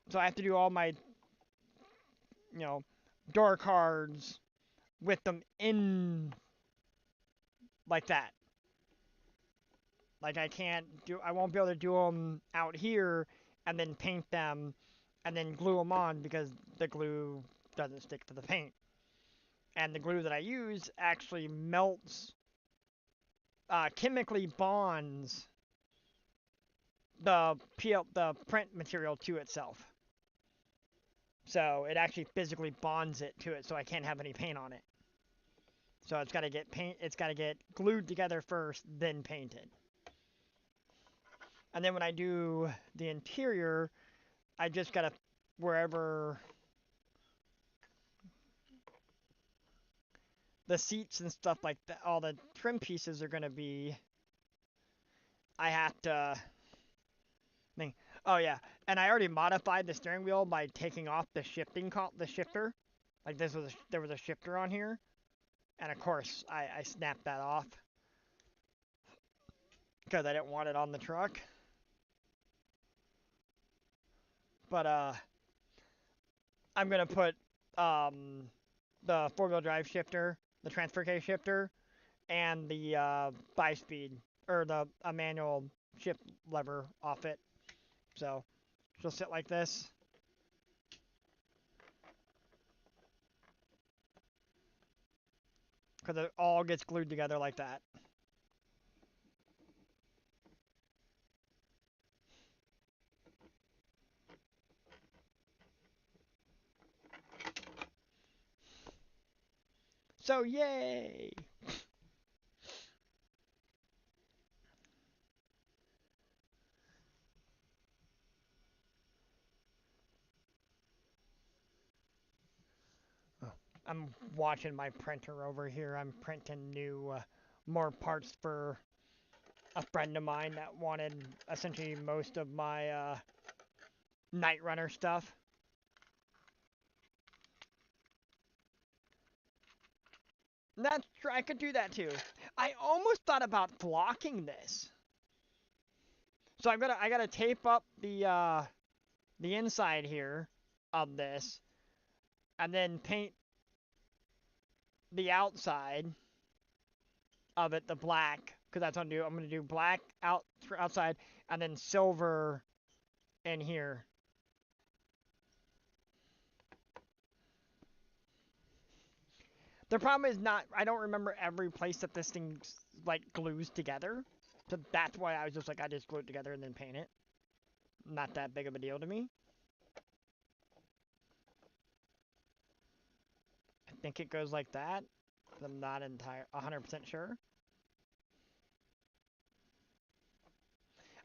So I have to do all my, you know, door cards with them in like that. Like I won't be able to do them out here and then paint them and then glue them on because the glue doesn't stick to the paint. And the glue that I use actually melts, chemically bonds the print material to itself. So it actually physically bonds it to it, so I can't have any paint on it. So it's got to get paint. It's got to get glued together first, then painted. And then when I do the interior, I just gotta wherever the seats and stuff like that, all the trim pieces are gonna be. I have to think. Oh yeah, and I already modified the steering wheel by taking off the the shifter. Like there was a shifter on here, and of course I snapped that off because I didn't want it on the truck. But I'm gonna put the four-wheel drive shifter, the transfer case shifter, and the 5-speed or the manual shift lever off it. So she'll sit like this. Because it all gets glued together like that. So yay! Oh, I'm watching my printer over here. I'm printing more parts for a friend of mine that wanted essentially most of my Night Runner stuff. That's true. I could do that too. I almost thought about blocking this. So I gotta tape up the inside here of this, and then paint the outside of it the black, because that's what I'm gonna do. I'm gonna do black outside, and then silver in here. The problem is not. I don't remember every place that this thing like glues together, so that's why I was just like I just glue it together and then paint it. Not that big of a deal to me. I think it goes like that. I'm not 100% sure.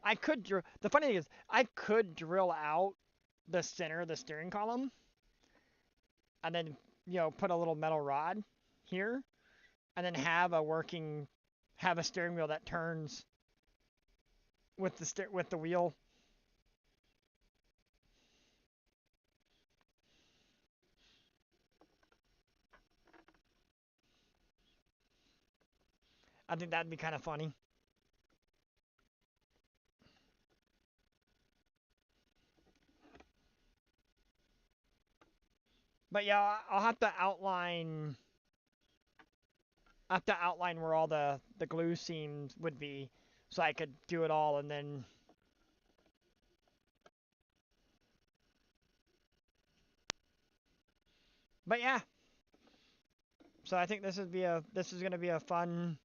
I could drill. The funny thing is, I could drill out the center of the steering column, and then put a little metal rod here, and then have a steering wheel that turns with the wheel. I think that'd be kind of funny. But yeah, I'll have to outline. I have to outline where all the glue seams would be, so I could do it all, and then. But yeah, so I think this is gonna be a fun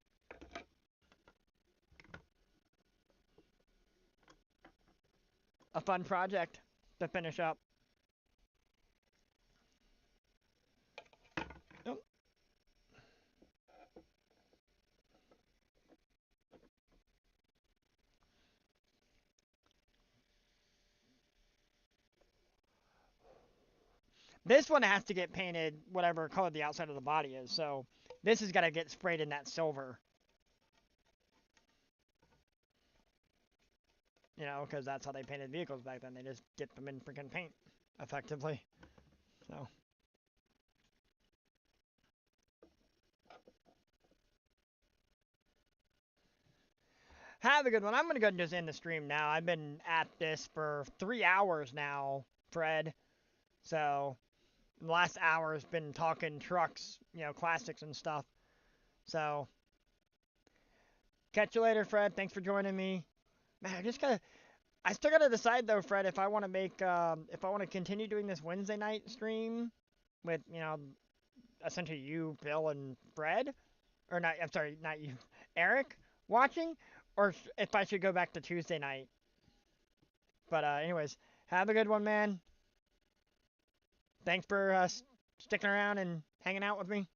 project to finish up. This one has to get painted whatever color the outside of the body is. So this has got to get sprayed in that silver. You know, because that's how they painted vehicles back then. They just get them in freaking paint, effectively. So. Have a good one. I'm going to go ahead and just end the stream now. I've been at this for 3 hours now, Fred. So, the last hour has been talking trucks, you know, classics and stuff. So, catch you later, Fred. Thanks for joining me. Man, I still gotta decide though, Fred, if I want to if I want to continue doing this Wednesday night stream with, you know, essentially you, Bill, and Fred, or not. I'm sorry, not you, Eric, watching, or if I should go back to Tuesday night. But anyways, have a good one, man. Thanks for sticking around and hanging out with me.